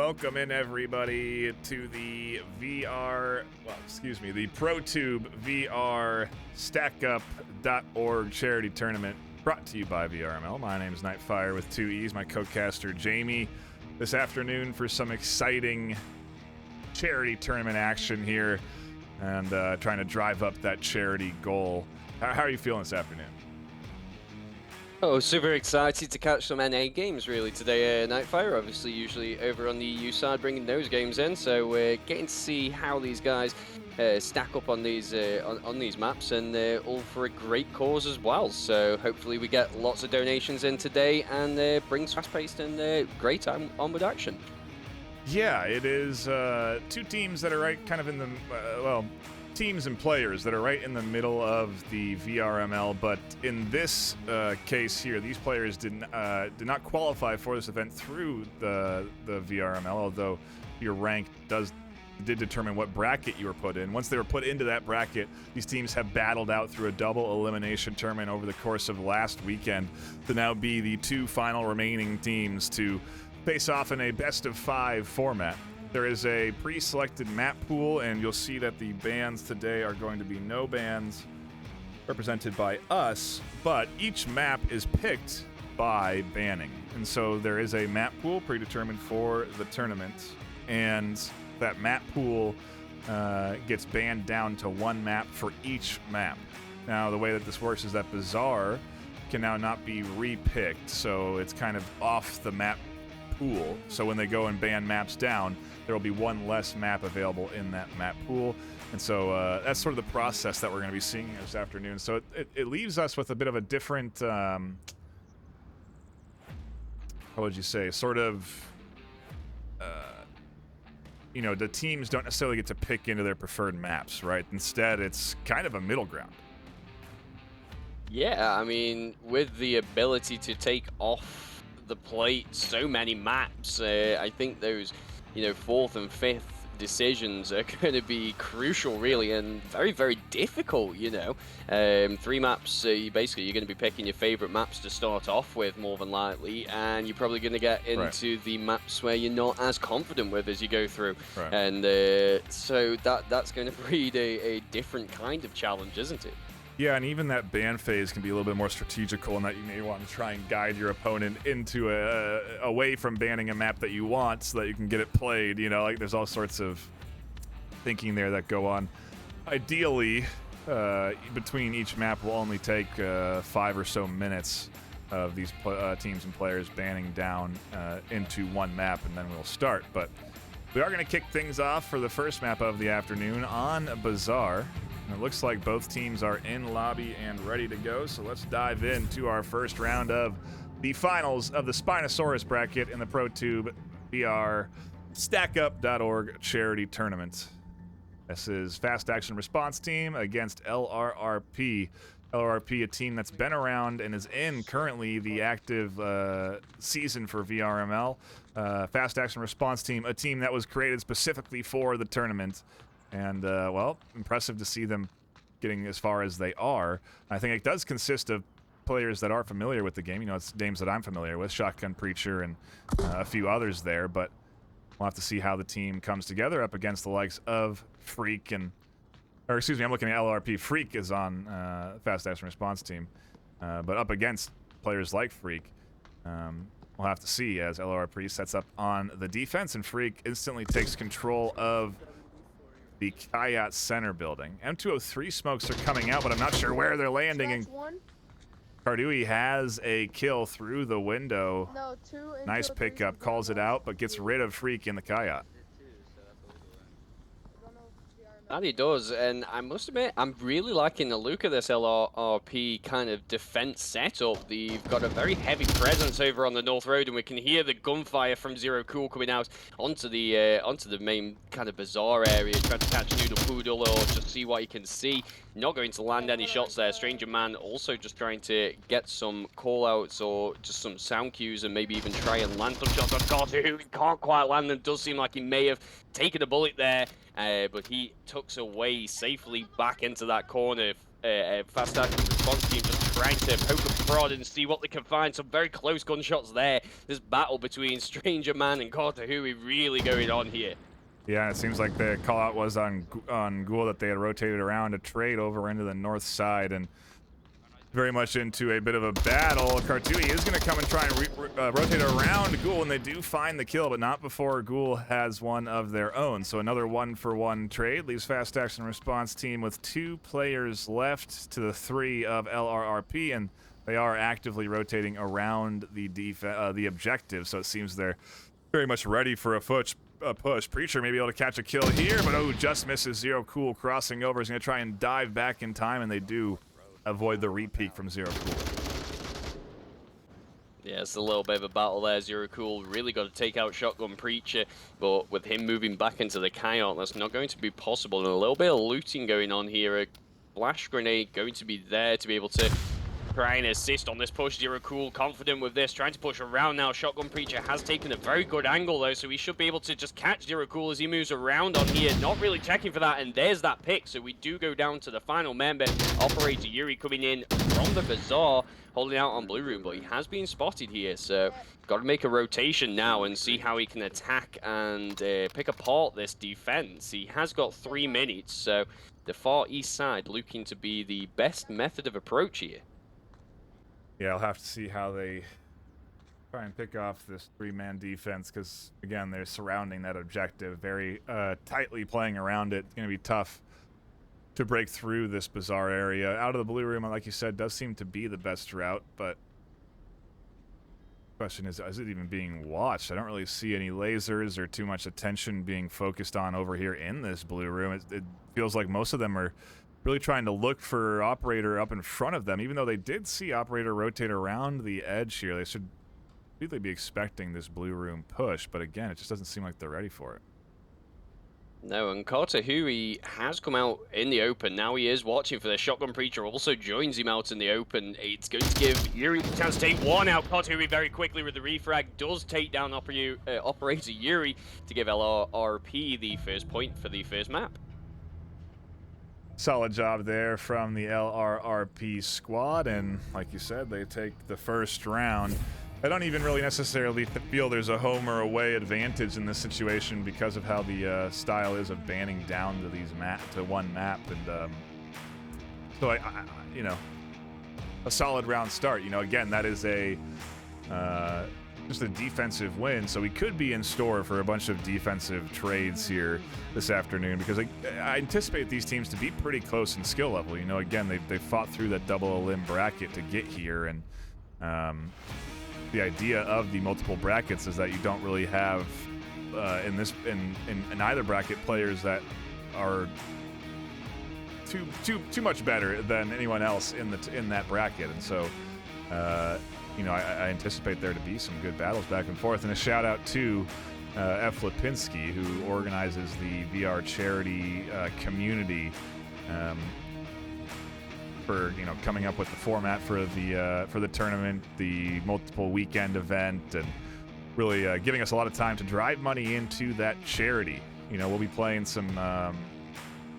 welcome in everybody to the the ProTube VR StackUp.org charity tournament brought to you by VRML. My name is NightFiree with 2 E's, my co-caster Jamie. This afternoon for some exciting charity tournament action here and trying to drive up that charity goal. How are you feeling this afternoon? Oh, super excited to catch some NA games really today. NightFiree, obviously, usually over on the EU side, bringing those games in. So we're getting to see how these guys stack up on these on these maps, and all for a great cause as well. So hopefully we get lots of donations in today and brings fast-paced and great onward action. Yeah, it is 2 teams that are right kind of in the teams and players that are right in the middle of the VRML, but in this case here, these players did not qualify for this event through the VRML, although your rank did determine what bracket you were put in. Once they were put into that bracket, these teams have battled out through a double elimination tournament over the course of last weekend to now be the 2 final remaining teams to face off in a best-of-5 format. There is a pre-selected map pool, and you'll see that the bans today are going to be no bans represented by us, but each map is picked by banning. And so there is a map pool predetermined for the tournament, and that map pool gets banned down to 1 map for each map. Now, the way that this works is that Bazaar can now not be re-picked, so it's kind of off the map pool. So when they go and ban maps down, there will be 1 less map available in that map pool. And so that's sort of the process that we're going to be seeing this afternoon. So it leaves us with a bit of a different, how would you say, sort of, the teams don't necessarily get to pick into their preferred maps, right? Instead, it's kind of a middle ground. Yeah, I mean, with the ability to take off the plate so many maps, I think those 4th and 5th decisions are going to be crucial really, and very, very difficult. 3 maps, you're going to be picking your favorite maps to start off with more than likely, and you're probably going to get into the maps where you're not as confident with as you go through, and so that's going to breed a different kind of challenge, isn't it? Yeah, and even that ban phase can be a little bit more strategical in that you may want to try and guide your opponent into away from banning a map that you want so that you can get it played. Like there's all sorts of thinking there that go on. Ideally, between each map will only take 5 or so minutes of these teams and players banning down into 1 map, and then we'll start. But we are going to kick things off for the first map of the afternoon on Bazaar. It looks like both teams are in lobby and ready to go, so let's dive into our first round of the finals of the Spinosaurus bracket in the ProTube VR StackUp.org charity tournament. This is Fast Action Response Team against LRRP. LRRP, a team that's been around and is in currently the active season for VRML. Fast Action Response Team, a team that was created specifically for the tournament. And, well, impressive to see them getting as far as they are. I think it does consist of players that are familiar with the game. It's names that I'm familiar with, Shotgun Preacher and a few others there. But we'll have to see how the team comes together up against the likes of Freak and... Or, excuse me, I'm looking at LRP. Freak is on Fast Action Response Team. But up against players like Freak, we'll have to see as LRP sets up on the defense. And Freak instantly takes control of the Kayat Center building. M203 smokes are coming out, but I'm not sure where they're landing. And Kardui has a kill through the window. No, 2 nice pickup, calls it out, but gets rid of Freak in the Kayat. And he does, and I must admit, I'm really liking the look of this LRRP kind of defense setup. They've got a very heavy presence over on the North Road, and we can hear the gunfire from Zero Cool coming out onto the main kind of Bazaar area, trying to catch Noodle Poodle or just see what he can see. Not going to land any shots there. Stranger Man also just trying to get some call-outs or just some sound cues and maybe even try and land some shots on Cartu. He can't quite land them. Does seem like he may have taken a bullet there, but he tucks away safely back into that corner. Fast Action Response Team just trying to poke and prod and see what they can find. Some very close gunshots there. This battle between Stranger Man and Kotahui really going on here. Yeah, it seems like the call out was on Ghoul that they had rotated around a trade over into the north side, and very much into a bit of a battle. Kartui is going to come and try and rotate around Ghoul, and they do find the kill, but not before Ghoul has one of their own. So another 1-for-1 trade leaves Fast Action Response team with 2 players left to the 3 of LRRP, and they are actively rotating around the objective. So it seems they're very much ready for a push. Preacher may be able to catch a kill here, but oh, just misses. Zero Cool crossing over. Is going to try and dive back in time, and they do avoid the repeat from Zero Cool. Yeah, it's a little bit of a battle there. Zero Cool really got to take out Shotgun Preacher, but with him moving back into the Coyote, that's not going to be possible. And a little bit of looting going on here. A flash grenade going to be there to be able to try and assist on this push. Zero Cool confident with this, trying to push around now. Shotgun Preacher has taken a very good angle though, so he should be able to just catch Zero Cool as he moves around on here. Not really checking for that, and there's that pick. So we do go down to the final member. Operator Yuri coming in from the Bazaar, holding out on Blue Room, but he has been spotted here. So got to make a rotation now and see how he can attack and pick apart this defense. He has got 3 minutes, so the far east side looking to be the best method of approach here. Yeah, I'll have to see how they try and pick off this 3-man defense, because, again, they're surrounding that objective, very tightly playing around it. It's going to be tough to break through this Bazaar area. Out of the Blue Room, like you said, does seem to be the best route, but the question is it even being watched? I don't really see any lasers or too much attention being focused on over here in this Blue Room. It feels like most of them are really trying to look for Operator up in front of them, even though they did see Operator rotate around the edge here. They should really be expecting this Blue Room push, but again, it just doesn't seem like they're ready for it. No, and Kotahui has come out in the open. Now he is watching for the Shotgun Preacher, also joins him out in the open. It's going to give Yuri a chance to take one out. Kotahui very quickly with the refrag does take down Operator Yuri to give LRRP the first point for the first map. Solid job there from the LRRP squad, and like you said, they take the first round. I don't even really necessarily feel there's a home or away advantage in this situation because of how the style is of banning down to these one map, and so I you know, a solid round start. You know, again, that is a just a defensive win, so we could be in store for a bunch of defensive trades here this afternoon, because I anticipate these teams to be pretty close in skill level. You know, again, they fought through that double elim bracket to get here, and the idea of the multiple brackets is that you don't really have in either bracket players that are too much better than anyone else in that bracket, and so you know, I anticipate there to be some good battles back and forth. And a shout out to F. Lipinski, who organizes the VR charity community, for, you know, coming up with the format for the tournament, the multiple weekend event, and really giving us a lot of time to drive money into that charity. You know, we'll be playing some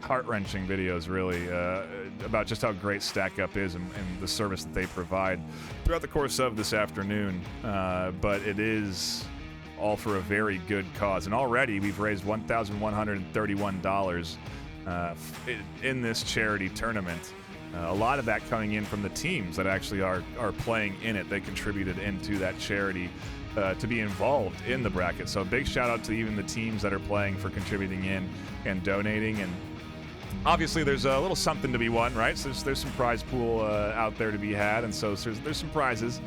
heart-wrenching videos, really, about just how great Stack Up is and the service that they provide throughout the course of this afternoon. But it is all for a very good cause. And already we've raised $1,131 in this charity tournament. A lot of that coming in from the teams that actually are playing in it. They contributed into that charity to be involved in the bracket. So a big shout out to even the teams that are playing for contributing in and donating. And obviously there's a little something to be won, right? So there's some prize pool out there to be had, and so there's some prizes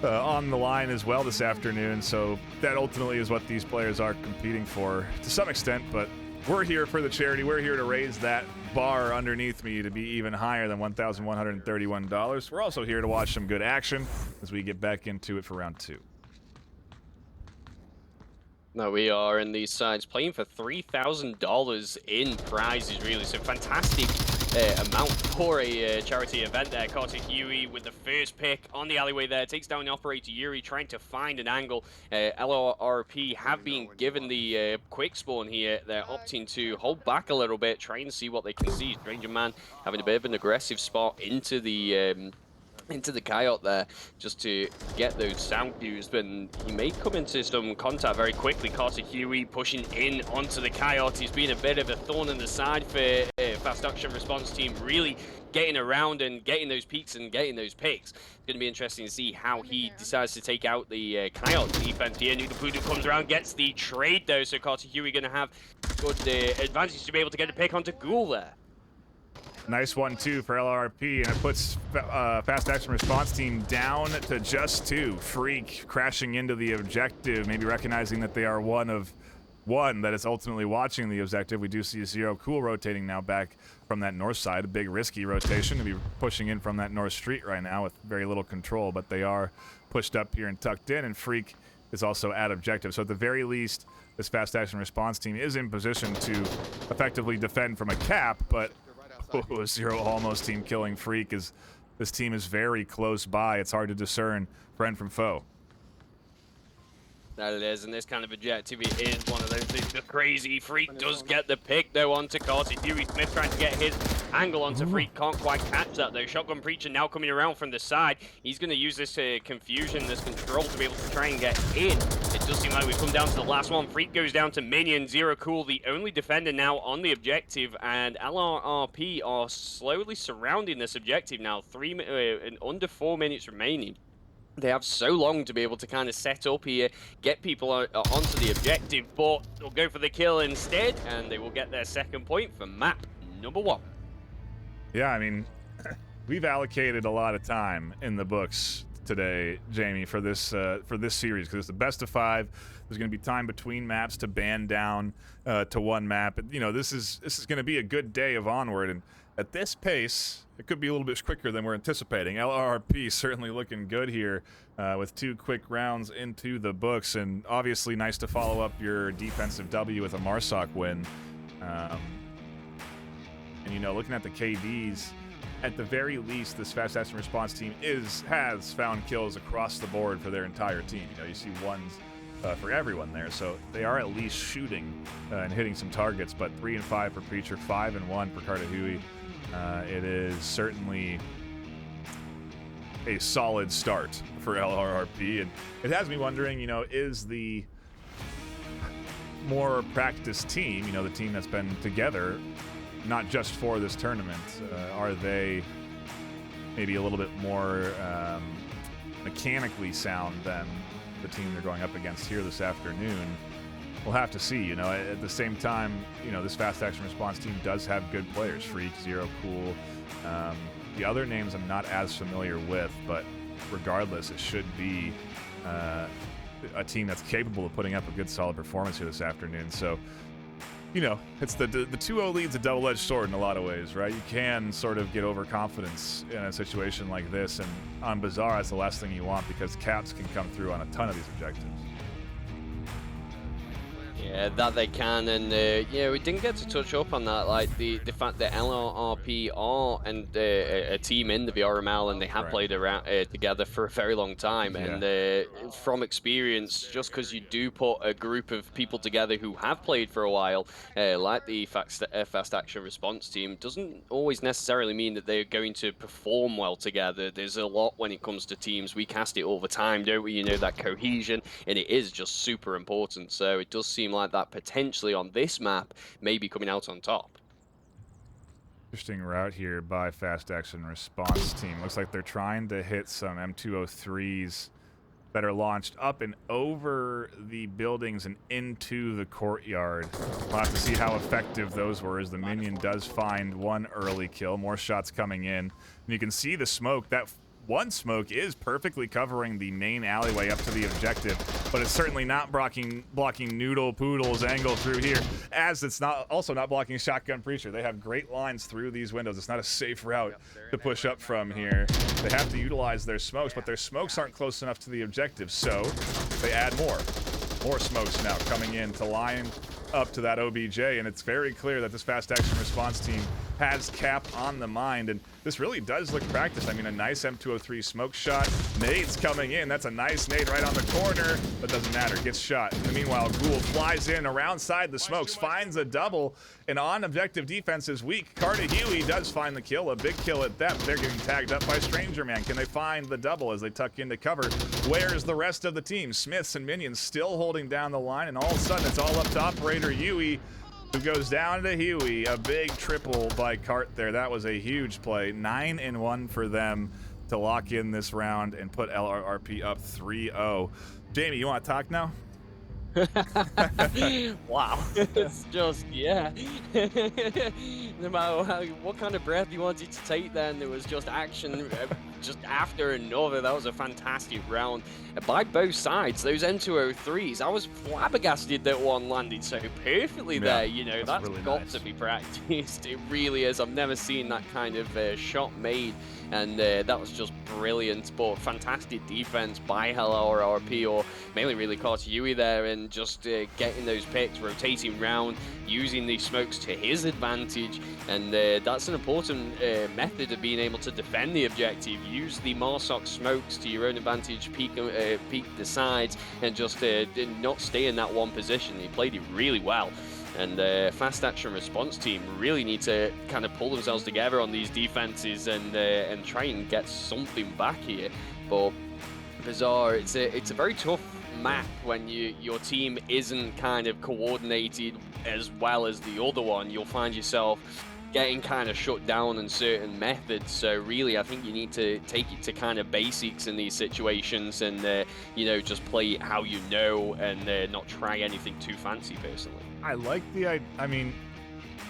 on the line as well this afternoon. So that ultimately is what these players are competing for to some extent, but we're here for the charity. We're here to raise that bar underneath me to be even higher than $1,131. We're also here to watch some good action as we get back into it for round 2. No, we are in these sides playing for $3,000 in prizes, really. So fantastic amount for a charity event there. Kotahui with the first pick on the alleyway there. Takes down the Operator Yuri, trying to find an angle. LRRP have been given the quick spawn here. They're opting to hold back a little bit, trying to see what they can see. Stranger Man having a bit of an aggressive spot into the into the coyote there just to get those sound cues, but he may come into some contact very quickly. Carter Huey pushing in onto the coyote. He's been a bit of a thorn in the side for Fast Action Response Team, really getting around and getting those peaks and getting those picks. It's going to be interesting to see how he decides to take out the coyote defense here. Noodle Poodle comes around, gets the trade though, so Carter Huey going to have good advantage to be able to get a pick onto Ghoul there. Nice 1-2 for LRP, and it puts Fast Action Response Team down to just 2. Freak crashing into the objective, maybe recognizing that they are one of one that is ultimately watching the objective. We do see Zero Cool rotating now back from that north side. A big risky rotation to be pushing in from that north street right now with very little control, but they are pushed up here and tucked in, and Freak is also at objective. So at the very least, this Fast Action Response Team is in position to effectively defend from a cap, but Zero almost team killing Freak as this team is very close by. It's hard to discern friend from foe. That it is, and this kind of objective is one of those things that's crazy. Freak does get the pick, though, onto Carter. Huey Smith trying to get his angle onto Freak. Can't quite catch that, though. Shotgun Preacher now coming around from the side. He's going to use this confusion, this control to be able to try and get in. It does seem like we've come down to the last one. Freak goes down to Minion. Zero Cool, the only defender now on the objective, and LRRP are slowly surrounding this objective now. Under 4 minutes remaining. They have so long to be able to kind of set up here, get people onto the objective, but they'll go for the kill instead, and they will get their second point for map number 1. Yeah, I mean, we've allocated a lot of time in the books today, Jamie, for this series, because it's the best of 5. There's going to be time between maps to band down to one map. You know, this is going to be a good day of Onward, and at this pace, it could be a little bit quicker than we're anticipating. LRP certainly looking good here with 2 quick rounds into the books, and obviously nice to follow up your defensive W with a Marsoc win. And, you know, looking at the KDs, at the very least, this Fast Action Response Team has found kills across the board for their entire team. You know, you see ones for everyone there, so they are at least shooting and hitting some targets, but 3 and 5 for Preacher, 5 and 1 for Carter Huey. It is certainly a solid start for LRRP, and it has me wondering, you know, is the more practiced team, you know, the team that's been together, not just for this tournament, are they maybe a little bit more mechanically sound than the team they're going up against here this afternoon? We'll have to see. You know, at the same time, you know, this Fast Action Response Team does have good players. Freak, Zero Cool. The other names I'm not as familiar with, but regardless, it should be a team that's capable of putting up a good, solid performance here this afternoon. So, you know, it's the 2-0 lead's a double-edged sword in a lot of ways, right? You can sort of get overconfidence in a situation like this, and on Bazaar, that's the last thing you want, because caps can come through on a ton of these objectives. Yeah, that they can, and yeah, we didn't get to touch up on that, like the fact that LRRP are a team in the VRML, and they have played around together for a very long time, and from experience, just because you do put a group of people together who have played for a while, like the Fast Action Response Team, doesn't always necessarily mean that they're going to perform well together. There's a lot when it comes to teams. We cast it all the time, don't we? You know, that cohesion, and it is just super important. So it does seem like that potentially on this map may be coming out on top. Interesting route here by Fast Action Response Team. Looks like they're trying to hit some M203s that are launched up and over the buildings and into the courtyard. We'll have to see how effective those were, as the Minion does find one early kill. More shots coming in. And you can see the smoke. That one smoke is perfectly covering the main alleyway up to the objective, but it's certainly not blocking Noodle Poodle's angle through here, as it's also not blocking Shotgun Preacher. They have great lines through these windows. It's not a safe route to push up from here. They have to utilize their smokes, but their smokes aren't close enough to the objective, so they add more smokes now coming in to line up to that OBJ, and it's very clear that this Fast Action Response Team has Cap on the mind, and this really does look practice. I mean, a nice M203 smoke shot. Nade's coming in. That's a nice nade right on the corner, but doesn't matter. Gets shot. In the meanwhile, Ghoul flies in around side the smokes, finds a double, and on objective defense is weak. Carter Huey does find the kill, a big kill at that. They're getting tagged up by Stranger Man. Can they find the double as they tuck into cover? Where's the rest of the team? Smiths and Minions still holding down the line, and all of a sudden it's all up to Operator Huey, who goes down to Huey. A big triple by Cart there. That was a huge play. 9-1 for them to lock in this round and put LRRP up 3-0. Jamie, you want to talk now? Wow. It's just, yeah. No matter what kind of breath you wanted to take then, there was just action just after another. That was a fantastic round by both sides. Those N203s, I was flabbergasted that one landed so perfectly there. You know, that's really got to be practiced. It really is. I've never seen that kind of shot made, and that was just brilliant. But fantastic defense by LRRP, or mainly really Carter Huey there, and just getting those picks, rotating round, using these smokes to his advantage. And that's an important method of being able to defend the objective. Use the Marsoc smokes to your own advantage, peek the sides, and just not stay in that one position. He played it really well. And fast action response team really need to kind of pull themselves together on these defenses and try and get something back here. But Bizarre, it's a very tough map when your team isn't kind of coordinated as well as the other one. You'll find yourself getting kind of shut down in certain methods. So really, I think you need to take it to kind of basics in these situations, and you know, just play it how you know, and not try anything too fancy. Personally, I like the, I mean,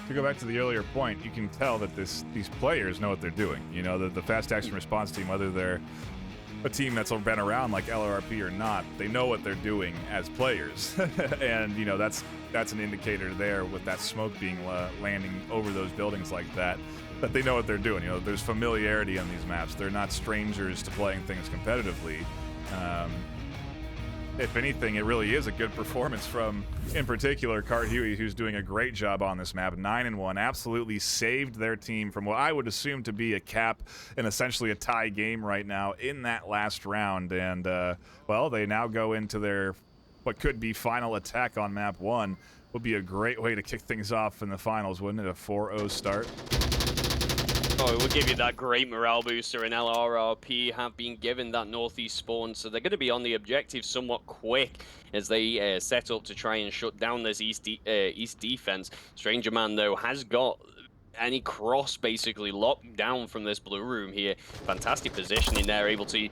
to go back to the earlier point, you can tell that these players know what they're doing. You know, the fast action response team, whether they're a team that's been around like LRRP or not, they know what they're doing as players. And you know, that's an indicator there with that smoke being landing over those buildings like that they know what they're doing. You know, there's familiarity on these maps. They're not strangers to playing things competitively. If anything, it really is a good performance from, in particular, Cart Huey, who's doing a great job on this map. 9-1, absolutely saved their team from what I would assume to be a cap and essentially a tie game right now in that last round. And, well, they now go into their, what could be final attack on map 1. Would be a great way to kick things off in the finals, wouldn't it? A 4-0 start. Oh, it will give you that great morale booster, and LRRP have been given that northeast spawn, so they're going to be on the objective somewhat quick as they set up to try and shut down this east defense. Stranger Man, though, has got any cross basically locked down from this blue room here. Fantastic positioning there, able to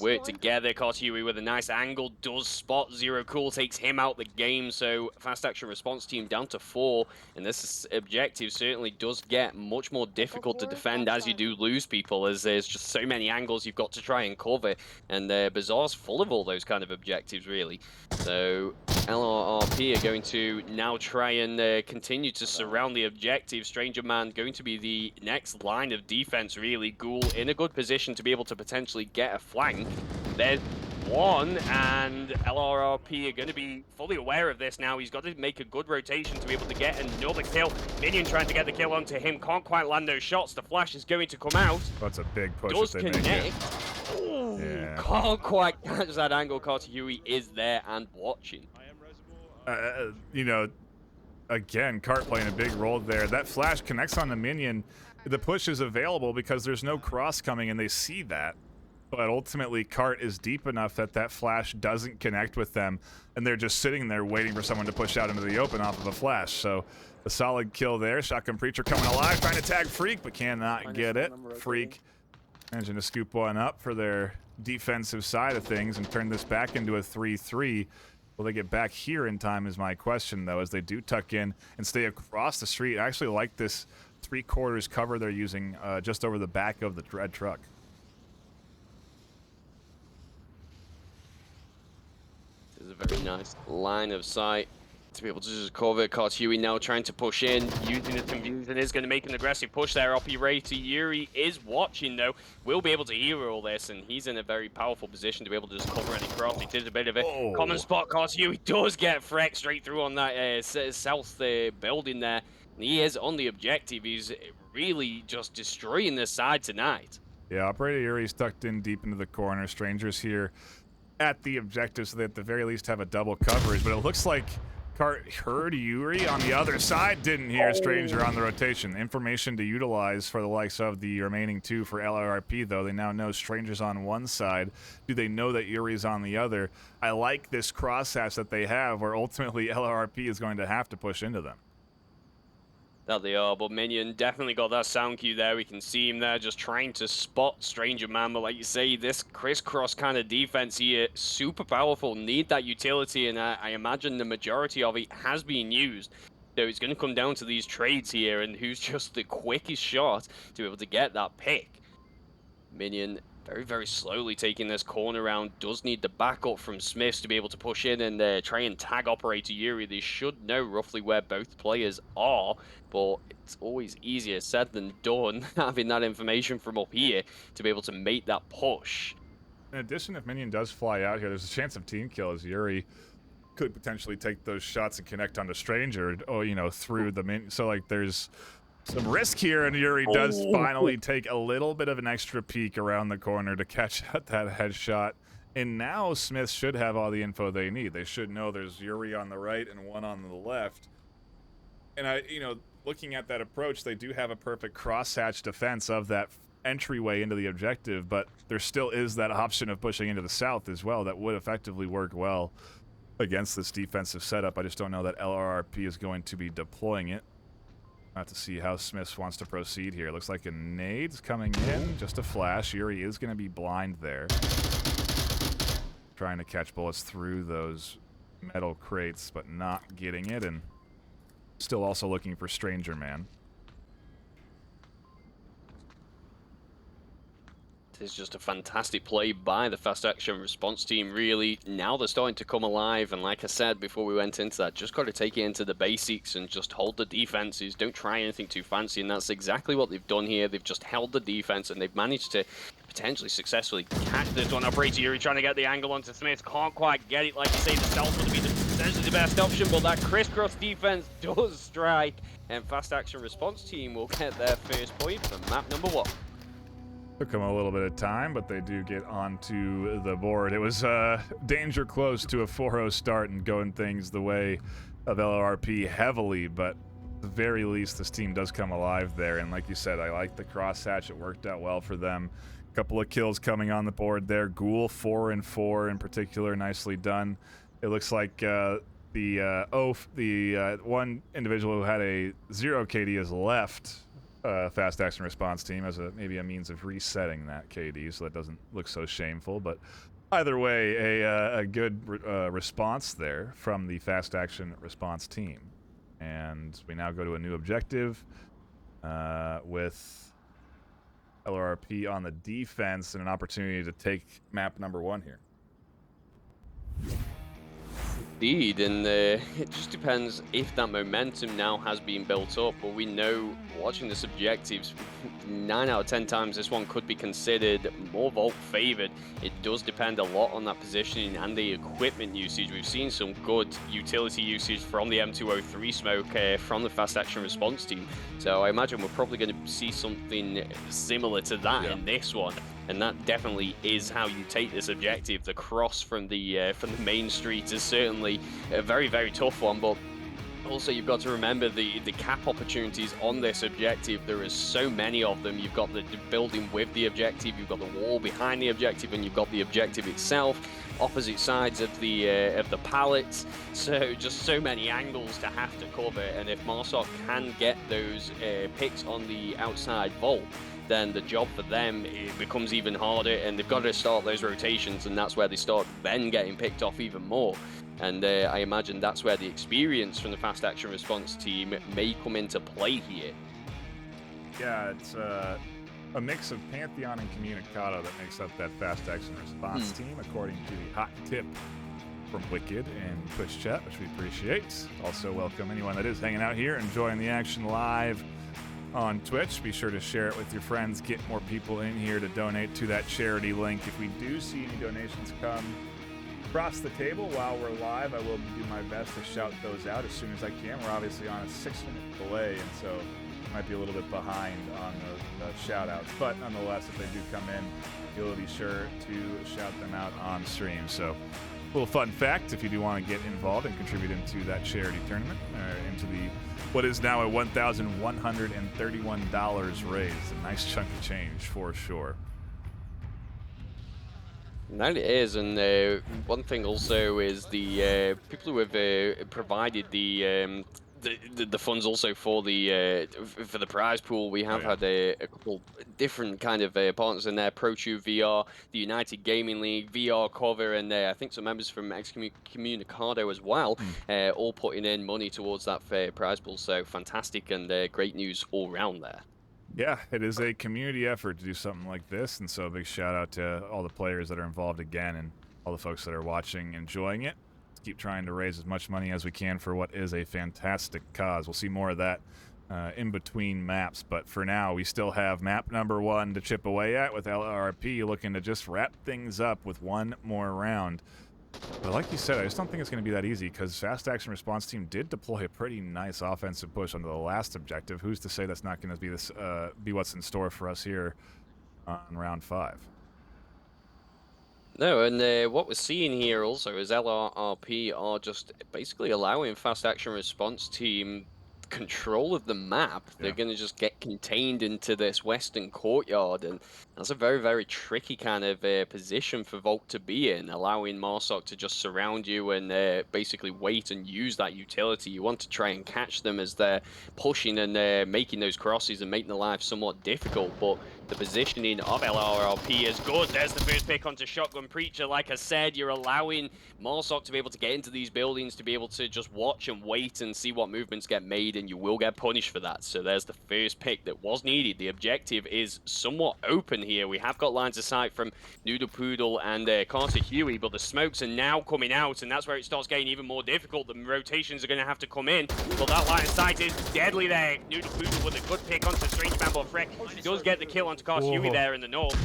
work together. Carter Huey with a nice angle does spot Zero Cool, takes him out the game. So fast action response team down to 4, and this objective certainly does get much more difficult to defend as you do lose people, as there's just so many angles you've got to try and cover, and Bizarre's full of all those kind of objectives really. So LRRP are going to now try and continue to surround the objective. Stranger Man going to be the next line of defense, really. Ghoul in a good position to be able to potentially get a flank. There's one, and LRRP are going to be fully aware of this now. He's got to make a good rotation to be able to get another kill. Minion trying to get the kill onto him. Can't quite land those shots. The flash is going to come out. That's a big push. Does if they connect. Make it. Ooh, Yeah. Can't quite catch that angle. Carter Huey is there and watching. You know, again, Cart playing a big role there. That flash connects on the Minion. The push is available because there's no cross coming, and they see that. But ultimately, Cart is deep enough that that flash doesn't connect with them, and they're just sitting there waiting for someone to push out into the open off of a flash. So a solid kill there. Shotgun Preacher coming alive, trying to tag Freak, but cannot get it. Freak managing to scoop one up for their defensive side of things and turn this back into a 3-3. Will they get back here in time is my question, though, as they do tuck in and stay across the street. I actually like this 3/4 cover they're using just over the back of the red truck. This is a very nice line of sight to be able to just cover. Carter Huey now trying to push in, using his confusion, is going to make an aggressive push there. Operator Yuri is watching, though. Will be able to hear all this, and he's in a very powerful position to be able to just cover any cross. It is a bit of a common spot. Carter Huey does get Freck straight through on that south building there. And he is on the objective. He's really just destroying this side tonight. Yeah, Operator Yuri's tucked in deep into the corner. Strangers here at the objective, so they at the very least have a double coverage. But it looks like Cart heard Yuri on the other side, didn't hear Stranger on the rotation. Information to utilize for the likes of the remaining two for LRP, though. They now know Stranger's on one side. Do they know that Yuri's on the other? I like this crosshatch that they have, where ultimately LRP is going to have to push into them. That they are, but Minion definitely got that sound cue there. We can see him there just trying to spot Stranger Man, but like you say, this crisscross kind of defense here, super powerful, need that utility, and I imagine the majority of it has been used. So it's going to come down to these trades here, and who's just the quickest shot to be able to get that pick. Minion very, very slowly taking this corner round. Does need the backup from Smiths to be able to push in and try and tag Operator Yuri. They should know roughly where both players are, but it's always easier said than done having that information from up here to be able to make that push. In addition, if Minion does fly out here, there's a chance of team kill as Yuri could potentially take those shots and connect onto Stranger, or, you know, through the Minion. So, like, there's some risk here, and Yuri does finally take a little bit of an extra peek around the corner to catch out that headshot. And now Smith should have all the info they need. They should know there's Yuri on the right and one on the left. And looking at that approach, they do have a perfect crosshatch defense of that entryway into the objective, but there still is that option of pushing into the south as well that would effectively work well against this defensive setup. I just don't know that LRRP is going to be deploying it. Have to see how Smiths wants to proceed here. Looks like a nade's coming in, just a flash. Yuri is going to be blind there. Trying to catch bullets through those metal crates, but not getting it, and still also looking for Stranger Man. It's just a fantastic play by the fast action response team, really. Now they're starting to come alive, and like I said before we went into that, just got to take it into the basics and just hold the defenses. Don't try anything too fancy, and that's exactly what they've done here. They've just held the defense, and they've managed to potentially successfully catch this one. Operator Yuri trying to get the angle onto Smith. Can't quite get it. Like you say, the stealth would be potentially the best option, but that crisscross defense does strike, and fast action response team will get their first point for map number 1. Took them a little bit of time, but they do get onto the board. It was danger close to a 4-0 start and going things the way of LRP heavily, but at the very least, this team does come alive there. And like you said, I like the crosshatch. It worked out well for them. A couple of kills coming on the board there. Ghoul 4 and 4 in particular, nicely done. It looks like the one individual who had a 0 KD has left fast action response team as maybe a means of resetting that KD, so that doesn't look so shameful. But either way, a good response there from the fast action response team. And we now go to a new objective with LRP on the defense and an opportunity to take map number 1 here. Indeed, and it just depends if that momentum now has been built up, but we know watching this objectives 9 out of 10 times this one could be considered more Vault favored. It does depend a lot on that positioning and the equipment usage. We've seen some good utility usage from the M203 smoke from the fast action response team, so I imagine we're probably going to see something similar to that in this one. And that definitely is how you take this objective. The cross from the main street is certainly a very, very tough one, but also you've got to remember the cap opportunities on this objective. There is so many of them. You've got the building with the objective, you've got the wall behind the objective, and you've got the objective itself, opposite sides of the pallets. So just so many angles to have to cover, and if Marsoc can get those picks on the outside vault, then the job for them, it becomes even harder, and they've got to start those rotations, and that's where they start then getting picked off even more. And I imagine that's where the experience from the fast action response team may come into play here. Yeah, it's a mix of Pantheon and Communicado that makes up that fast action response team, according to the hot tip from Wicked and Twitch chat, which we appreciate. Also welcome anyone that is hanging out here, enjoying the action live on Twitch. Be sure to share it with your friends, get more people in here to donate to that charity link. If we do see any donations come across the table while we're live, I will do my best to shout those out as soon as I can. We're obviously on a 6-minute delay, and so might be a little bit behind on the shout-outs, but nonetheless, if they do come in, you'll be sure to shout them out on stream. So, little fun fact, if you do want to get involved and contribute into that charity tournament, into the what is now a $1,131 raised, a nice chunk of change for sure. That it is, and one thing also is the people who have provided the funds also for the prize pool. We have had a couple different kind of partners in there: ProTube VR, the United Gaming League, VR Cover, and I think some members from Excommunicado as well, all putting in money towards that prize pool. So fantastic and great news all round there. Yeah, it is a community effort to do something like this, and so a big shout out to all the players that are involved again and all the folks that are watching, enjoying it. Let's keep trying to raise as much money as we can for what is a fantastic cause. We'll see more of that in between maps, but for now, we still have map number 1 to chip away at with LRP looking to just wrap things up with one more round. But like you said, I just don't think it's going to be that easy because Fast Action Response Team did deploy a pretty nice offensive push onto the last objective. Who's to say that's not going to be this be what's in store for us here on round 5? No, and what we're seeing here also is LRRP are just basically allowing Fast Action Response Team control of the map. They're going to just get contained into this western courtyard, and that's a very, very tricky kind of position for Volt to be in, allowing Marsoc to just surround you and basically wait and use that utility. You want to try and catch them as they're pushing and making those crosses and making the life somewhat difficult, but the positioning of LRRP is good. There's the first pick onto Shotgun Preacher. Like I said, you're allowing Marsoc to be able to get into these buildings, to be able to just watch and wait and see what movements get made, and you will get punished for that. So there's the first pick that was needed. The objective is somewhat open here. We have got lines of sight from Noodle Poodle and Carter Huey, but the smokes are now coming out, and that's where it starts getting even more difficult. The rotations are going to have to come in, but that line of sight is deadly there. Noodle Poodle with a good pick onto Strange Man, but Freck does get the kill onto Carter Huey there in the north.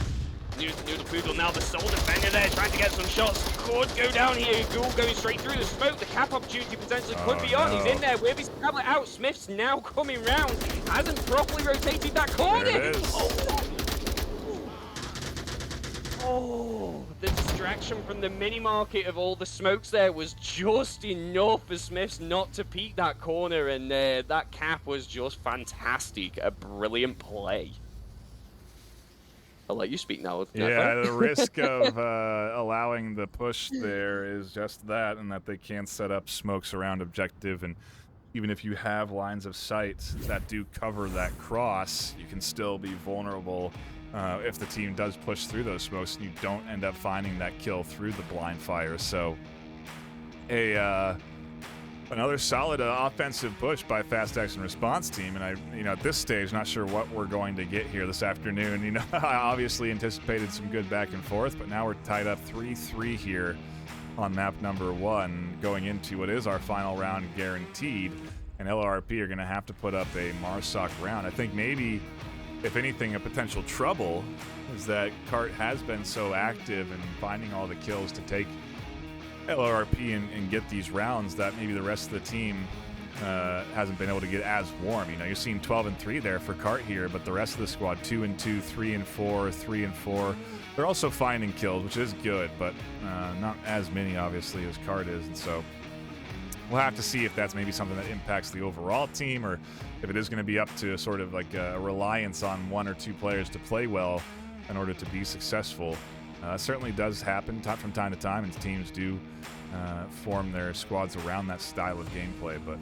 Noodle Poodle now the sole defender there, trying to get some shots. Could go down here. Ghoul going straight through the smoke. The cap opportunity potentially could be on. He's in there with his tablet out. Smith's now coming round. Hasn't properly rotated that corner. There it is. Oh, the distraction from the mini market of all the smokes there was just enough for Smiths not to peek that corner, and that cap was just fantastic. A brilliant play. I'll let you speak now. Yeah, the risk of allowing the push there is just that, and that they can't set up smokes around objective, and even if you have lines of sight that do cover that cross, you can still be vulnerable if the team does push through those smokes and you don't end up finding that kill through the blind fire. So another solid offensive push by Fast Action Response Team, and at this stage, not sure what we're going to get here this afternoon. I obviously anticipated some good back and forth, but now we're tied up 3-3 here on map number 1, going into what is our final round guaranteed, and LRP are going to have to put up a Marsoc round. I think maybe, if anything, a potential trouble is that Cart has been so active in finding all the kills to take LRP and get these rounds that maybe the rest of the team hasn't been able to get as warm. You're seeing 12-3 there for Cart here, but the rest of the squad 2-2, 3-4, 3-4. They're also finding kills, which is good, but not as many obviously as Cart is, and so we'll have to see if that's maybe something that impacts the overall team, or if it is going to be up to sort of like a reliance on one or two players to play well in order to be successful. Certainly does happen from time to time, and teams do form their squads around that style of gameplay, but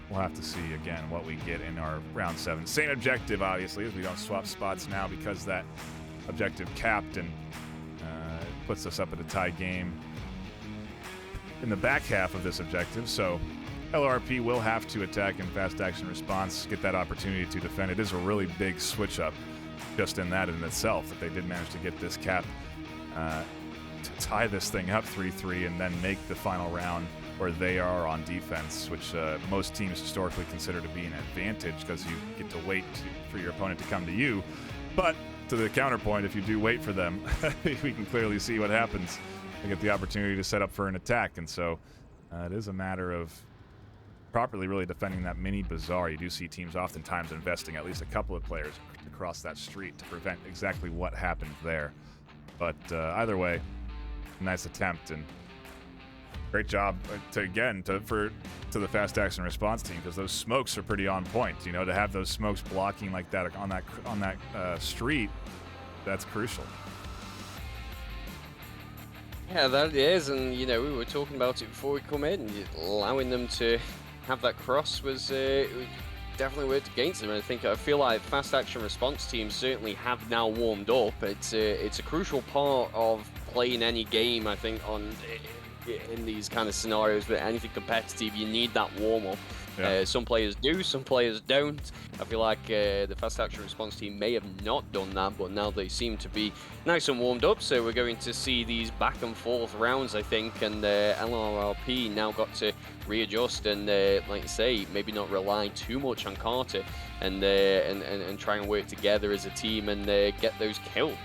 we'll have to see again what we get in our round 7. Same objective, obviously, as we don't swap spots now because that objective capped, and puts us up at a tie game in the back half of this objective. So LRP will have to attack in Fast Action Response, get that opportunity to defend. It is a really big switch up just in that in itself, that they did manage to get this cap to tie this thing up 3-3 and then make the final round where they are on defense, which most teams historically consider to be an advantage because you get to wait for your opponent to come to you. But to the counterpoint, if you do wait for them, we can clearly see what happens. They get the opportunity to set up for an attack, and so it is a matter of properly really defending that mini bazaar, you do see teams oftentimes investing at least a couple of players across that street to prevent exactly what happened there. But either way, nice attempt and great job to the fast action response team, because those smokes are pretty on point. You know, to have those smokes blocking like that on that street, that's crucial. Yeah, that is, and you know, we were talking about it before we come in. Allowing them to have that cross was definitely worked against them. And I feel like fast action response teams certainly have now warmed up. It's a crucial part of playing any game, I think, in these kind of scenarios. But anything competitive, you need that warm up. Yeah. Some players do, some players don't. I feel like the fast action response team may have not done that, but now they seem to be nice and warmed up. So we're going to see these back and forth rounds, I think, and LRRP now got to readjust and, like you say, maybe not rely too much on Carter and try and work together as a team and get those kills.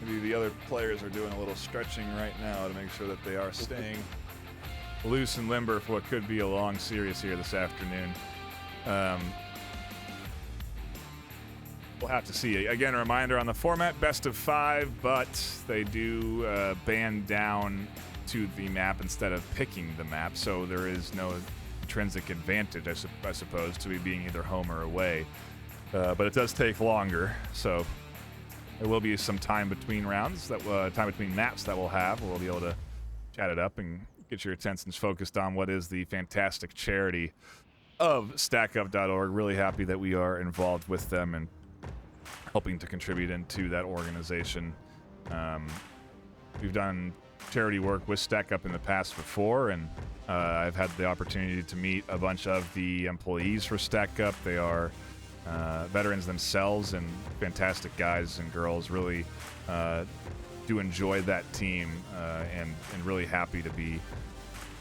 Maybe the other players are doing a little stretching right now to make sure that they are staying loose and limber for what could be a long series here this afternoon. We'll have to see. Again, a reminder on the format, best of 5, but they do band down to the map instead of picking the map, so there is no intrinsic advantage, I suppose, to it being either home or away. But it does take longer, so there will be some time between rounds, time between maps that we'll have, where we'll be able to chat it up and get your attentions focused on what is the fantastic charity of StackUp.org. Really happy that we are involved with them and helping to contribute into that organization. We've done charity work with StackUp in the past before, and I've had the opportunity to meet a bunch of the employees for StackUp. They are veterans themselves and fantastic guys and girls. Really do enjoy that team and really happy to be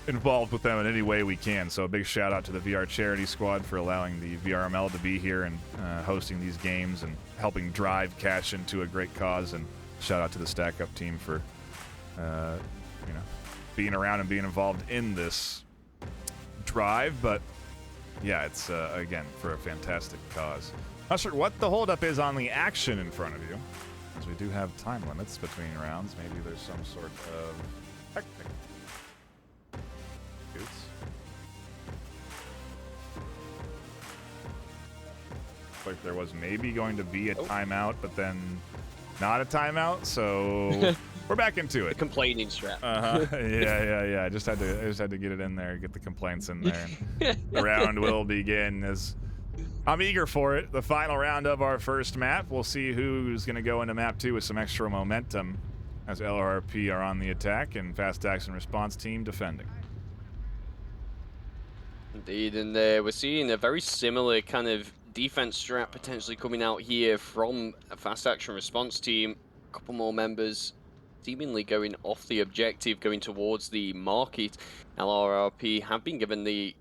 involved with them in any way we can. So a big shout out to the VR charity squad for allowing the VRML to be here and hosting these games and helping drive cash into a great cause. And shout out to the StackUp team for being around and being involved in this drive. But yeah, it's again for a fantastic cause. Not sure what the holdup is on the action in front of you, because we do have time limits between rounds. Maybe there's some sort of technical issues. Like there was maybe going to be a timeout, but then not a timeout, so we're back into it. The complaining strap. Yeah. I just had to get it in there, get the complaints in there. And the round will begin as I'm eager for it. The final round of our first map. We'll see who's going to go into map 2 with some extra momentum as LRP are on the attack and Fast Action Response team defending. Indeed, and we're seeing a very similar kind of defense strat potentially coming out here from a Fast Action Response team. A couple more members seemingly going off the objective, going towards the market. LRRP have been given the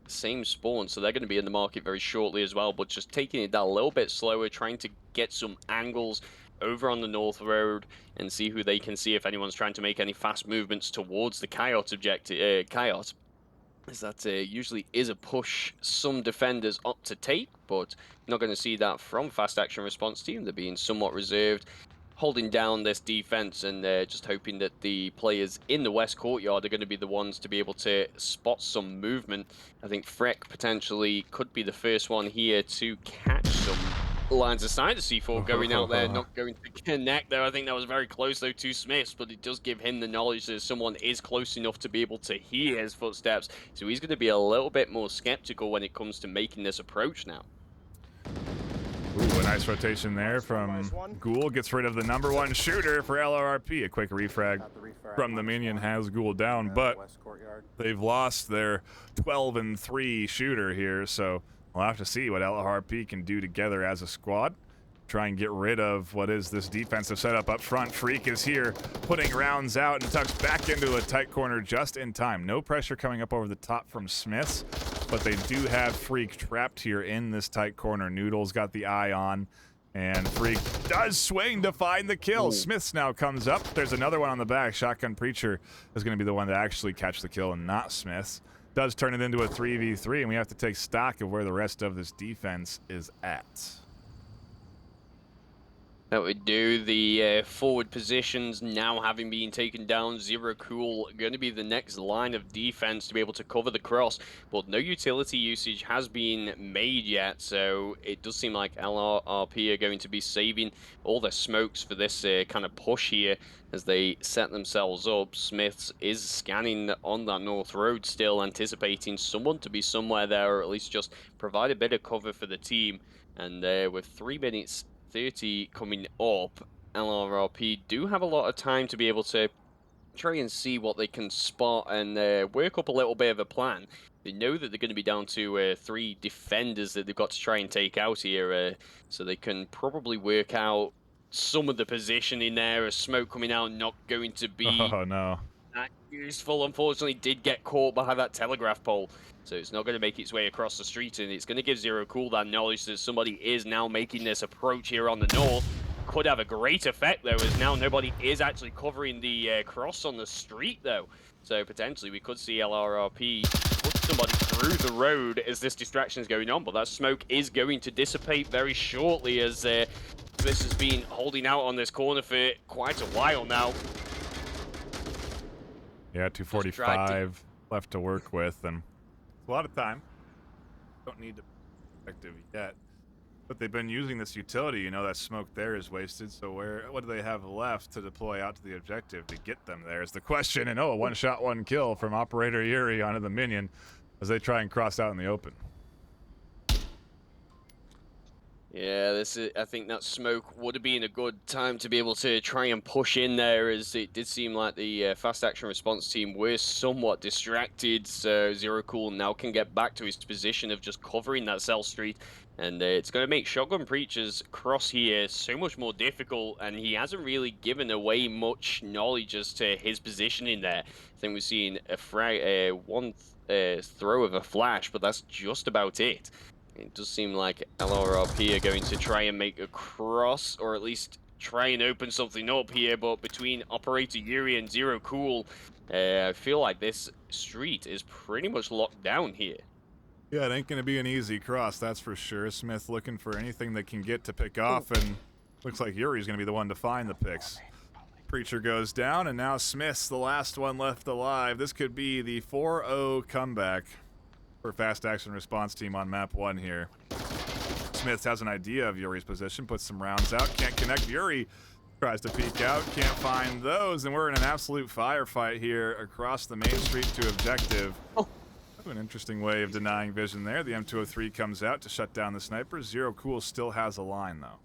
same spawn, so they're going to be in the market very shortly as well, but just taking it that a little bit slower, trying to get some angles over on the North Road and see who they can see if anyone's trying to make any fast movements towards the Coyote objective. Coyote, as that usually is a push some defenders opt to take, but not going to see that from Fast Action Response team. They're being somewhat reserved, holding down this defense and just hoping that the players in the West Courtyard are going to be the ones to be able to spot some movement. I think Freck potentially could be the first one here to catch some lines of sight. The C4 going out there, not going to connect there. I think that was very close though to Smiths, but it does give him the knowledge that someone is close enough to be able to hear his footsteps. So he's going to be a little bit more skeptical when it comes to making this approach now. Ooh, a nice rotation there from Ghoul. Gets rid of the #1 shooter for LRRP. A quick refrag from the minion has Ghoul down, but they've lost their 12-3 shooter here, so we'll have to see what LRP can do together as a squad. Try and get rid of what is this defensive setup up front. Freak is here, putting rounds out and tucks back into a tight corner just in time. No pressure coming up over the top from Smiths, but they do have Freak trapped here in this tight corner. Noodle's got the eye on, and Freak does swing to find the kill. Ooh. Smiths now comes up. There's another one on the back. Shotgun Preacher is going to be the one to actually catch the kill and not Smiths. does turn it into a 3v3, and we have to take stock of where the rest of this defense is at. That would do. The forward positions now having been taken down. Zero Cool going to be the next line of defense to be able to cover the cross, but no utility usage has been made yet, so it does seem like LRP are going to be saving all their smokes for this kind of push here as they set themselves up. Smiths is scanning on that North Road still, anticipating someone to be somewhere there, or at least just provide a bit of cover for the team. And with 3 minutes 30 coming up, LRRP do have a lot of time to be able to try and see what they can spot and work up a little bit of a plan. They know that they're going to be down to 3 defenders that they've got to try and take out here, so they can probably work out some of the positioning there. A smoke coming out, not going to be Oh, no. that useful. Unfortunately, did get caught behind that telegraph pole, so it's not going to make its way across the street, and it's going to give Zero Cool that knowledge that somebody is now making this approach here on the north. Could have a great effect, though, as now nobody is actually covering the cross on the street, though. So potentially we could see LRRP put somebody through the road as this distraction is going on, but that smoke is going to dissipate very shortly, as this has been holding out on this corner for quite a while now. Yeah, 245 left to work with, and a lot of time. Don't need to be effective yet. But they've been using this utility, you know, that smoke there is wasted, so what do they have left to deploy out to the objective to get them there is the question. And a one-shot, one kill from Operator Yuri onto the minion as they try and cross out in the open. Yeah, I think that smoke would have been a good time to be able to try and push in there, as it did seem like the fast action response team were somewhat distracted. So Zero Cool now can get back to his position of just covering that cell street, and it's going to make Shotgun Preacher's cross here so much more difficult, and he hasn't really given away much knowledge as to his positioning there. I think we've seen one throw of a flash, but that's just about it. It does seem like LRRP are going to try and make a cross, or at least try and open something up here, but between Operator Yuri and Zero Cool, I feel like this street is pretty much locked down here. Yeah, it ain't going to be an easy cross, that's for sure. Smith looking for anything they can get to pick off, and looks like Yuri's going to be the one to find the picks. Preacher goes down, and now Smith's the last one left alive. This could be the 4-0 comeback for fast action response team on map 1 here. Smith has an idea of Yuri's position, puts some rounds out, can't connect. Yuri tries to peek out, can't find those, and we're in an absolute firefight here across the main street to objective. An interesting way of denying vision there. The M203 comes out to shut down the snipers. Zero Cool still has a line, though.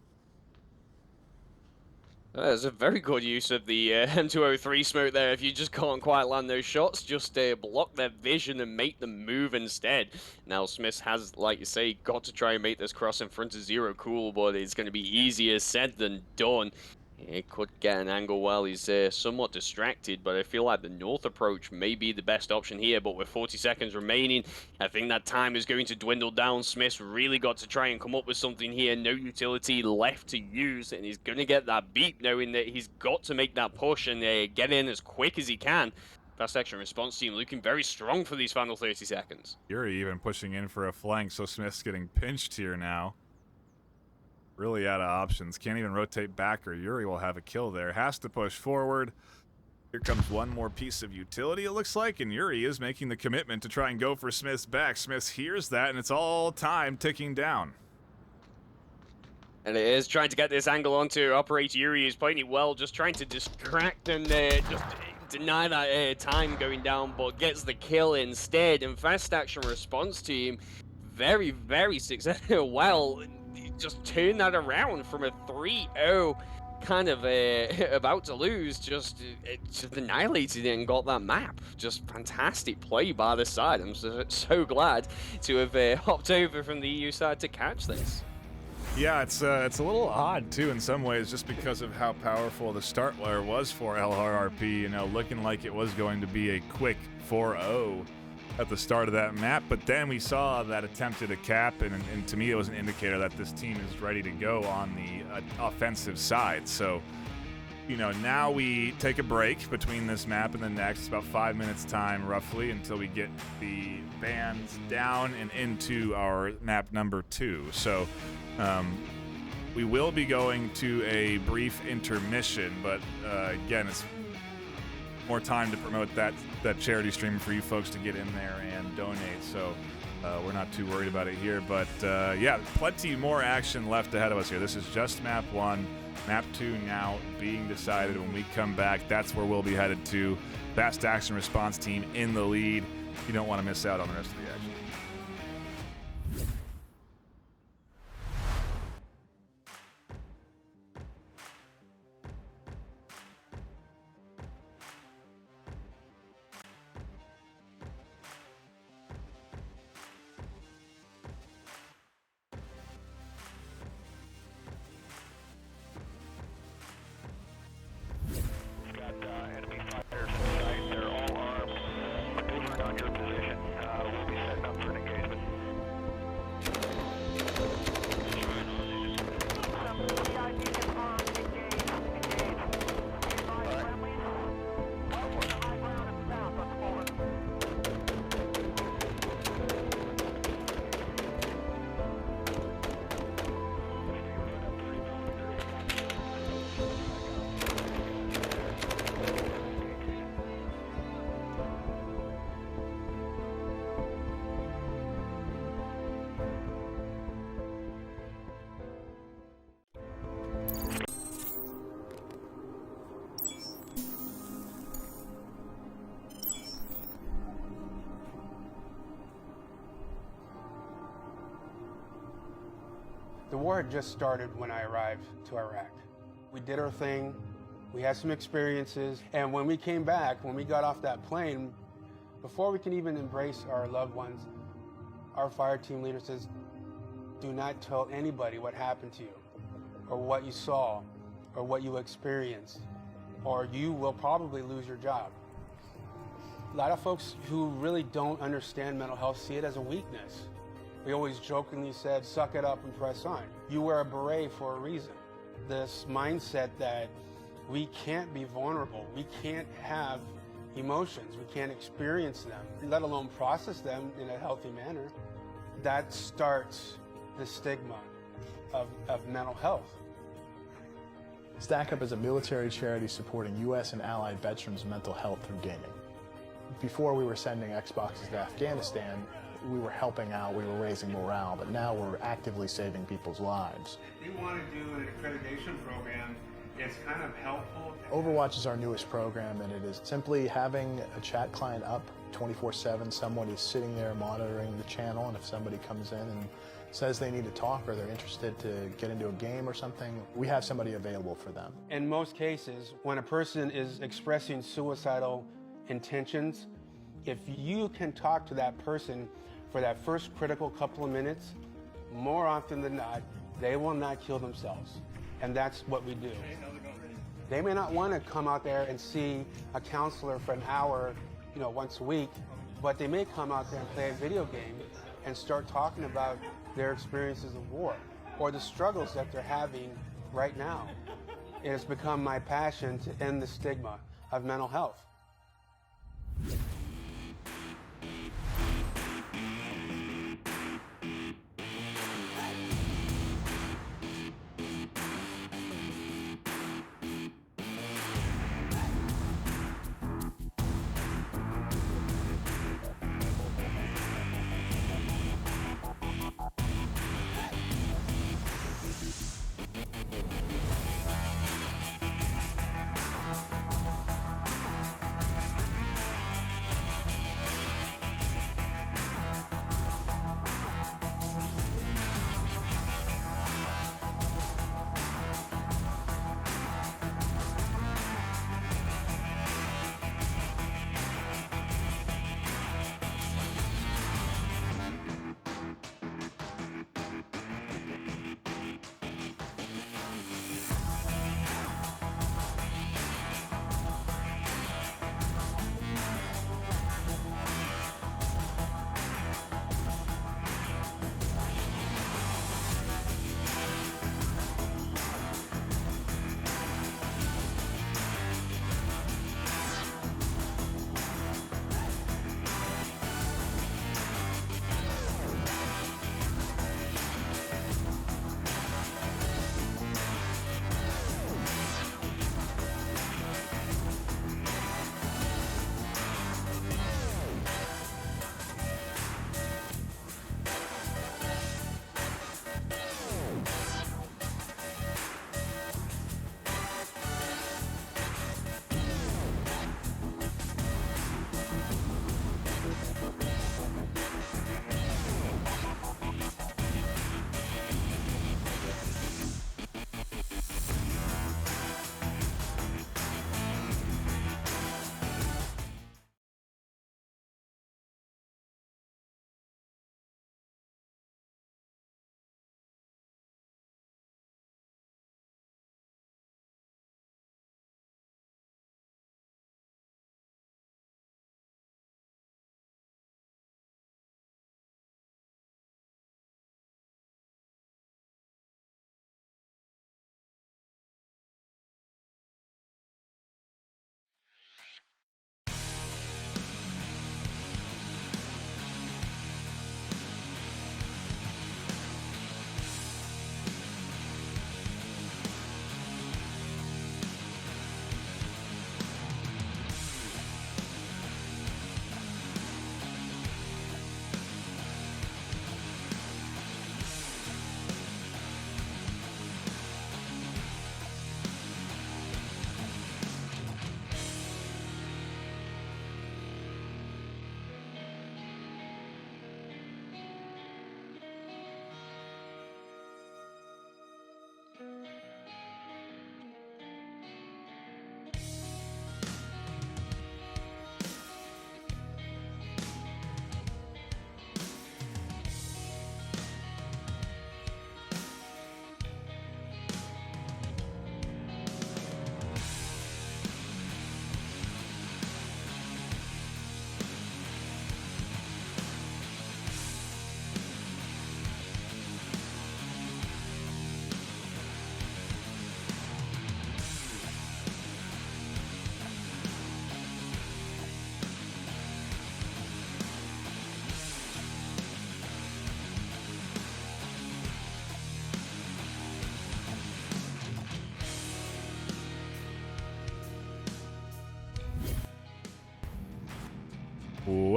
There's a very good use of the M203 smoke there. If you just can't quite land those shots, just block their vision and make them move instead. Now Smith has, like you say, got to try and make this cross in front of Zero Cool, but it's going to be easier said than done. He could get an angle while he's somewhat distracted, but I feel like the north approach may be the best option here. But with 40 seconds remaining, I think that time is going to dwindle down. Smith's really got to try and come up with something here. No utility left to use, and he's going to get that beat, knowing that he's got to make that push and get in as quick as he can. Fast action response team looking very strong for these final 30 seconds. Yuri even pushing in for a flank, so Smith's getting pinched here now. Really out of options. Can't even rotate back or Yuri will have a kill there. Has to push forward. Here comes one more piece of utility, it looks like, and Yuri is making the commitment to try and go for Smith's back. Smith hears that, and it's all time ticking down. And it is trying to get this angle onto Operator Yuri, who's playing it well, just trying to distract and just deny that time going down, but gets the kill instead. And fast action response team, very, very successful. Well, just turn that around from a 3-0 kind of about to lose, just annihilated it and got that map. Just fantastic play by the side. I'm so glad to have hopped over from the EU side to catch this. Yeah, it's a little odd too in some ways, just because of how powerful the start layer was for LRRP. You know, looking like it was going to be a quick 4-0 at the start of that map, but then we saw that attempt at a cap, and to me it was an indicator that this team is ready to go on the offensive side. So now we take a break between this map and the next. It's about 5 minutes time roughly until we get the bands down and into our map number 2. So we will be going to a brief intermission, but again, it's more time to promote that charity stream for you folks to get in there and donate. So we're not too worried about it here, but yeah, plenty more action left ahead of us here. This is just map 1. Map 2 now being decided. When we come back, that's where we'll be headed to. Fast Action Response Team in the lead. You don't want to miss out on the rest of the action. The war had just started when I arrived to Iraq. We did our thing, we had some experiences, and when we came back, when we got off that plane, before we can even embrace our loved ones, our fire team leader says, do not tell anybody what happened to you, or what you saw, or what you experienced, or you will probably lose your job. A lot of folks who really don't understand mental health see it as a weakness. We always jokingly said, suck it up and press on. You wear a beret for a reason. This mindset that we can't be vulnerable, we can't have emotions, we can't experience them, let alone process them in a healthy manner, that starts the stigma of mental health. Stack Up is a military charity supporting U.S. and allied veterans' mental health through gaming. Before we were sending Xboxes to Afghanistan, we were helping out, we were raising morale, but now we're actively saving people's lives. We want to do an accreditation program. It's kind of helpful. Overwatch is our newest program, and it is simply having a chat client up 24/7. Someone is sitting there monitoring the channel, and if somebody comes in and says they need to talk or they're interested to get into a game or something, we have somebody available for them. In most cases, when a person is expressing suicidal intentions, if you can talk to that person for that first critical couple of minutes, more often than not, they will not kill themselves. And that's what we do. They may not want to come out there and see a counselor for an hour, once a week, but they may come out there and play a video game and start talking about their experiences of war or the struggles that they're having right now. It has become my passion to end the stigma of mental health.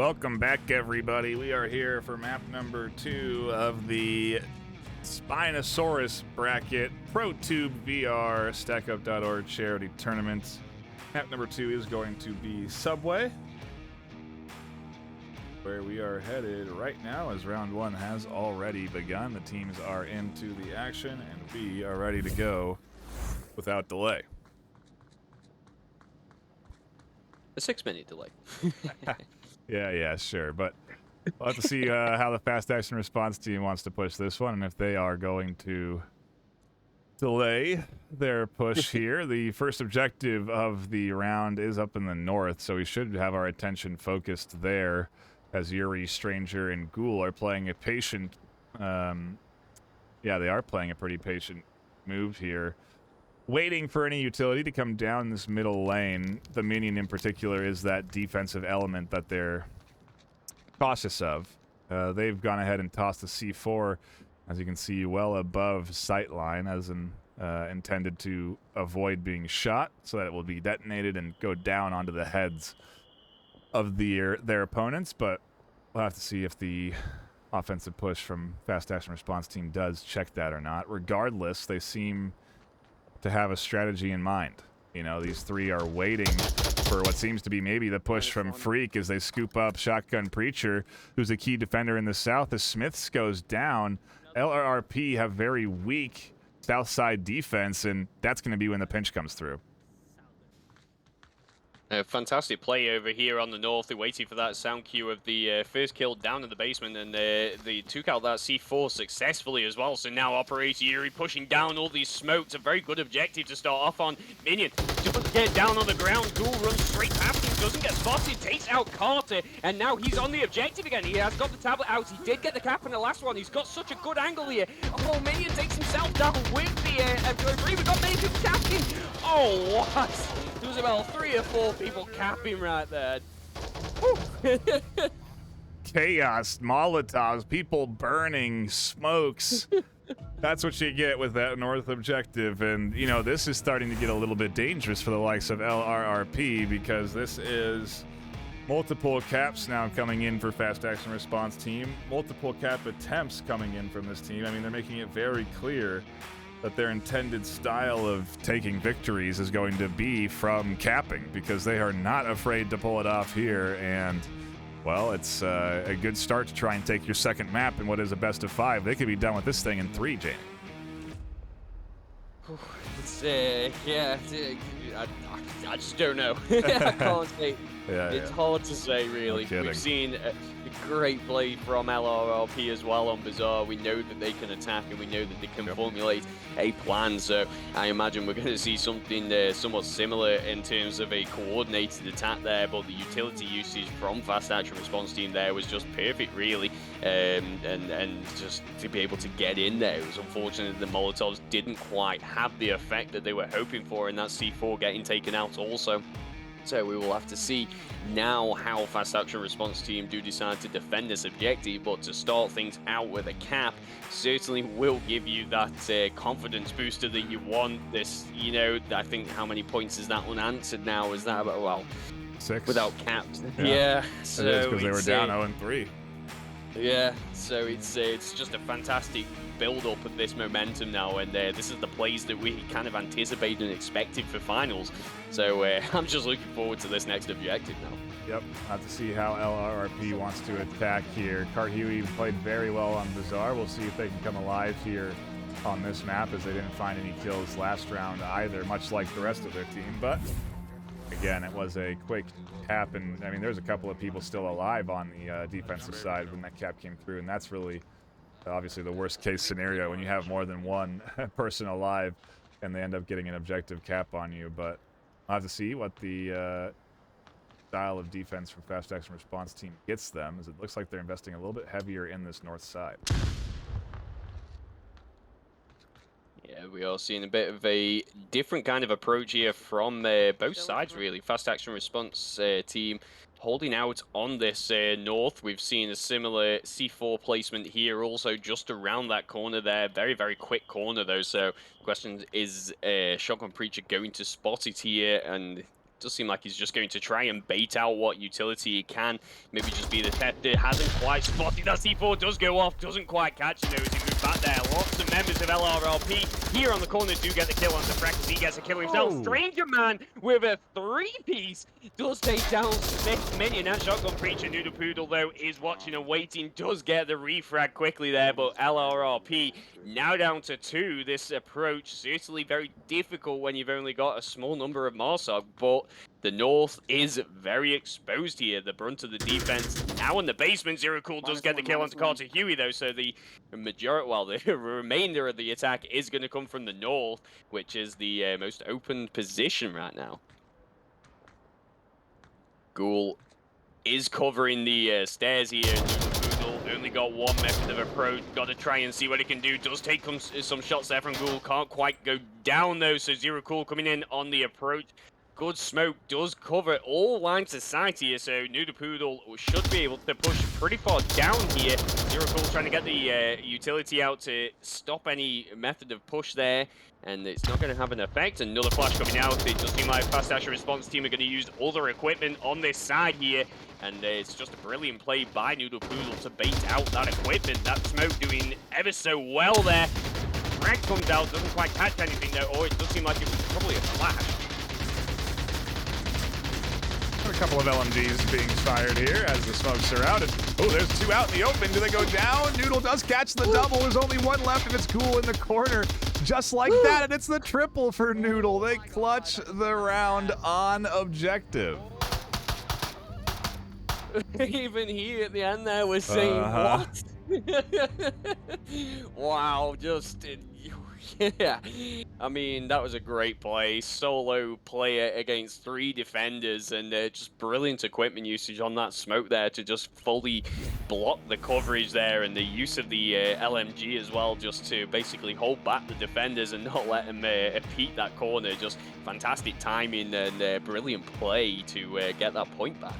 Welcome back, everybody. We are here for map number 2 of the Spinosaurus bracket ProTube VR StackUp.org charity tournament. Map number 2 is going to be Subway, where we are headed right now as round 1 has already begun. The teams are into the action, and we are ready to go without delay. A 6-minute delay. Yeah, sure. But we'll have to see how the fast action response team wants to push this one, and if they are going to delay their push here. The first objective of the round is up in the north, so we should have our attention focused there, as Yuri, Stranger, and Ghoul are playing a patient... yeah, they are playing a pretty patient move here, waiting for any utility to come down this middle lane. The minion in particular is that defensive element that they're cautious of. They've gone ahead and tossed the C4, as you can see, well above sightline, as intended to avoid being shot, so that it will be detonated and go down onto the heads of their opponents. But we'll have to see if the offensive push from fast action response team does check that or not. Regardless, they seem to have a strategy in mind. You know, these three are waiting for what seems to be maybe the push from Freak as they scoop up Shotgun Preacher, who's a key defender in the south. As Smiths goes down, LRRP have very weak south side defense, and that's going to be when the pinch comes through. A fantastic play over here on the north. They're waiting for that sound cue of the first kill down in the basement, and they took out that C4 successfully as well. So now Operator Yuri pushing down all these smokes. A very good objective to start off on. Minion doesn't get down on the ground. Ghoul runs straight past him, doesn't get spotted, takes out Carter, and now he's on the objective again. He has got the tablet out. He did get the cap in the last one. He's got such a good angle here. Oh, Minion takes himself down with the we got many people capping. Oh, what? There was about 3 or 4 people capping right there. Chaos, Molotovs, people burning, smokes. That's what you get with that north objective. And, you know, this is starting to get a little bit dangerous for the likes of LRRP, because this is multiple caps now coming in for fast action response team. Multiple cap attempts coming in from this team. I mean, they're making it very clear that their intended style of taking victories is going to be from capping, because they are not afraid to pull it off here. And, well, it's a good start to try and take your second map in what is a best of 5. They could be done with this thing in 3, Jamie. It's, yeah, I just don't know. I can't say. It's hard to say, really. No We've seen a great play from LRRP as well on Bazaar. We know that they can attack, and we know that they can formulate a plan. So I imagine we're going to see something somewhat similar in terms of a coordinated attack there. But the utility usage from fast action response team there was just perfect, really. And just to be able to get in there, it was unfortunate that the Molotovs didn't quite have the effect that they were hoping for, and that C4 getting taken out also. So we will have to see now how fast action response team do decide to defend this objective, but to start things out with a cap certainly will give you that confidence booster that you want. This, you know, I think how many points is that unanswered now? Is that about, well, 6 without caps? Yeah, so it is, because they were down 0-3. Yeah, so it's just a fantastic build-up of this momentum now, and this is the plays that we kind of anticipated and expected for finals. So I'm just looking forward to this next objective now. Yep, have to see how LRRP wants to attack here. Karhui played very well on Bazaar. We'll see if they can come alive here on this map, as they didn't find any kills last round either, much like the rest of their team. But again, it was a quick cap, and I mean, there's a couple of people still alive on the defensive side when that cap came through, and that's really obviously the worst case scenario, when you have more than one person alive and they end up getting an objective cap on you. But I'll have to see what the style of defense from fast action response team gets them, as it looks like they're investing a little bit heavier in this north side. Yeah, we are seeing a bit of a different kind of approach here from both sides, really. Fast action response team holding out on this north. We've seen a similar C4 placement here, also just around that corner there. Very, very quick corner, though. So the question is, Shotgun Preacher going to spot it here? And does seem like he's just going to try and bait out what utility he can. Maybe just be the tester. Hasn't quite spotted that C4. Does go off. Doesn't quite catch it, though, as he moves back there. Lots of members of LRLP here on the corner do get the kill on Freck as he gets a kill himself. Stranger Man with a 3-piece does take down Smith's minion. And Shotgun Preacher Noodle Poodle, though, is watching and waiting. Does get the refrag quickly there, but LRRP now down to 2. This approach certainly very difficult when you've only got a small number of Marsog, but the North is very exposed here. The brunt of the defense now in the basement. Zero Cool does get the kill onto Carter Huey, though, so the majority, well, the remainder of the attack is going to come from the North, which is the most open position right now. Ghoul is covering the stairs here. Noodle only got one method of approach. Got to try and see what he can do. Does take some shots there from Ghoul. Can't quite go down, though, so Zero Cool coming in on the approach. Good smoke does cover all lines of sight here, so Noodle Poodle should be able to push pretty far down here. Zero Cool trying to get the utility out to stop any method of push there, and it's not going to have an effect. Another flash coming out. It does seem like Fast Action Response team are going to use other equipment on this side here, and it's just a brilliant play by Noodle Poodle to bait out that equipment. That smoke doing ever so well there. Frag comes out, doesn't quite catch anything though, or it does seem like it was probably a flash. A couple of LMGs being fired here as the smokes are out. Oh, there's 2 out in the open. Do they go down? Noodle does catch the double. There's only 1 left, and it's Ghoul in the corner. Just like that, and it's the triple for Noodle. They clutch the round on objective. Even he at the end there was saying, what? Wow, just... yeah, I mean, that was a great play. Solo player against 3 defenders, and just brilliant equipment usage on that smoke there to just fully block the coverage there, and the use of the LMG as well, just to basically hold back the defenders and not let them peek that corner. Just fantastic timing and brilliant play to get that point back.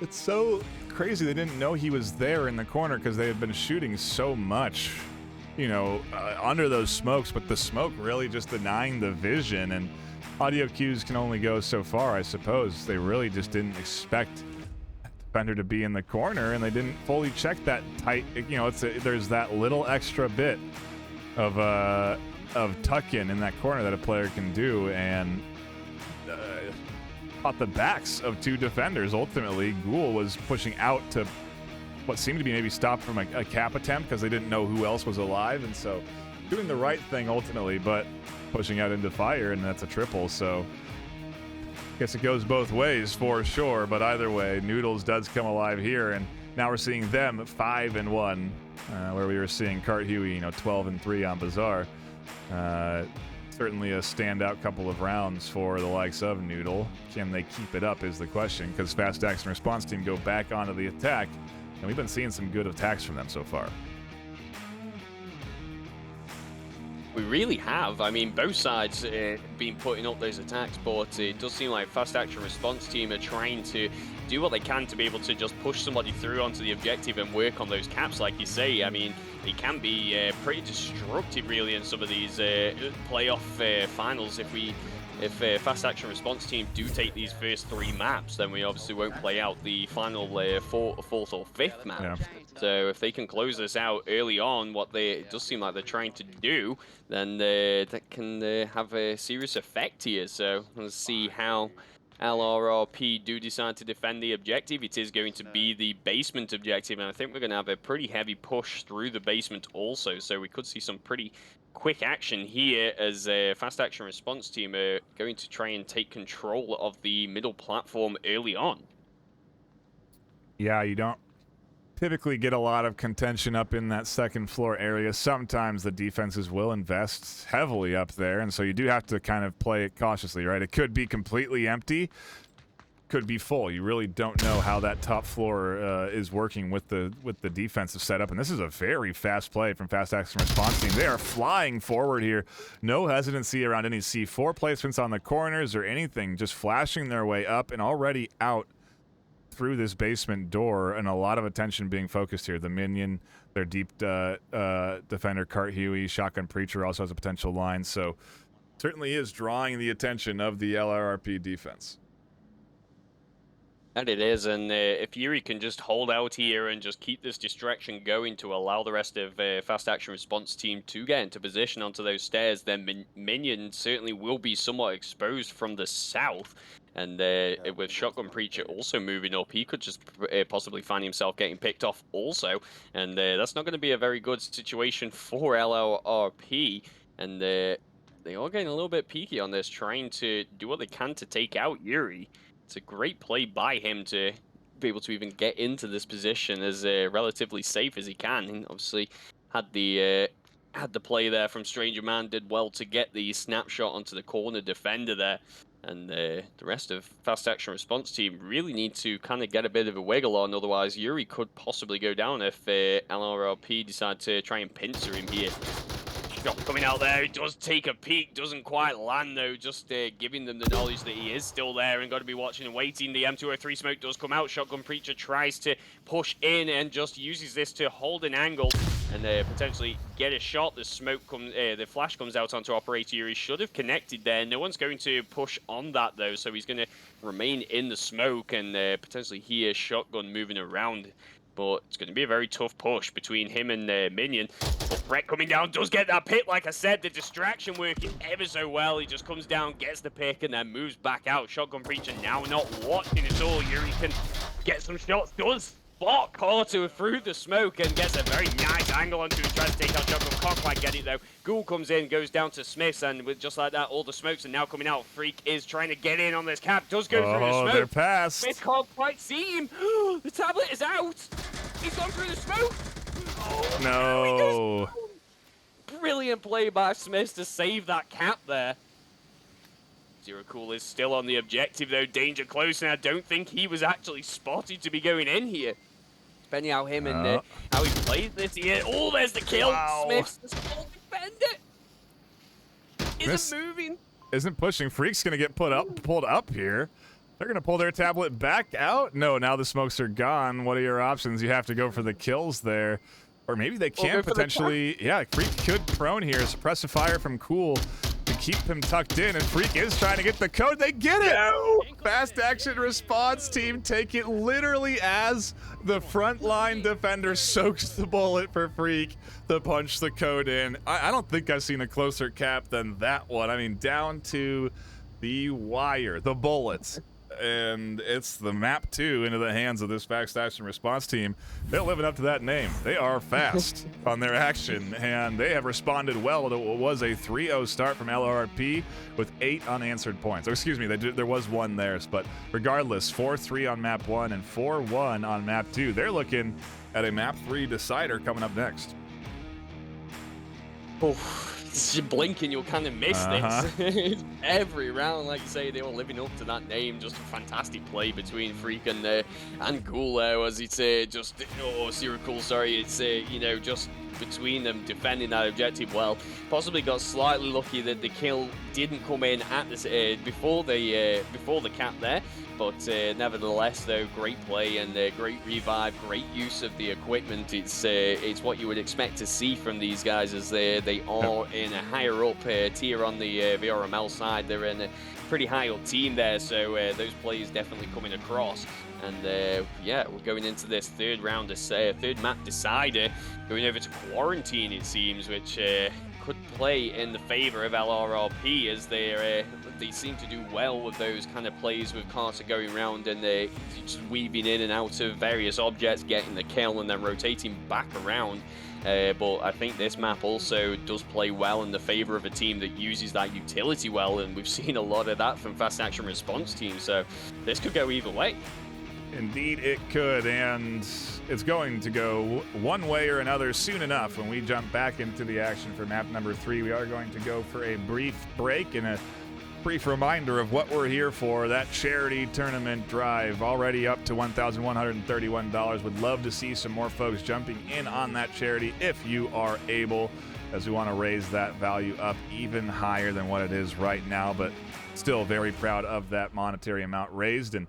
It's so crazy they didn't know he was there in the corner because they had been shooting so much, you know, under those smokes, but the smoke really just denying the vision, and audio cues can only go so far, I suppose. They really just didn't expect defender to be in the corner, and they didn't fully check that tight, you know, there's that little extra bit of tuck-in in that corner that a player can do, and caught the backs of 2 defenders. Ultimately, Ghoul was pushing out to what seemed to be maybe stopped from a cap attempt because they didn't know who else was alive, and so doing the right thing ultimately, but pushing out into fire, and that's a triple. So I guess it goes both ways for sure, but either way, Noodles does come alive here, and now we're seeing them 5-1, where we were seeing Cart Huey, you know, 12-3 on Bazaar. Certainly a standout couple of rounds for the likes of Noodle. Can they keep it up is the question, because Fast Action Response team go back onto the attack, and we've been seeing some good attacks from them so far. We really have. I mean, both sides been putting up those attacks, but it does seem like Fast Action Response team are trying to do what they can to be able to just push somebody through onto the objective and work on those caps, like you say. I mean, it can be pretty destructive, really, in some of these playoff finals. If Fast Action Response team do take these first 3 maps, then we obviously won't play out the final 4th or 5th map. Yeah. So if they can close this out early on, it does seem like they're trying to do, then that can have a serious effect here. So let's see how LRRP do decide to defend the objective. It is going to be the basement objective, and I think we're going to have a pretty heavy push through the basement also. So we could see some pretty quick action here as a Fast Action Response team are going to try and take control of the middle platform early on. Yeah, you don't typically get a lot of contention up in that 2nd floor area. Sometimes the defenses will invest heavily up there, and so you do have to kind of play it cautiously, right? It could be completely empty, could be full. You really don't know how that top floor is working with the defensive setup, and this is a very fast play from Fast Action Response team. They are flying forward here. No hesitancy around any C4 placements on the corners or anything, just flashing their way up and already out through this basement door, and a lot of attention being focused here. The minion, their deep defender Cart Huey, Shotgun Preacher also has a potential line, so certainly is drawing the attention of the LRRP defense. And it is, and if Yuri can just hold out here and just keep this distraction going to allow the rest of Fast Action Response team to get into position onto those stairs, then Minion certainly will be somewhat exposed from the south. And with Shotgun Preacher also moving up, he could just possibly find himself getting picked off also. And that's not going to be a very good situation for LRRP. And they are getting a little bit peaky on this, trying to do what they can to take out Yuri. It's a great play by him to be able to even get into this position as relatively safe as he can. And obviously had the play there from Stranger Man, did well to get the snapshot onto the corner defender there. And the rest of Fast Action Response team really need to kind of get a bit of a wiggle on, otherwise Yuri could possibly go down if LRLP decide to try and pincer him here. Shot coming out there, he does take a peek, doesn't quite land though, just giving them the knowledge that he is still there and got to be watching and waiting. The M203 smoke does come out, Shotgun Preacher tries to push in and just uses this to hold an angle and potentially get a shot. The smoke comes, the flash comes out onto Operator Yuri, should have connected there. No one's going to push on that though, so he's going to remain in the smoke and potentially hear Shotgun moving around. But it's going to be a very tough push between him and Minion. But Brett coming down does get that pick. Like I said, the distraction working ever so well. He just comes down, gets the pick, and then moves back out. Shotgun Preacher now not watching at all. Yuri can get some shots. Does spot Carter through the smoke and gets a very nice angle onto him. Tries to take out Shotgun. Can't quite get it though. Ghoul comes in, goes down to Smiths, and with just like that, all the smokes are now coming out. Freak is trying to get in on this cap. Does go through the smoke. They're past. Smith can't quite see him. The tablet is out. He's gone through the smoke. Oh, no. Brilliant play by Smith to save that cap there. Zero Cool is still on the objective though. Danger close, and I don't think he was actually spotted to be going in here. Depending how him and how he plays this here. Oh, there's the kill. Wow. Smith's the sole defender. Isn't moving. Isn't pushing. Freak's gonna get pulled up here. They're gonna pull their tablet back out. No, now the smokes are gone. What are your options? You have to go for the kills there, or maybe they can potentially. Yeah, Freak could prone here. Suppressive fire from Cool to keep him tucked in, and Freak is trying to get the code. They get it. No. Fast Action Response team take it literally as the frontline defender soaks the bullet for Freak to punch the code in. I don't think I've seen a closer cap than that one. I mean, down to the wire, the bullets. And it's the map 2 into the hands of this Fast Action Response team. They're living up to that name. They are fast on their action, and they have responded well to what was a 3-0 start from LRP with 8 unanswered points. Oh, excuse me, there was one there, but regardless, 4-3 on map 1 and 4-1 on map 2. They're looking at a map 3 decider coming up next. Oh. You blink and you'll kind of miss this. Every round, like you say, they were living up to that name. Just a fantastic play between Freak and Ghoul there, as it's Zero Cool, sorry. It's, just between them defending that objective well. Possibly got slightly lucky that the kill didn't come in at this before the cap there. But nevertheless, though, great play and great revive, great use of the equipment. It's what you would expect to see from these guys, as they are in a higher up tier on the VRML side. They're in a pretty high up team there, so those plays definitely coming across. And we're going into this third map decider, going over to Quarantine, it seems, which could play in the favor of LRRP, as they seem to do well with those kind of plays with Carter going around and just weaving in and out of various objects, getting the kill and then rotating back around. But I think this map also does play well in the favor of a team that uses that utility well, and we've seen a lot of that from Fast Action Response teams, so this could go either way. Indeed it could, and it's going to go one way or another soon enough. When we jump back into the action for map number 3, we are going to go for a brief break and a brief reminder of what we're here for. That charity tournament drive already up to $1,131. Would love to see some more folks jumping in on that charity if you are able, as we want to raise that value up even higher than what it is right now, but still very proud of that monetary amount raised. And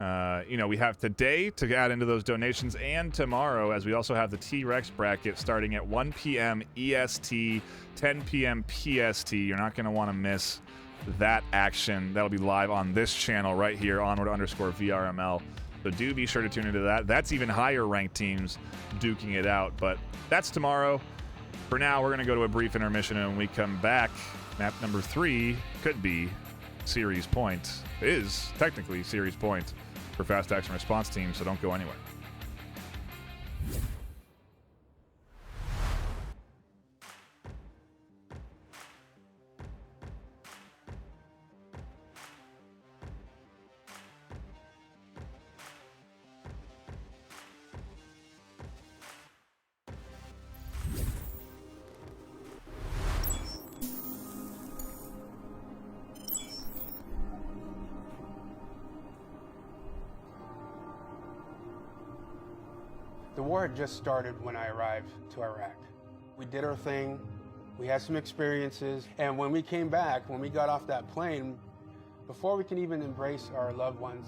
You know, we have today to add into those donations and tomorrow, as we also have the T-Rex bracket starting at 1 p.m. EST, 10 p.m. PST. You're not going to want to miss that action. That'll be live on this channel right here, Onward_VRML. So do be sure to tune into that. That's even higher ranked teams duking it out, but that's tomorrow. For now, we're going to go to a brief intermission, and when we come back, map number 3 could be series point. Is technically series point for Fast Action Response Team, so don't go anywhere. The war had just started when I arrived to Iraq. We did our thing, we had some experiences, and when we came back, when we got off that plane, before we can even embrace our loved ones,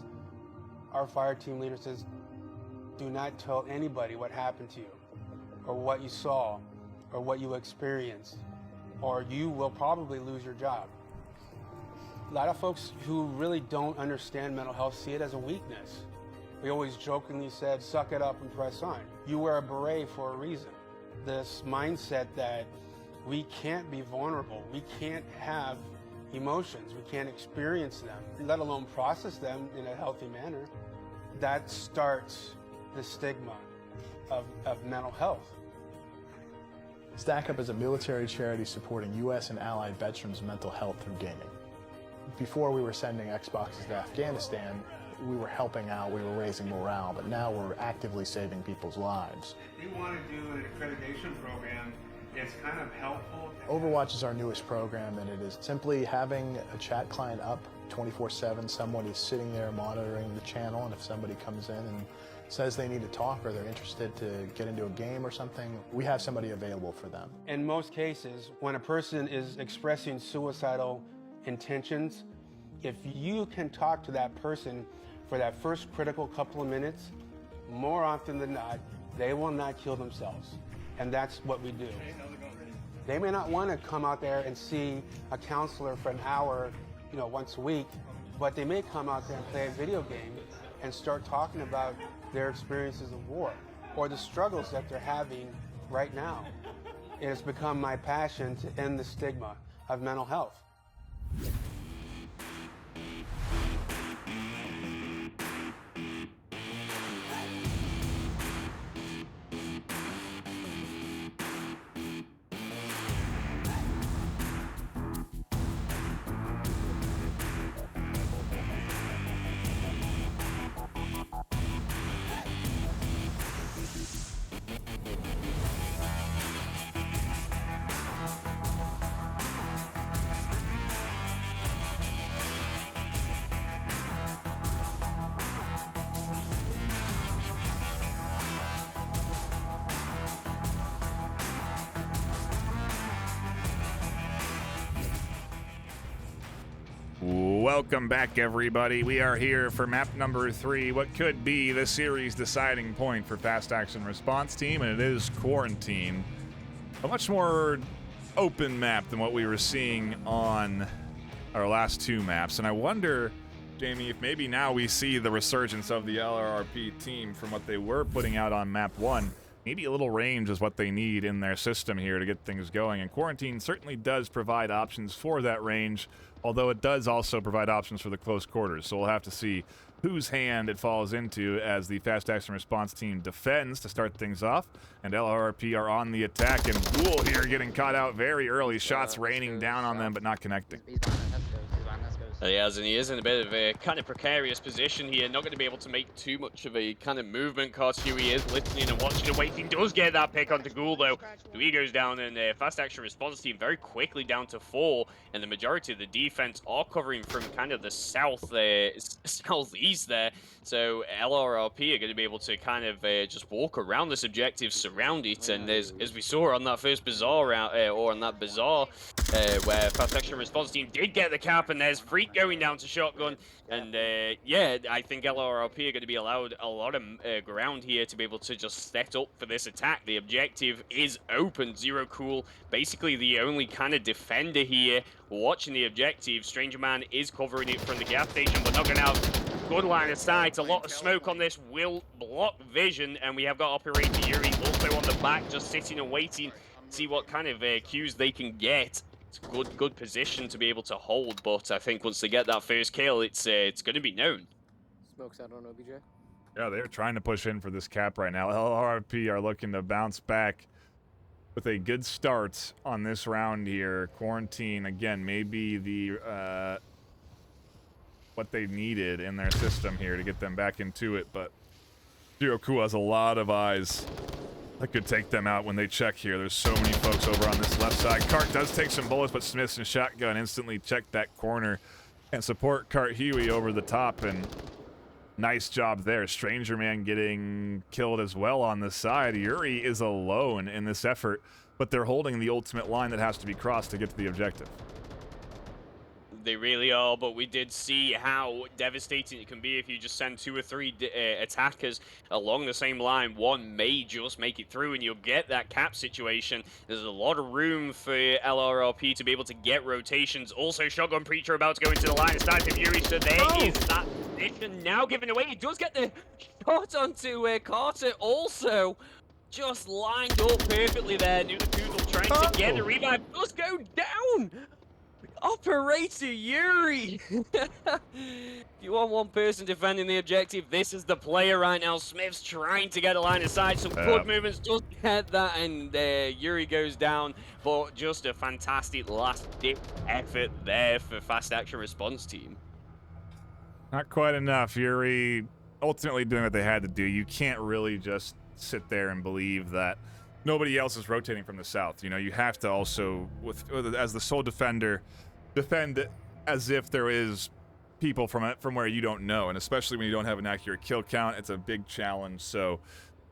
our fire team leader says, do not tell anybody what happened to you, or what you saw, or what you experienced, or you will probably lose your job. A lot of folks who really don't understand mental health see it as a weakness. We always jokingly said, suck it up and press on. You wear a beret for a reason. This mindset that we can't be vulnerable, we can't have emotions, we can't experience them, let alone process them in a healthy manner, that starts the stigma of mental health. Stack Up is a military charity supporting U.S. and allied veterans' mental health through gaming. Before we were sending Xboxes to Afghanistan, we were helping out, we were raising morale, but now we're actively saving people's lives. If you want to do an accreditation program, it's kind of helpful. Overwatch is our newest program, and it is simply having a chat client up 24/7. Someone is sitting there monitoring the channel, and if somebody comes in and says they need to talk or they're interested to get into a game or something, we have somebody available for them. In most cases, when a person is expressing suicidal intentions, if you can talk to that person for that first critical couple of minutes, more often than not, they will not kill themselves. And that's what we do. They may not want to come out there and see a counselor for an hour, once a week, but they may come out there and play a video game and start talking about their experiences of war or the struggles that they're having right now. It has become my passion to end the stigma of mental health. Welcome back, everybody. We are here for map number 3, what could be the series deciding point for Fast Action Response Team, and it is Quarantine. A much more open map than what we were seeing on our last 2 maps, and I wonder, Jamie, if maybe now we see the resurgence of the LRRP team from what they were putting out on map 1. Maybe a little range is what they need in their system here to get things going, and Quarantine certainly does provide options for that range, although it does also provide options for the close quarters. So we'll have to see whose hand it falls into as the Fast Action Response Team defends to start things off, and LRRP are on the attack, and Ghoul here getting caught out very early, shots raining down on them but not connecting. He has, and he is in a bit of a kind of precarious position here, not going to be able to make too much of a kind of movement, because Huey is listening and watching and waiting. Does get that pick onto Ghoul, though. He goes down, and Fast Action Response Team very quickly down to 4, and the majority of the defense are covering from kind of the southeast there. So LRRP are going to be able to kind of just walk around this objective, surround it, and as we saw on that first bazaar round, or on that bazaar, where Fast Action Response Team did get the cap, and there's Freak going down to shotgun. And yeah, I think LRRP are going to be allowed a lot of ground here to be able to just set up for this attack. The objective is open. Zero Cool, basically the only kind of defender here watching the objective. Stranger Man is covering it from the gas station, but not going to have good line of sight. A lot of smoke on this will block vision, and we have got Operator Yuri also on the back, just sitting and waiting, see what kind of cues they can get. It's a good position to be able to hold, but I think once they get that first kill, it's going to be known. Smokes out on OBJ. Yeah, they're trying to push in for this cap right now. LRP are looking to bounce back with a good start on this round here. Quarantine, again, maybe the what they needed in their system here to get them back into it, but Zero Cool has a lot of eyes that could take them out when they check here. There's so many folks over on this left side. Cart does take some bullets, but Smith's and Shotgun instantly check that corner and support Cart Huey over the top, and nice job there. Stranger Man getting killed as well on the side. Yuri is alone in this effort, but they're holding the ultimate line that has to be crossed to get to the objective. They really are, but we did see how devastating it can be if you just send 2 or 3 attackers along the same line. One may just make it through, and you'll get that cap situation. There's a lot of room for LRRP to be able to get rotations. Also, Shotgun Preacher about to go into the line of sight of Yuri, so there is that position now given away. He does get the shot onto Carter also. Just lined up perfectly there. Noodle Doodle trying to get the revive. Does go down. Operator Yuri! If you want one person defending the objective, this is the player right now. Smith's trying to get a line of sight. Some good movements, does get that, and Yuri goes down. But just a fantastic last-ditch effort there for Fast Action Response Team. Not quite enough. Yuri ultimately doing what they had to do. You can't really just sit there and believe that nobody else is rotating from the south. You know, you have to also, as the sole defender, defend as if there is people from where you don't know, and especially when you don't have an accurate kill count, it's a big challenge. So,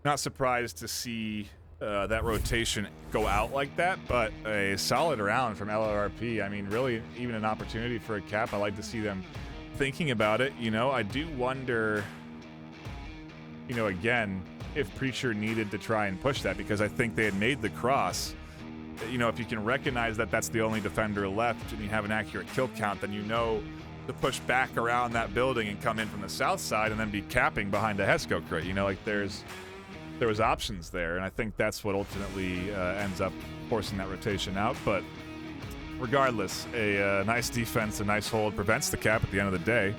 not surprised to see that rotation go out like that, but a solid round from LRRP. I mean, really, even an opportunity for a cap. I like to see them thinking about it. You know, I do wonder, you know, again, if Preacher needed to try and push that, because I think they had made the cross. You know, if you can recognize that that's the only defender left and you have an accurate kill count, then you know to push back around that building and come in from the south side and then be capping behind a Hesco crate. You know, like there was options there, and I think that's what ultimately ends up forcing that rotation out. But regardless, a nice defense, a nice hold prevents the cap at the end of the day.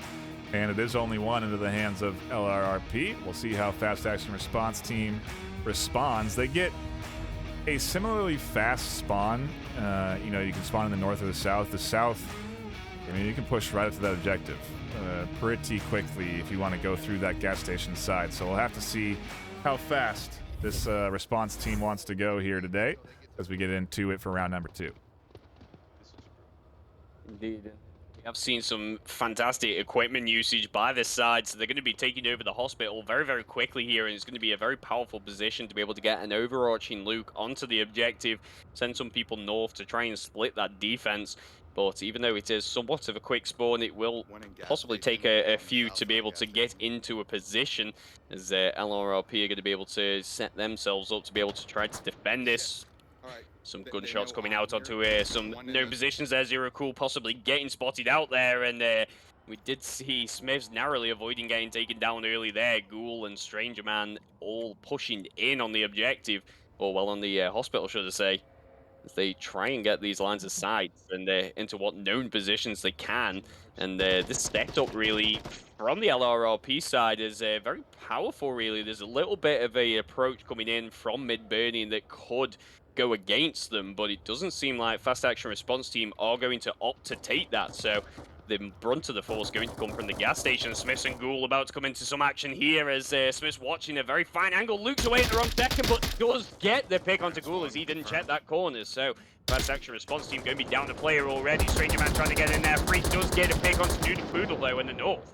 And it is only one into the hands of LRRP. We'll see how Fast Action Response Team responds. They get a similarly fast spawn. You know, you can spawn in the north or the south. The south, I mean, you can push right up to that objective pretty quickly if you want to go through that gas station side. So we'll have to see how fast this response team wants to go here today as we get into it for round number 2. Indeed. We have seen some fantastic equipment usage by this side, so they're going to be taking over the hospital very, very quickly here, and it's going to be a very powerful position to be able to get an overarching Luke onto the objective, send some people north to try and split that defense. But even though it is somewhat of a quick spawn, it will possibly take a few to be able to get into a position, as LRRP are going to be able to set themselves up to be able to try to defend this. Some gunshots coming out onto some known positions there. Zero Cool possibly getting spotted out there, and we did see Smiths narrowly avoiding getting taken down early there. Ghoul and Stranger Man all pushing in on the objective, or well, on the hospital, should I say, as they try and get these lines of sight and into what known positions they can. And this setup really from the LRRP side is very powerful, really. There's a little bit of a approach coming in from mid-burning that could go against them, but it doesn't seem like Fast Action Response Team are going to opt to take that. So the brunt of the force going to come from the gas station. Smiths and Ghoul about to come into some action here as Smiths watching a very fine angle. Luke's away at the wrong second, but does get the pick onto Ghoul as he didn't check that corner. So Fast Action Response Team going to be down the player already. Stranger Man trying to get in there. Freak does get a pick onto Noodle Poodle though in the north.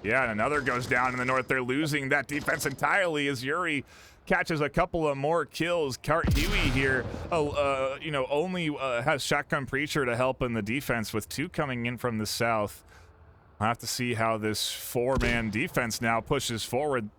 Yeah, and another goes down in the north. They're losing that defense entirely as Yuri catches a couple of more kills. Cart Huey here, you know, only has Shotgun Preacher to help in the defense with 2 coming in from the south. I'll have to see how this 4-man defense now pushes forward.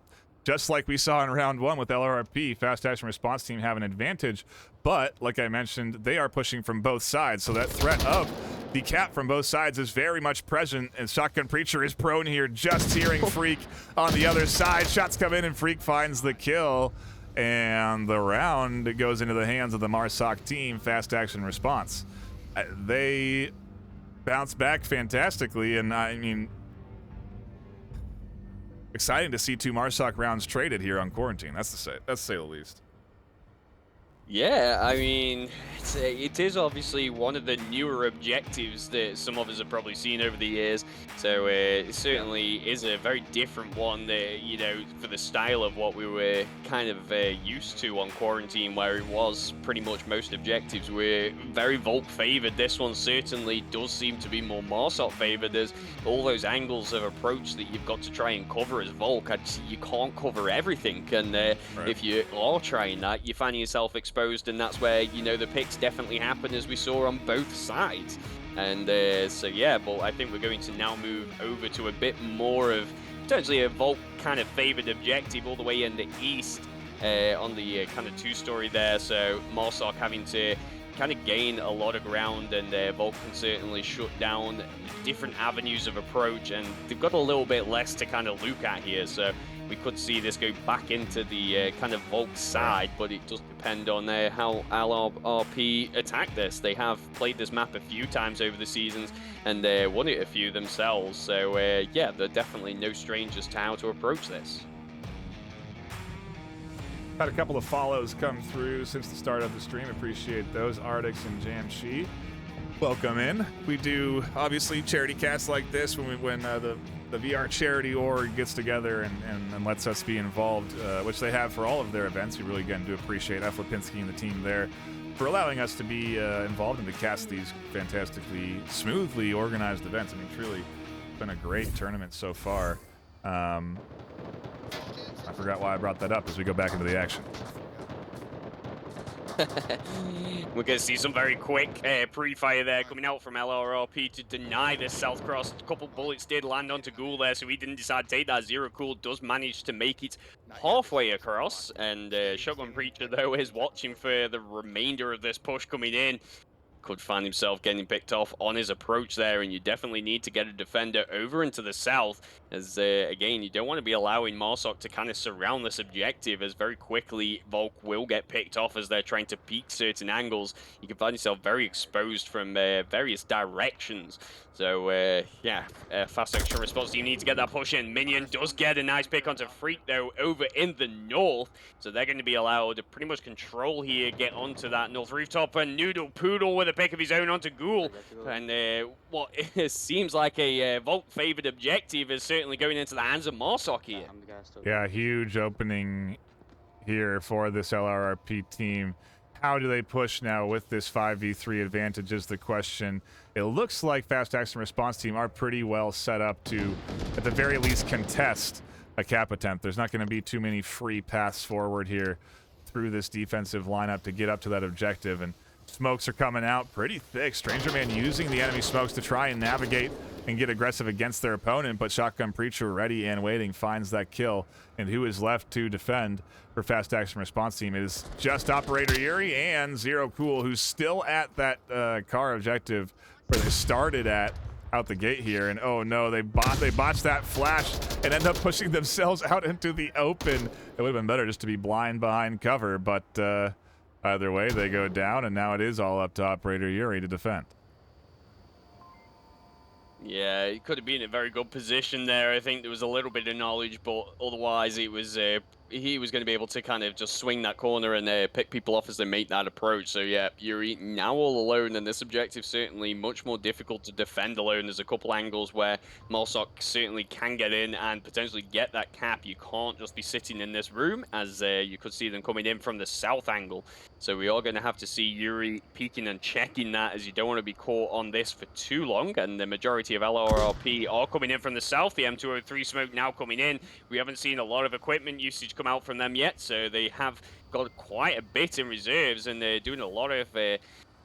Just like we saw in round 1 with LRRP, Fast Action Response Team have an advantage, but like I mentioned, they are pushing from both sides, so that threat of the cap from both sides is very much present, and Shotgun Preacher is prone here, just hearing Freak on the other side. Shots come in and Freak finds the kill, and the round goes into the hands of the Marsoc team, Fast Action Response. They bounce back fantastically, and I mean, exciting to see 2 Marsoc rounds traded here on Quarantine. That's to say the least. Yeah, I mean, it is obviously one of the newer objectives that some of us have probably seen over the years. So it certainly is a very different one, you know, for the style of what we were kind of used to on Quarantine, where it was pretty much most objectives were very Volk favored. This one certainly does seem to be more Marsoc favored. There's all those angles of approach that you've got to try and cover as Volk. You can't cover everything, and right. If you are trying that, you're finding yourself exposed, and that's where, you know, the picks definitely happen, as we saw on both sides. And so yeah, but I think we're going to now move over to a bit more of potentially a Volk kind of favored objective all the way in the east on the kind of 2-story there. So Marsoc having to kind of gain a lot of ground, and Volk can certainly shut down different avenues of approach, and they've got a little bit less to kind of look at here. So we could see this go back into the kind of Volk side, but it does depend on how LRRP attack this. They have played this map a few times over the seasons, and won it a few themselves. So yeah, they're definitely no strangers to how to approach this. Had a couple of follows come through since the start of the stream. Appreciate those. Ardix and Jamshi, welcome in. We do obviously charity casts like this when the VR charity org gets together and lets us be involved, which they have for all of their events. We really, again, do appreciate F. Lipinski and the team there for allowing us to be involved and to cast these fantastically, smoothly organized events. I mean, truly been a great tournament so far. I forgot why I brought that up as we go back into the action. We're going to see some very quick pre-fire there coming out from LRRP to deny this south cross. A couple bullets did land onto Ghoul there, so he didn't decide to take that. Zero Cool does manage to make it halfway across, and Shotgun Preacher, though, is watching for the remainder of this push coming in. Could find himself getting picked off on his approach there, and you definitely need to get a defender over into the south, as again, you don't want to be allowing Marsoc to kind of surround this objective, as very quickly Volk will get picked off as they're trying to peek certain angles. You can find yourself very exposed from various directions. So yeah, Fast Action Response team need to get that push in. Minion does get a nice pick onto Freak, though, over in the north, so they're going to be allowed to pretty much control here, get onto that north rooftop, and Noodle Poodle with a pick of his own onto Ghoul, and what seems like a Volk favored objective is certainly going into the hands of Marsoc here. Yeah, huge opening here for this LRRP team. How do they push now with this 5v3 advantage is the question. It looks like Fast Action Response team are pretty well set up to, at the very least, contest a cap attempt. There's not going to be too many free paths forward here through this defensive lineup to get up to that objective, and smokes are coming out pretty thick. Stranger Man using the enemy smokes to try and navigate and get aggressive against their opponent, but Shotgun Preacher, ready and waiting, finds that kill. And who is left to defend for Fast Action Response team is just Operator Yuri and Zero Cool, who's still at that car objective where they started at out the gate here. And oh no, they botched that flash and end up pushing themselves out into the open. It would have been better just to be blind behind cover, but either way, they go down, and now it is all up to Operator Yuri to defend. Yeah, he could have been in a very good position there. I think there was a little bit of knowledge, but otherwise it was he was going to be able to kind of just swing that corner and pick people off as they make that approach. So yeah, Yuri now all alone, and this objective certainly much more difficult to defend alone. There's a couple angles where Marsoc certainly can get in and potentially get that cap. You can't just be sitting in this room, as you could see them coming in from the south angle. So we are going to have to see Yuri peeking and checking that, as you don't want to be caught on this for too long. And the majority of LRRP are coming in from the south. The M203 smoke now coming in. We haven't seen a lot of equipment usage come out from them yet, so they have got quite a bit in reserves, and they're doing a lot of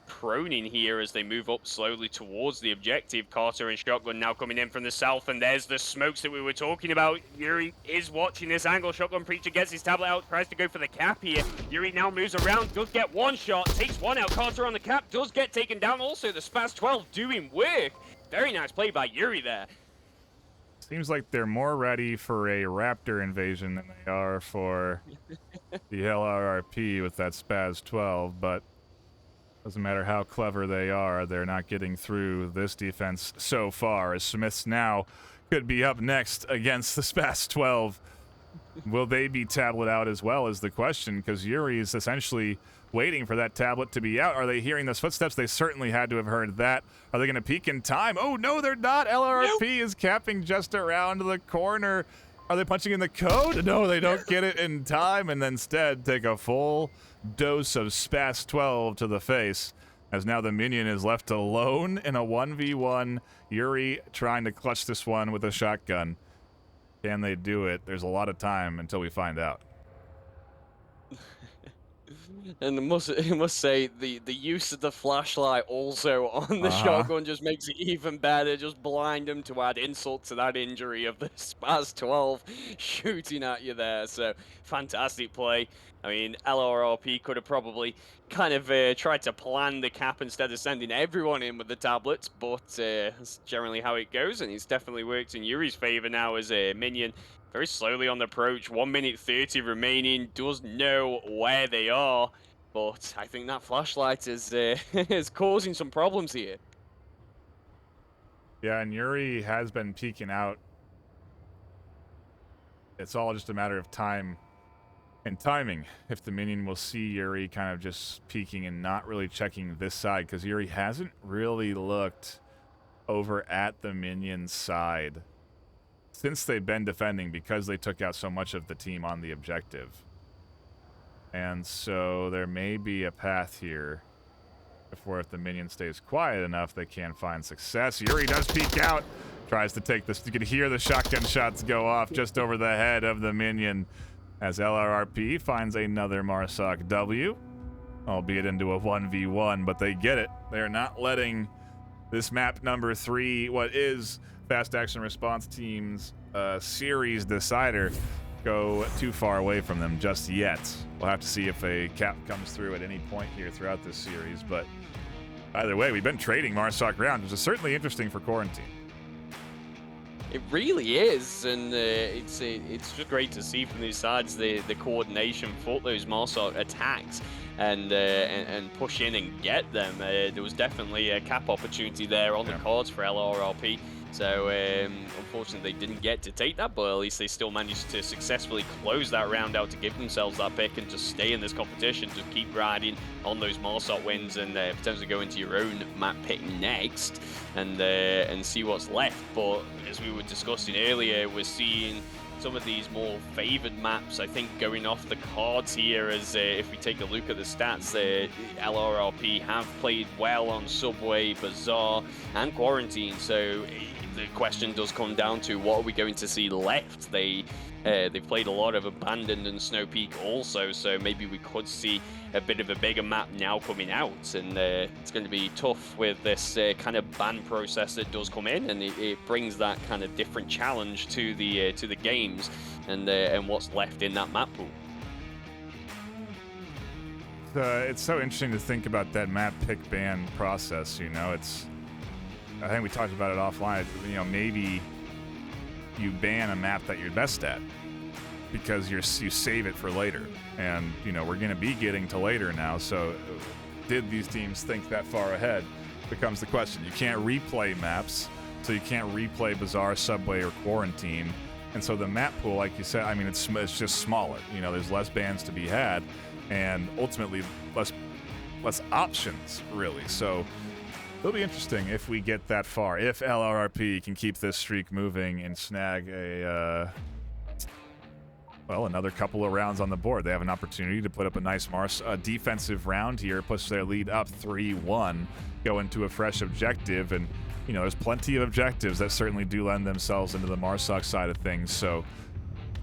proning here as they move up slowly towards the objective. Carter and Shotgun now coming in from the south, and there's the smokes that we were talking about. Yuri is watching this angle. Shotgun Preacher gets his tablet out, tries to go for the cap here. Yuri now moves around, does get one shot, takes one out. Carter on the cap, does get taken down. Also, the Spaz 12 doing work. Very nice play by Yuri there. Seems like they're more ready for a Raptor invasion than they are for the LRRP with that Spaz 12, but doesn't matter how clever they are, they're not getting through this defense so far, as Smiths now could be up next against the Spaz 12. Will they be tablet out as well is the question, because Yuri is essentially waiting for that tablet to be out. Are they hearing those footsteps? They certainly had to have heard that. Are they going to peek in time? Oh, no, they're not. LRRP is capping just around the corner. Are they punching in the code? No, they don't get it in time, and instead take a full dose of Spaz 12 to the face, as now the minion is left alone in a 1v1. Yuri trying to clutch this one with a shotgun. Can they do it? There's a lot of time until we find out. And I must say, the use of the flashlight also on the shotgun just makes it even better. Just blind them to add insult to that injury of the Spaz 12 shooting at you there. So, fantastic play. I mean, LRRP could have probably kind of tried to plan the cap instead of sending everyone in with the tablets, but that's generally how it goes, and it's definitely worked in Yuri's favor now as a minion. Very slowly on the approach, 1 minute 30 remaining, does know where they are, but I think that flashlight is is causing some problems here. Yeah, and Yuri has been peeking out. It's all just a matter of time and timing. If the minion will see Yuri kind of just peeking and not really checking this side, because Yuri hasn't really looked over at the minion side since they've been defending, because they took out so much of the team on the objective. And so there may be a path here before, if the minion stays quiet enough, they can find success. Yuri does peek out, tries to take this. You can hear the shotgun shots go off just over the head of the minion as LRRP finds another Marsoc W, albeit into a 1v1, but they get it. They're not letting this map number 3, what is Fast Action Response Team's series decider, go too far away from them just yet. We'll have to see if a cap comes through at any point here throughout this series, but either way, we've been trading Marsoc rounds, which is certainly interesting for Quarantine. It really is, and it's just great to see from these sides the coordination for those Marsoc attacks and push in and get them. There was definitely a cap opportunity there on the cards for LRRP. So, unfortunately, they didn't get to take that, but at least they still managed to successfully close that round out to give themselves that pick and just stay in this competition, just keep riding on those Marsoc wins and potentially go into your own map pick next and see what's left. But as we were discussing earlier, we're seeing some of these more favored maps, I think, going off the cards here, as if we take a look at the stats, LRRP have played well on Subway, Bazaar, and Quarantine, so the question does come down to what are we going to see left. They've played a lot of Abandoned and Snow Peak also, so maybe we could see a bit of a bigger map now coming out, and it's going to be tough with this kind of ban process that does come in, and it brings that kind of different challenge to the games and what's left in that map pool. It's so interesting to think about that map pick ban process. You know, I think we talked about it offline. You know, maybe you ban a map that you're best at because you save it for later. And, you know, we're going to be getting to later now. So did these teams think that far ahead becomes the question. You can't replay maps, so you can't replay Bazaar, Subway, or Quarantine. And so the map pool, like you said, I mean, it's just smaller. You know, there's less bans to be had, and ultimately less options, really. So it'll be interesting if we get that far. If LRRP can keep this streak moving and snag another couple of rounds on the board. They have an opportunity to put up a nice defensive round here, push their lead up 3-1, go into a fresh objective, and, you know, there's plenty of objectives that certainly do lend themselves into the Marsoc side of things, so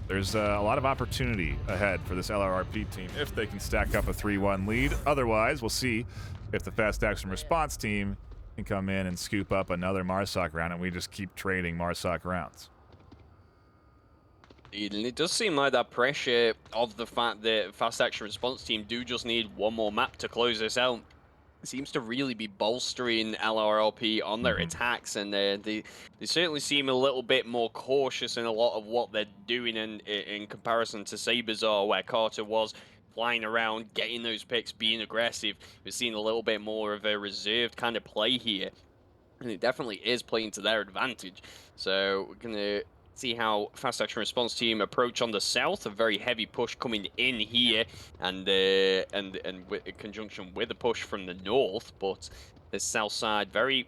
there's a lot of opportunity ahead for this LRRP team if they can stack up a 3-1 lead. Otherwise, we'll see if the Fast Action Response team can come in and scoop up another MARSOC round, and we just keep trading MARSOC rounds. It does seem like that pressure of the fact that Fast Action Response team do just need one more map to close this out seems to really be bolstering LRLP on their attacks, and they certainly seem a little bit more cautious in a lot of what they're doing in comparison to Sabazar, where Carter was flying around, getting those picks, being aggressive. We're seeing a little bit more of a reserved kind of play here, and it definitely is playing to their advantage. So we're going to see how Fast Action Response team approach on the south. A very heavy push coming in here, and with, in conjunction with a push from the north. But the south side very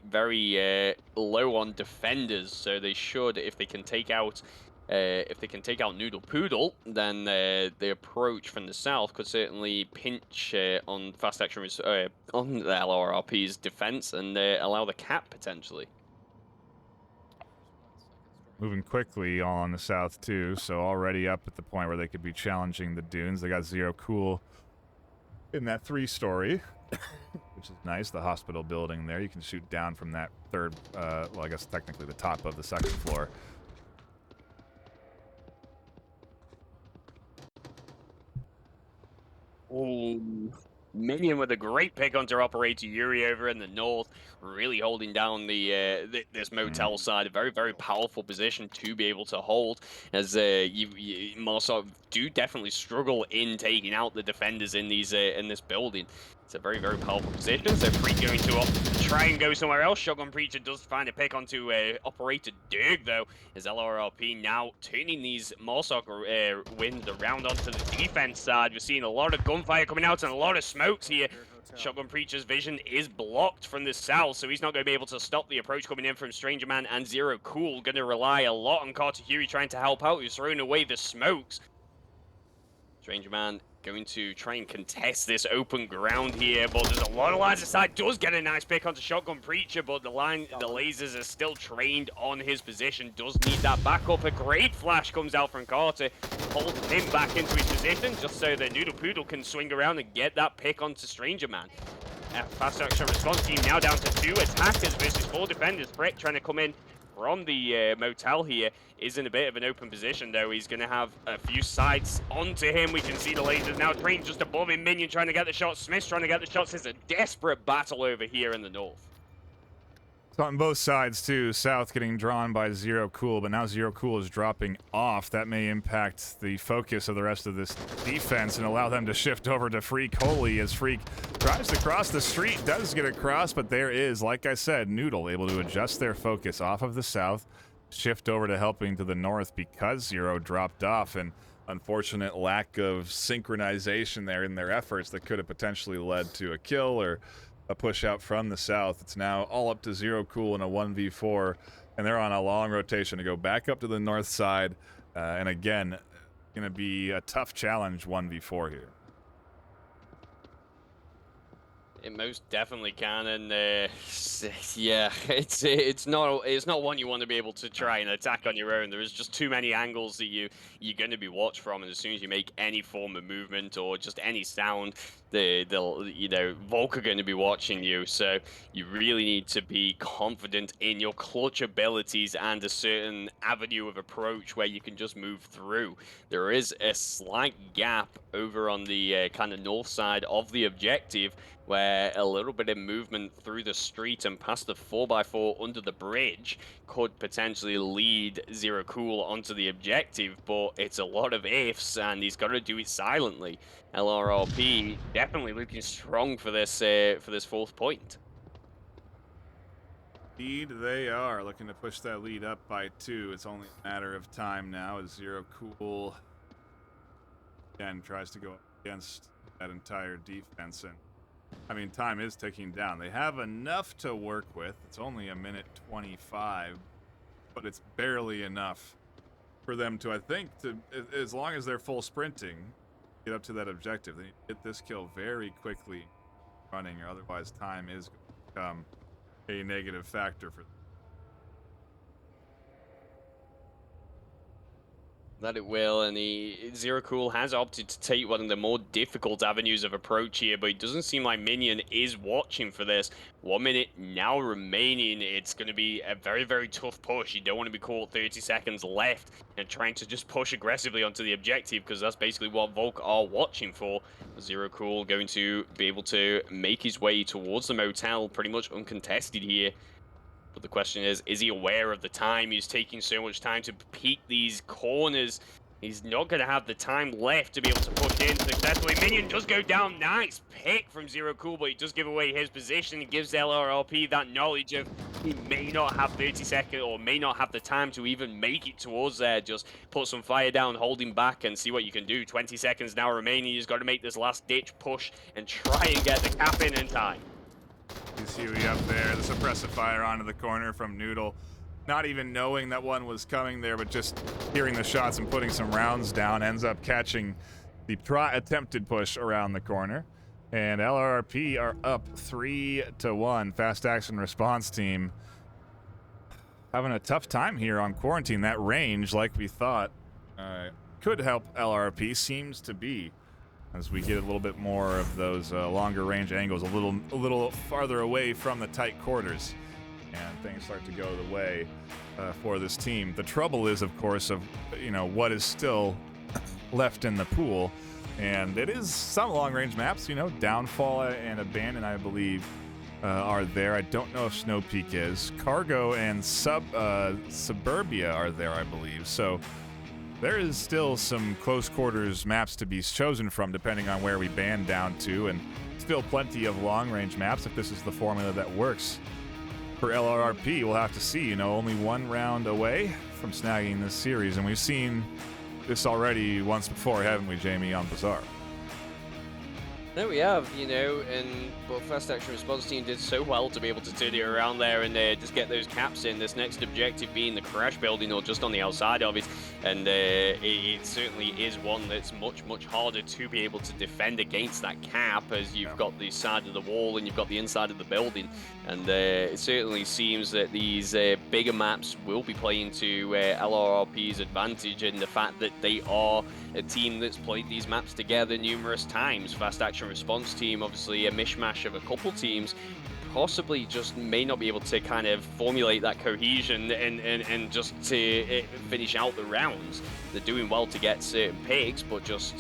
low on defenders, so they should, if they can take out Noodle Poodle, then the approach from the south could certainly pinch on Fast Action on the LRRP's defense and allow the cap potentially. Moving quickly on the south too, so already up at the point where they could be challenging the dunes. They got Zero Cool in that 3-story, which is nice. The hospital building there. You can shoot down from that third, well, I guess technically the top of the 2nd floor. Oh, Minion with a great pick onto Operator Yuri over in the north, really holding down this motel side. A very powerful position to be able to hold, as MARSOC do definitely struggle in taking out the defenders in these in this building. It's a very powerful position. So Freak going to try and go somewhere else. Shotgun Preacher does find a pick onto Operator Dirk, though, as LRLP now turning these MARSOC wins around onto the defense side. We're seeing a lot of gunfire coming out and a lot of smokes here. Shotgun Preacher's vision is blocked from the south, so he's not going to be able to stop the approach coming in from Stranger Man and Zero Cool. Going to rely a lot on Carter Huey trying to help out, who's throwing away the smokes. Stranger Man going to try and contest this open ground here, but there's a lot of lines aside. Does get a nice pick onto Shotgun Preacher, but the lasers are still trained on his position. Does need that backup. A great flash comes out from Carter, holds him back into his position just so that Noodle Poodle can swing around and get that pick onto Stranger Man. Fast Action Response team now down to 2 attackers versus 4 defenders. Frick trying to come in from the motel here is in a bit of an open position, though. He's going to have a few sights onto him. We can see the lasers now trained just above him. Minion trying to get the shots. Smith's trying to get the shots. It's a desperate battle over here in the north. It's on both sides, too. South getting drawn by Zero Cool, but now Zero Cool is dropping off. That may impact the focus of the rest of this defense and allow them to shift over to Freak Holy as Freak tries to cross the street, does get across, but there is, like I said, Noodle able to adjust their focus off of the south, shift over to helping to the north because Zero dropped off, and unfortunate lack of synchronization there in their efforts that could have potentially led to a kill or a push out from the south. It's now all up to Zero Cool in a 1v4, and they're on a long rotation to go back up to the north side, and again, gonna be a tough challenge 1v4 here. It most definitely can, and yeah, it's not one you want to be able to try and attack on your own. There is just too many angles that you're going to be watched from, and as soon as you make any form of movement or just any sound, Volk are going to be watching you. So you really need to be confident in your clutch abilities and a certain avenue of approach where you can just move through. There is a slight gap over on the kind of north side of the objective, where a little bit of movement through the street and past the 4x4 under the bridge could potentially lead Zero Cool onto the objective, but it's a lot of ifs, and he's got to do it silently. LRLP definitely looking strong for this 4th point. Indeed, they are looking to push that lead up by 2. It's only a matter of time now as Zero Cool again tries to go up against that entire defense, and I mean, time is ticking down. They have enough to work with. It's only 1:25, but it's barely enough for them to, I think, as long as they're full sprinting, get up to that objective. They need to get this kill very quickly running, or otherwise time is going to become a negative factor for them. That it will, and Zero Cool has opted to take one of the more difficult avenues of approach here, but it doesn't seem like Minion is watching for this. 1 minute now remaining. It's going to be a very, very tough push. You don't want to be caught 30 seconds left and trying to just push aggressively onto the objective, because that's basically what Volk are watching for. Zero Cool going to be able to make his way towards the motel pretty much uncontested here. But the question is he aware of the time? He's taking so much time to peek these corners. He's not going to have the time left to be able to push in successfully. Minion does go down. Nice pick from Zero Cool, but he does give away his position. He gives LRLP that knowledge of he may not have 30 seconds or may not have the time to even make it towards there. Just put some fire down, hold him back, and see what you can do. 20 seconds now remaining. He's got to make this last ditch push and try and get the cap in time. You see Huey up there, the suppressive fire onto the corner from Noodle. Not even knowing that one was coming there, but just hearing the shots and putting some rounds down, ends up catching the attempted push around the corner. And LRRP are up 3-1. Fast action response team having a tough time here on quarantine. That range, like we thought, could help LRRP, seems to be. As we get a little bit more of those longer range angles, a little farther away from the tight quarters, and things start to go the way for this team. The trouble is, of course, of what is still left in the pool, and it is some long range maps. Downfall and Abandon, I believe, are there. I don't know if Snow Peak is. Cargo and Suburbia are there, I believe. So there is still some close quarters maps to be chosen from, depending on where we ban down to, and still plenty of long-range maps if this is the formula that works. For LRRP, we'll have to see, only one round away from snagging this series, and we've seen this already once before, haven't we, Jamie, on Bazaar? There we have, and but Fast Action Response Team did so well to be able to turn it around there and just get those caps in. This next objective being the crash building or just on the outside of it, and it certainly is one that's much, much harder to be able to defend against that cap, as you've got the side of the wall and you've got the inside of the building, and it certainly seems that these bigger maps will be playing to LRRP's advantage, and the fact that they are a team that's played these maps together numerous times. Fast Action Response Team, obviously a mishmash of a couple teams, possibly just may not be able to kind of formulate that cohesion and just to finish out the rounds. They're doing well to get certain picks, but just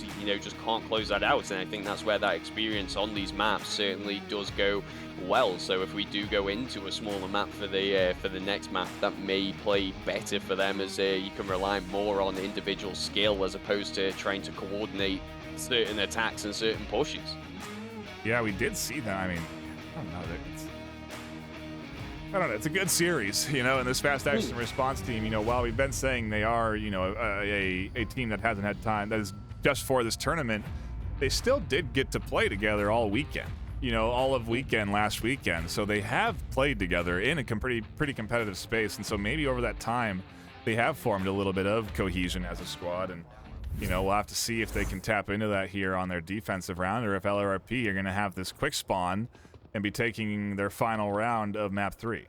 can't close that out, and I think that's where that experience on these maps certainly does go well. So if we do go into a smaller map for the next map, that may play better for them, as you can rely more on individual skill as opposed to trying to coordinate certain attacks and certain pushes. Yeah, we did see that. I mean, I don't know. It's a good series, and this Fast Action Response Team, while we've been saying they are, a team that hasn't had time, that is just for this tournament, they still did get to play together all weekend. All of weekend last weekend. So they have played together in a pretty competitive space. And so maybe over that time, they have formed a little bit of cohesion as a squad. And, we'll have to see if they can tap into that here on their defensive round, or if LRRP are going to have this quick spawn and be taking their final round of map 3.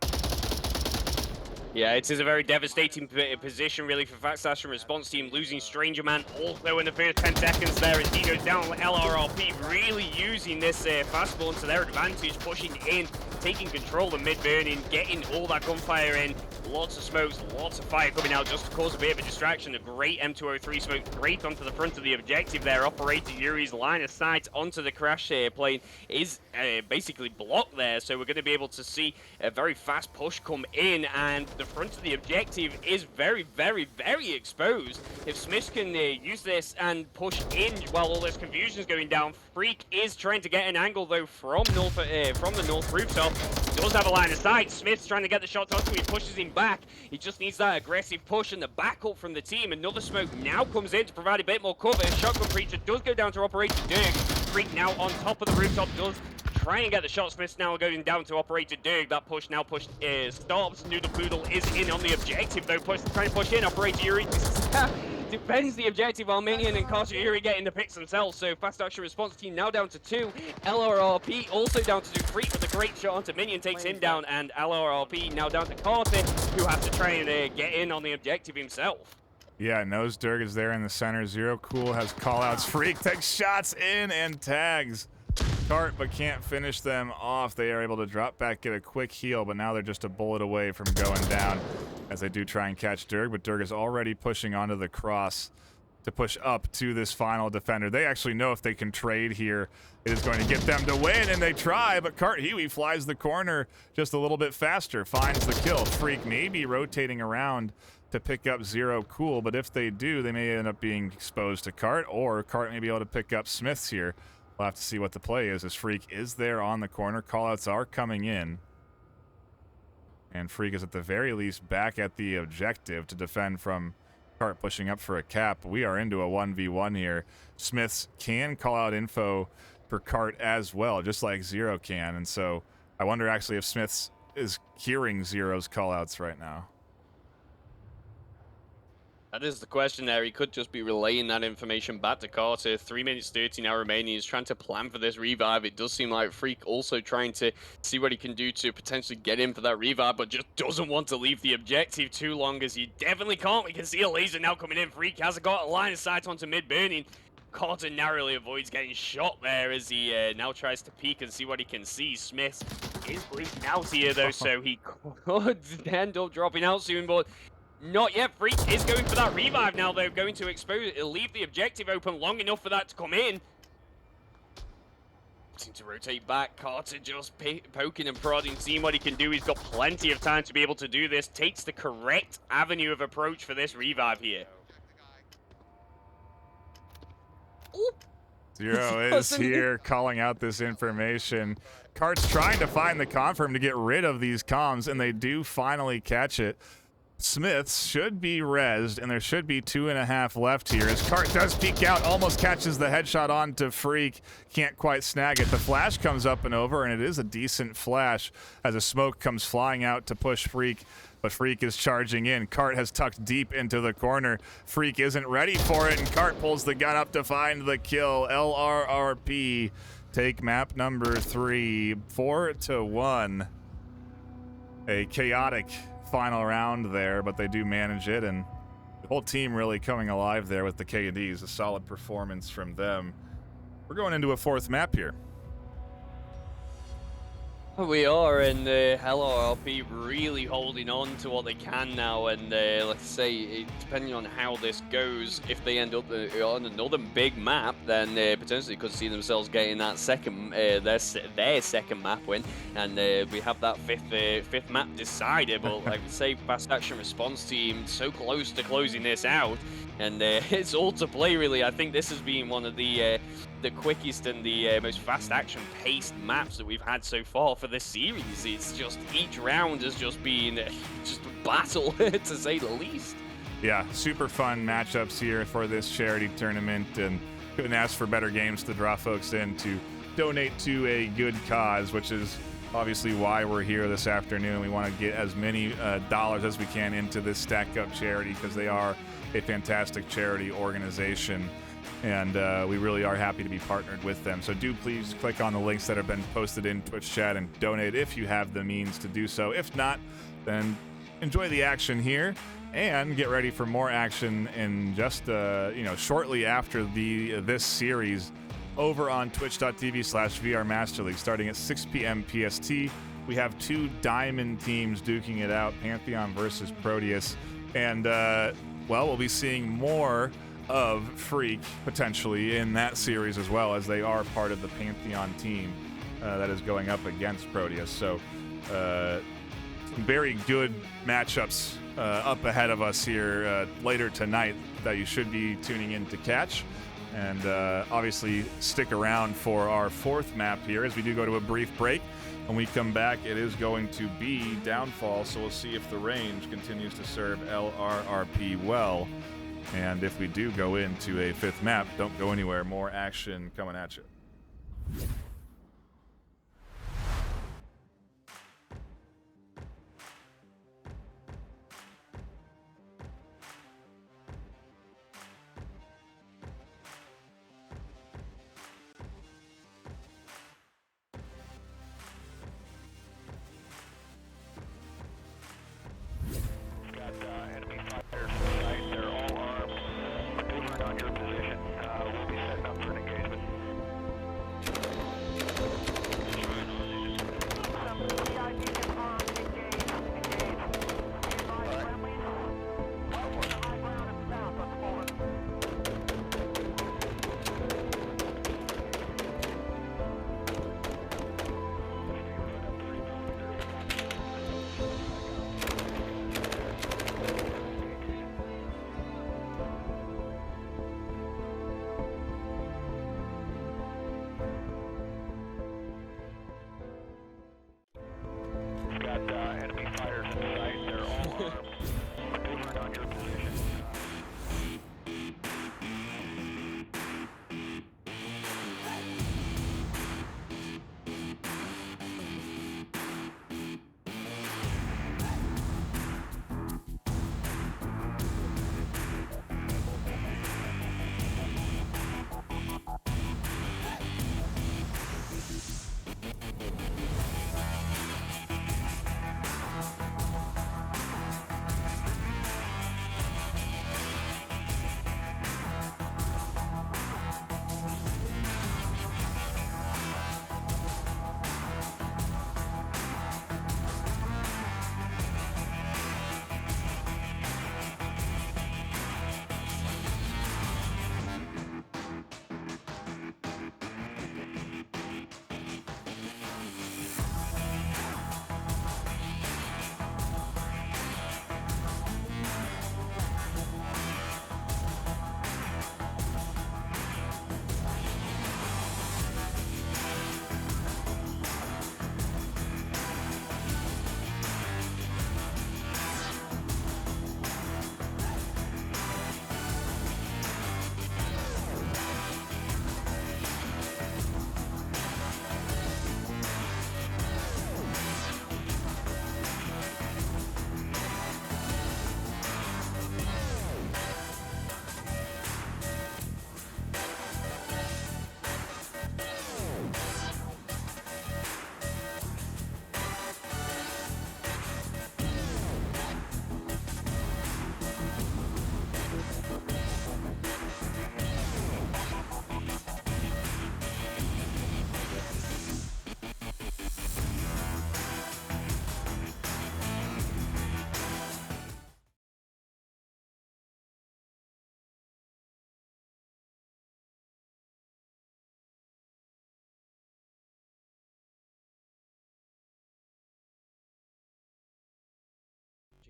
Yeah, it is a very devastating position, really, for Fast Action Response Team, losing Stranger Man also in the first 10 seconds there as he goes down. LRRP really using this fast spawn to their advantage, pushing in, taking control of mid-burning, getting all that gunfire in. Lots of smokes, lots of fire coming out just to cause a bit of a distraction. A great M203 smoke straight onto the front of the objective there. Operator Yuri's line of sight onto the crash plane is basically blocked there, so we're going to be able to see a very fast push come in, and the front of the objective is very, very, very exposed. If Smiths can use this and push in while all this confusion is going down, Freak is trying to get an angle though from the north rooftop. Does have a line of sight. Smith's trying to get the shots onto him, he pushes him back. He just needs that aggressive push and the backup from the team. Another smoke now comes in to provide a bit more cover. Shotgun Preacher does go down to Operator Dirk. Freak now on top of the rooftop does try and get the shot. Smith's now going down to Operator Dirk. That push now stops. Noodle Poodle is in on the objective though, trying to push in. Operator Yuri defends the objective while Minion and Carter Yuri getting the picks themselves. So Fast Action Response Team now down to 2. LRRP also down to 2. Freak with a great shot onto Minion, takes him down, and LRRP now down to Carter, who has to try and get in on the objective himself. Yeah, Nose Dirk is there in the center. Zero Cool has callouts. Freak takes shots in and tags Cart, but can't finish them off. They are able to drop back, get a quick heal, but now they're just a bullet away from going down as they do try and catch Dirk, but Dirk is already pushing onto the cross to push up to this final defender. They actually know if they can trade here, it is going to get them to win, and they try, but Cart Huey flies the corner just a little bit faster, finds the kill. Freak maybe rotating around to pick up Zero Cool, but if they do, they may end up being exposed to Cart, or Cart may be able to pick up Smiths here. We'll have to see what the play is, as Freak is there on the corner. Callouts are coming in. And Freak is at the very least back at the objective to defend from Cart pushing up for a cap. We are into a 1v1 here. Smiths can call out info for Cart as well, just like Zero can. And so I wonder actually if Smiths is hearing Zero's callouts right now. That is the question there. He could just be relaying that information back to Carter. 3 minutes 30 now remaining. He's trying to plan for this revive. It does seem like Freak also trying to see what he can do to potentially get in for that revive, but just doesn't want to leave the objective too long, as he definitely can't. We can see a laser now coming in. Freak has got a line of sight onto mid-burning. Carter narrowly avoids getting shot there as he now tries to peek and see what he can see. Smith is bleeding out here though, so he could end up dropping out soon, but not yet. Freak is going for that revive now, though. Going to expose it, leave the objective open long enough for that to come in. Seem to rotate back. Carter just poking and prodding, seeing what he can do. He's got plenty of time to be able to do this. Takes the correct avenue of approach for this revive here. Ooh. Zero is here calling out this information. Cart's trying to find the confirm to get rid of these comms, and they do finally catch it. Smiths should be rezzed, and there should be 2.5 left here as Cart does peek out, almost catches the headshot onto Freak, can't quite snag it. The flash comes up and over, and it is a decent flash as a smoke comes flying out to push Freak, but Freak is charging in. Cart has tucked deep into the corner. Freak isn't ready for it, and Cart pulls the gun up to find the kill. LRRP take map number 3, 4-1. A chaotic final round there, but they do manage it, and the whole team really coming alive there with the K&Ds. A solid performance from them. We're going into a 4th map here. We are, and LRLP really holding on to what they can now, and let's say, depending on how this goes, if they end up on another big map, then potentially could see themselves getting that second, their second map win, and we have that fifth map decided. But like we say, Fast Action Response Team so close to closing this out, and it's all to play really. I think this has been one of the quickest and the most fast action paced maps that we've had so far for this series. It's just each round has just been just a battle to say the least. Yeah, super fun matchups here for this charity tournament, and couldn't ask for better games to draw folks in to donate to a good cause, which is obviously why we're here this afternoon. We want to get as many dollars as we can into this Stack Up charity, because they are a fantastic charity organization, and we really are happy to be partnered with them. So do please click on the links that have been posted in Twitch chat and donate if you have the means to do so. If not, then enjoy the action here and get ready for more action in just shortly after this series over on twitch.tv/VRMasterLeague starting at 6 p.m. PST. We have 2 diamond teams duking it out, Pantheon versus Proteus, and we'll be seeing more of Freak potentially in that series as well, as they are part of the Pantheon team that is going up against Proteus. So some very good matchups up ahead of us here later tonight that you should be tuning in to catch. And obviously stick around for our 4th map here as we do go to a brief break. When we come back, it is going to be Downfall, so we'll see if the range continues to serve LRRP well. And if we do go into a 5th map, don't go anywhere. More action coming at you. Enemy fire from the site. They're all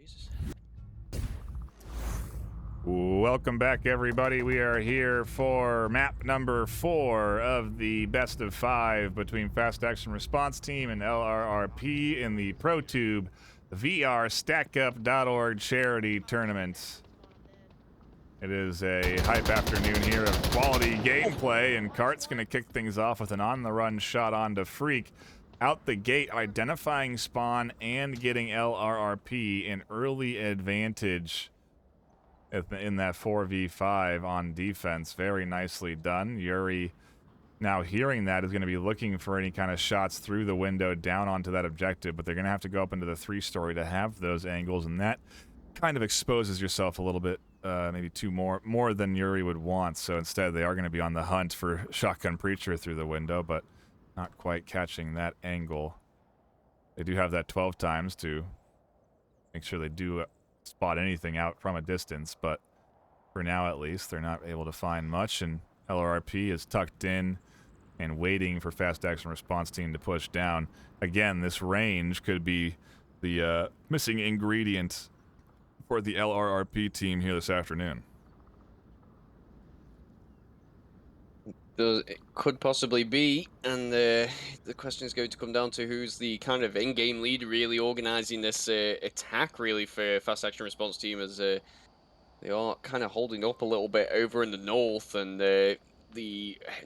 Jesus. Welcome back, everybody. We are here for map number 4 of the best of 5 between Fast Action Response Team and LRRP in the ProTube VRStackUp.org charity tournament. It is a hype afternoon here of quality gameplay, and Cart's going to kick things off with an on-the-run shot onto Freak. Out the gate, identifying spawn and getting LRRP an early advantage in that 4v5 on defense. Very nicely done. Yuri, now hearing that, is going to be looking for any kind of shots through the window down onto that objective, but they're going to have to go up into the 3-story to have those angles, and that kind of exposes yourself a little bit, maybe more than Yuri would want. So instead, they are going to be on the hunt for Shotgun Preacher through the window, but not quite catching that angle. They do have that 12 times to make sure they do spot anything out from a distance, but for now at least they're not able to find much, and LRRP is tucked in and waiting for Fast Action Response Team to push down. Again, this range could be the missing ingredient for the LRRP team here this afternoon. It could possibly be, and the question is going to come down to who's the kind of in-game lead really organizing this attack really for Fast Action Response Team, as they are kind of holding up a little bit over in the north, and the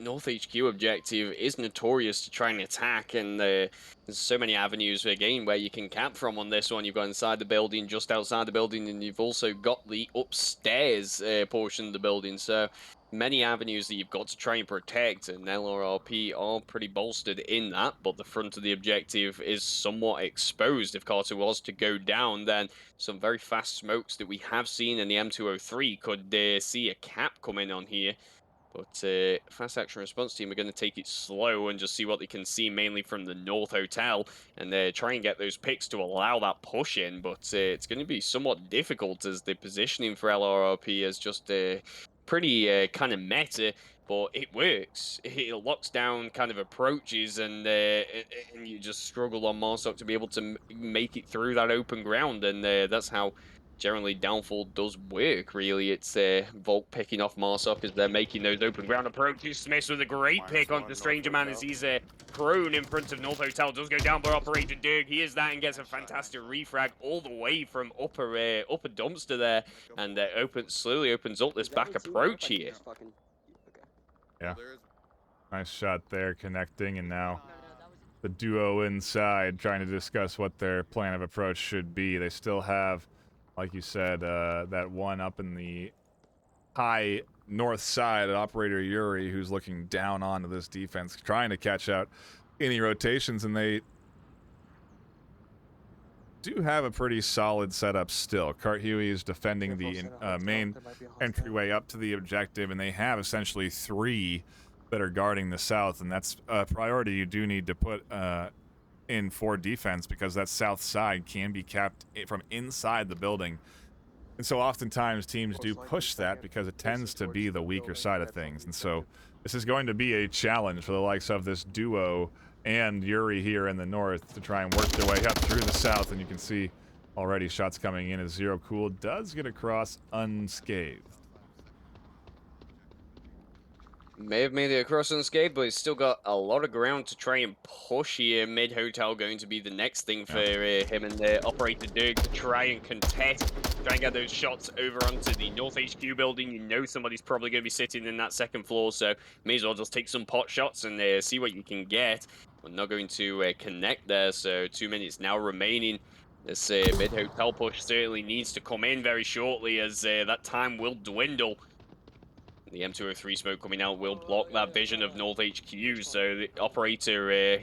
North HQ objective is notorious to try and attack, and there's so many avenues again where you can camp from on this one. You've got inside the building, just outside the building, and you've also got the upstairs portion of the building, so many avenues that you've got to try and protect, and LRRP are pretty bolstered in that, but the front of the objective is somewhat exposed. If Carter was to go down, then some very fast smokes that we have seen in the M203 could see a cap come in on here. But Fast Action Response Team are going to take it slow and just see what they can see, mainly from the North Hotel, and try and get those picks to allow that push in. But it's going to be somewhat difficult, as the positioning for LRRP is just pretty kind of meta, but it works. It locks down kind of approaches, and you just struggle on Marsoc to be able to make it through that open ground, and that's how generally Downfall does work, really. It's Volk picking off Marsoc as they're making those open ground approaches. Smith with a great pick onto Stranger Man as he's prone in front of North Hotel. Does go down by Operator Dirk. He is that and gets a fantastic refrag all the way from upper dumpster there, and slowly opens up this back approach here. Yeah. Nice shot there, connecting, and now the duo inside trying to discuss what their plan of approach should be. They still have, like you said, that one up in the high north side, Operator Yuri, who's looking down onto this defense, trying to catch out any rotations, and they do have a pretty solid setup still. Cart Huey is defending the main entryway up to the objective, and they have essentially 3 that are guarding the south, and that's a priority you do need to put in for defense, because that south side can be capped from inside the building. And so oftentimes teams do push that because it tends to be the weaker side of things. And so this is going to be a challenge for the likes of this duo and Yuri here in the north to try and work their way up through the south. And you can see already shots coming in as Zero Cool does get across unscathed. May have made it across unscathed, but he's still got a lot of ground to try and push here. Mid-hotel going to be the next thing for him and the Operator Dirk to try and contest, try and get those shots over onto the North HQ building. You know somebody's probably going to be sitting in that second floor, so may as well just take some pot shots and see what you can get. We're not going to connect there, so 2 minutes now remaining. This mid-hotel push certainly needs to come in very shortly, as that time will dwindle. The M203 smoke coming out will block that vision of North HQ, so the Operator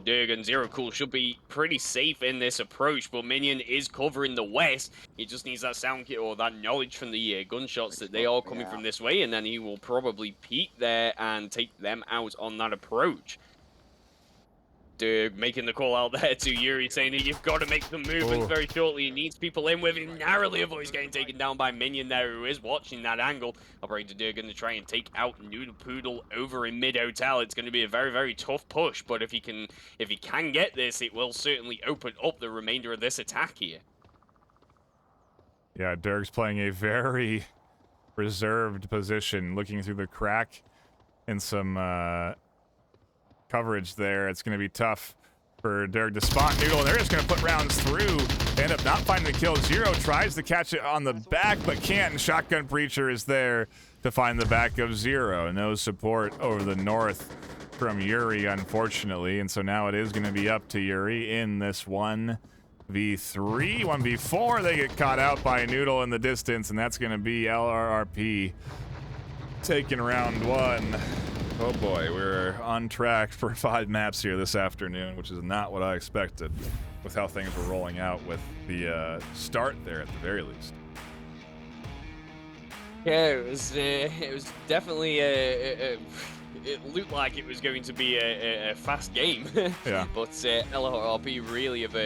Dirk and Zero Cool should be pretty safe in this approach, but Minion is covering the west. He just needs that sound kit or that knowledge from the gunshots that they are coming from this way, and then he will probably peek there and take them out on that approach. Dirk making the call out there to Yuri, saying that you've got to make the movement very shortly. He needs people in with him. Narrowly avoids getting taken down by Minion there, who is watching that angle. Operator Dirk going to try and take out Noodle Poodle over in mid-hotel. It's going to be a very, very tough push, but if he can get this, it will certainly open up the remainder of this attack here. Yeah, Dirk's playing a very reserved position, looking through the crack in some coverage there. It's going to be tough for Dirk to spot Noodle, and they're just going to put rounds through. They end up not finding the kill. Zero tries to catch it on the back, but can't, and Shotgun Preacher is there to find the back of Zero. No support over the north from Yuri, unfortunately, and so now it is going to be up to Yuri in this 1v3. 1v4, they get caught out by Noodle in the distance, and that's going to be LRRP taking round 1. Oh boy, we're on track for 5 maps here this afternoon, which is not what I expected with how things were rolling out with the start there at the very least. Yeah, it was definitely it looked like it was going to be a fast game. Yeah. But LRRP really have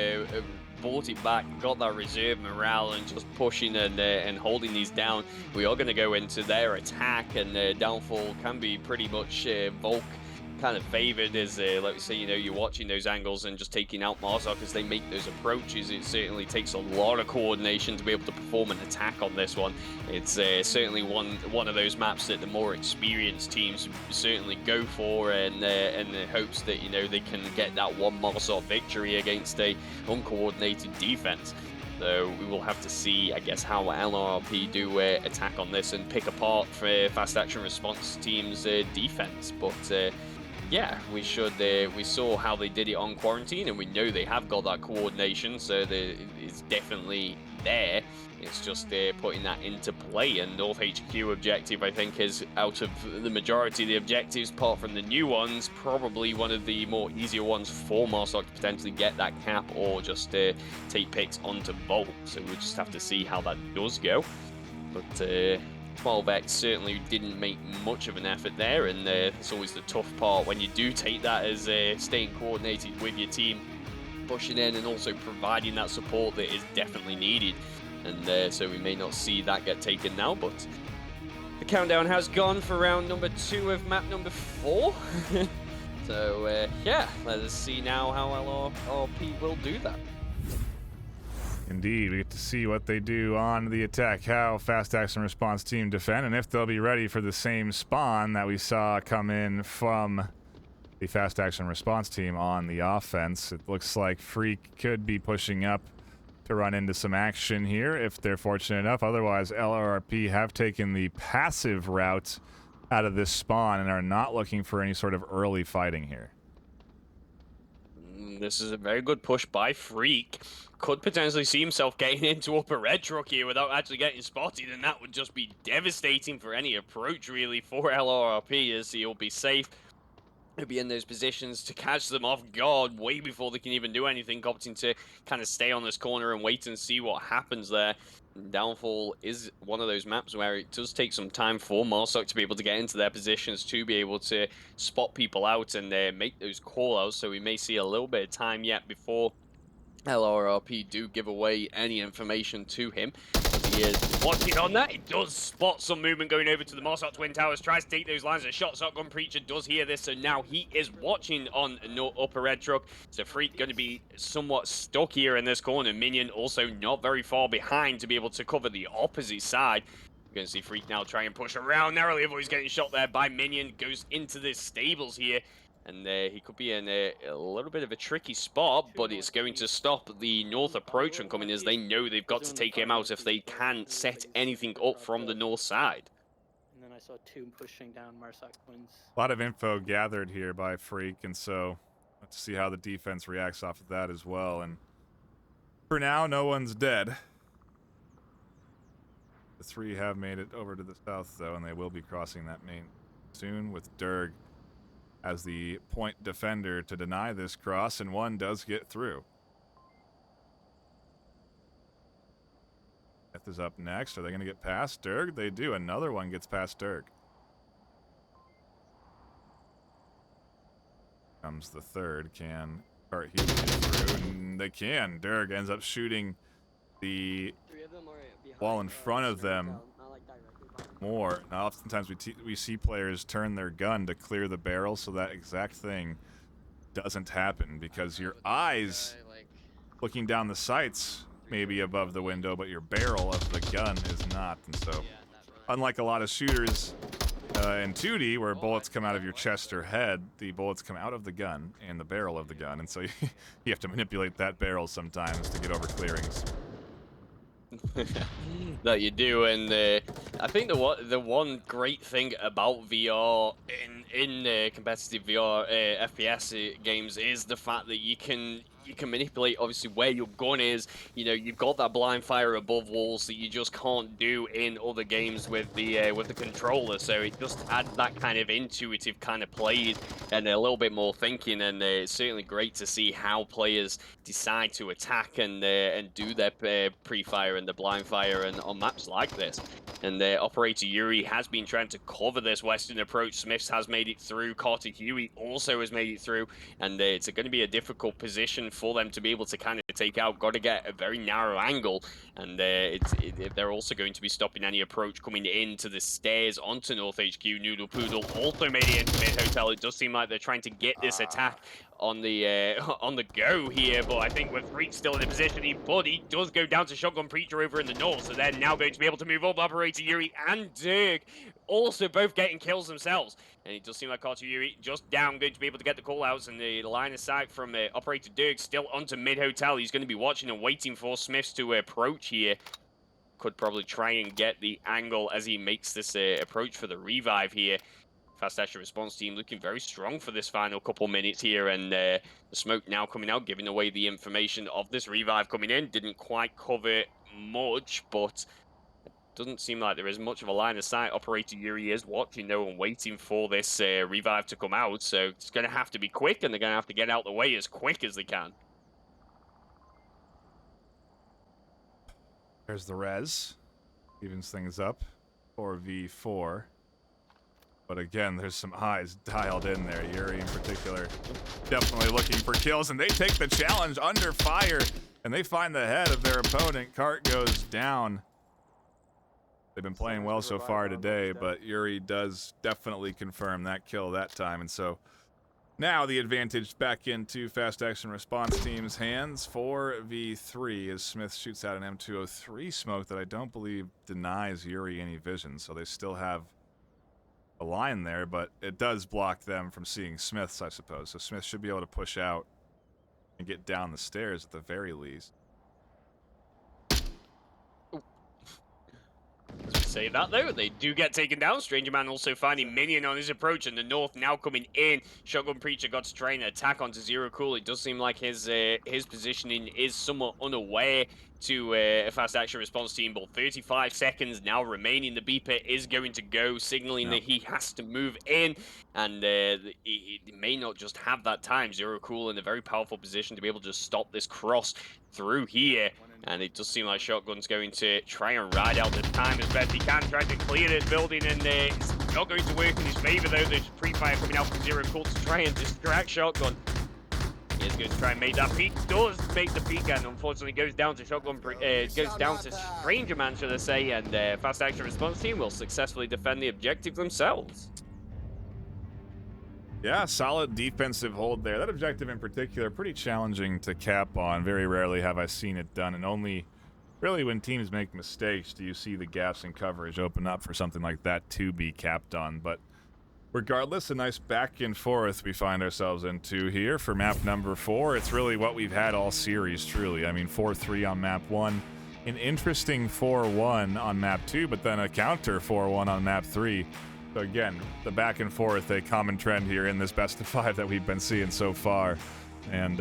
brought it back, got that reserve morale, and just pushing and holding these down. We are going to go into their attack, and downfall can be pretty much Volk kind of favored as, like we say, you know, you're watching those angles and just taking out Marzok as they make those approaches. It certainly takes a lot of coordination to be able to perform an attack on this one. It's certainly one of those maps that the more experienced teams certainly go for, and the hopes that, you know, they can get that one Marzok victory against a uncoordinated defense. So we will have to see, I guess, how LRRP do attack on this and pick apart for fast action response teams' defense. But yeah, we saw how they did it on Quarantine, and we know they have got that coordination, so it's definitely there. It's just putting that into play, and North HQ objective, I think, is out of the majority of the objectives, apart from the new ones, probably one of the more easier ones for Marzok to potentially get that cap or just take picks onto Volt. So we'll just have to see how that does go. But 12X certainly didn't make much of an effort there, and it's always the tough part when you do take that as staying coordinated with your team, pushing in and also providing that support that is definitely needed. And so we may not see that get taken now, but the countdown has gone for round number 2 of map number 4. So yeah, let us see now how LRRP will do that. Indeed, we get to see what they do on the attack, how Fast Action Response team defend, and if they'll be ready for the same spawn that we saw come in from the Fast Action Response team on the offense. It looks like Freak could be pushing up to run into some action here if they're fortunate enough. Otherwise, LRRP have taken the passive route out of this spawn and are not looking for any sort of early fighting here. This is a very good push by Freak. Could potentially see himself getting into upper red truck here without actually getting spotted, and that would just be devastating for any approach, really, for LRRP, as he'll be safe. be in those positions to catch them off guard way before they can even do anything, opting to kind of stay on this corner and wait and see what happens there. Downfall is one of those maps where it does take some time for Marsoc to be able to get into their positions, to be able to spot people out and make those call-outs, so we may see a little bit of time yet before LRRP do give away any information to him. He is watching on that. He does spot some movement going over to the Marsoc Twin Towers, tries to take those lines. A shot shotgun Preacher does hear this, so now he is watching on upper red truck. So Freak going to be somewhat stuck here in this corner. Minion also not very far behind to be able to cover the opposite side. We're going to see Freak now try and push around, narrowly avoids getting shot there by Minion, goes into the stables here. And he could be in a little bit of a tricky spot, but it's going to stop the north approach from coming, as they know they've got to take him out if they can set anything up from the north side. And then I saw 2 pushing down Marsoc Twins. A lot of info gathered here by Freak, and so let's see how the defense reacts off of that as well. And for now, no one's dead. The 3 have made it over to the south, though, and they will be crossing that main soon, with Durg as the point defender to deny this cross, and one does get through. Death is up next. Are they going to get past Durg? They do. Another one gets past Durg. Comes the third. Can Cart Hughes get through? And they can. Durg ends up shooting the wall in front of them more. Now, oftentimes we see players turn their gun to clear the barrel, so that exact thing doesn't happen, because your eyes looking down the sights may be above the window, but your barrel of the gun is not. And so, unlike a lot of shooters in 2D where bullets come out of your chest or head, the bullets come out of the gun and the barrel of the gun, and so you have to manipulate that barrel sometimes to get over clearings. That you do, and I think the one great thing about VR in competitive VR FPS games is the fact that you can manipulate obviously where your gun is. You know, you've got that blind fire above walls that you just can't do in other games with the controller. So it just adds that kind of intuitive kind of play and a little bit more thinking. And it's certainly great to see how players decide to attack and do their pre-fire and the blind fire and on maps like this. And Operator Yuri has been trying to cover this western approach. Smiths has made it through. Carter Huey also has made it through. And it's going to be a difficult position for them to be able to kind of take out. Got to get a very narrow angle. And they're also going to be stopping any approach coming into the stairs onto North HQ. Noodle Poodle also made it into Mid Hotel. It does seem like they're trying to get this attack on the go here, but I think with Freak still in a position, he does go down to Shotgun Preacher over in the north, so they're now going to be able to move up. Operator Yuri and Dirk also both getting kills themselves, and it does seem like Carter Yuri just down, going to be able to get the call-outs, and the line of sight from Operator Dirk still onto Mid Hotel. He's going to be watching and waiting for Smiths to approach here. Could probably try and get the angle as he makes this approach for the revive here. Fast Action Response Team looking very strong for this final couple minutes here, and the smoke now coming out, giving away the information of this revive coming in. Didn't quite cover much, but it doesn't seem like there is much of a line of sight. Operator Yuri is watching though and waiting for this revive to come out, so it's going to have to be quick, and they're going to have to get out the way as quick as they can. There's the res. Evens things up. 4v4. But again, there's some eyes dialed in there. Yuri in particular definitely looking for kills, and they take the challenge under fire, and they find the head of their opponent. Cart goes down. They've been playing well so far today, but Yuri does definitely confirm that kill that time. And so now the advantage back into Fast Action Response Team's hands. 4v3 as Smith shoots out an M203 smoke that I don't believe denies Yuri any vision, so they still have a line there, but it does block them from seeing Smiths, I suppose. So Smith should be able to push out and get down the stairs at the very least. say that though, they do get taken down. Stranger Man also finding Minion on his approach, and the North now coming in. Shotgun Preacher got to try and attack onto Zero Cool. It does seem like his positioning is somewhat unaware to a fast action response team, but 35 seconds now remaining. The beeper is going to go, signaling that he has to move in, and it may not just have that time. Zero Cool in a very powerful position to be able to stop this cross through here. And it does seem like Shotgun's going to try and ride out the time as best he can, try to clear this building, and it's not going to work in his favor though. There's pre-fire coming out from Zero Cool to try and distract Shotgun. He is going to try and make that peak, does make the peak, and unfortunately goes down to goes down to Stranger Man, should I say, and fast action response team will successfully defend the objective themselves. Yeah, solid defensive hold there. That objective in particular, pretty challenging to cap on. Very rarely have I seen it done, and only really when teams make mistakes do you see the gaps in coverage open up for something like that to be capped on. But regardless, a nice back and forth we find ourselves into here for map number 4. It's really what we've had all series, truly. I mean, 4-3 on map 1, an interesting 4-1 on map 2, but then a counter 4-1 on map 3. So again, the back and forth, a common trend here in this best of 5 that we've been seeing so far. And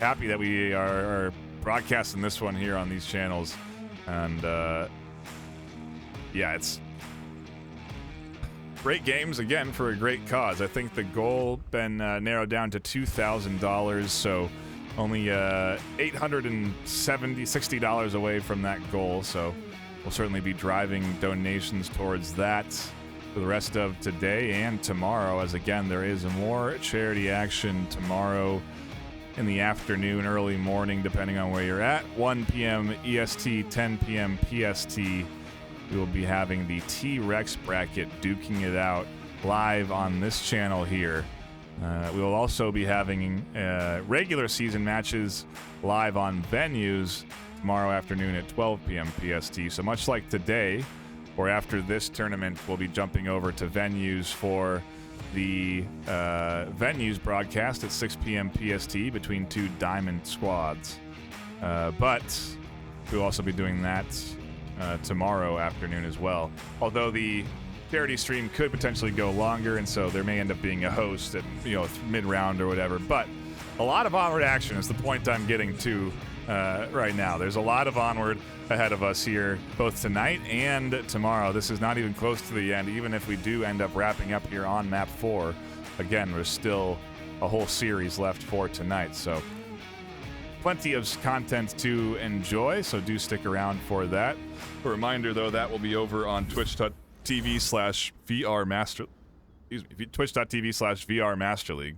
happy that we are broadcasting this one here on these channels. And yeah, it's great games, again, for a great cause. I think the goal been narrowed down to $2,000, so only $860 away from that goal. So we'll certainly be driving donations towards that for the rest of today and tomorrow, as again, there is more charity action tomorrow in the afternoon, early morning, depending on where you're at. 1 p.m. EST, 10 p.m. PST. We will be having the T-Rex bracket, duking it out live on this channel here. We will also be having regular season matches live on venues tomorrow afternoon at 12 p.m. PST. So much like today, or after this tournament, we'll be jumping over to venues for the venues broadcast at 6 p.m. PST between 2 Diamond squads. But we'll also be doing that tomorrow afternoon as well. Although the charity stream could potentially go longer, and so there may end up being a host at mid-round or whatever. But a lot of Onward action is the point I'm getting to right now. There's a lot of Onward ahead of us here, both tonight and tomorrow. This is not even close to the end, even if we do end up wrapping up here on map 4. Again, there's still a whole series left for tonight, so plenty of content to enjoy, so do stick around for that. A reminder, though, that will be over on twitch.tv/VRmaster. Excuse me, twitch.tv/VRmasterleague.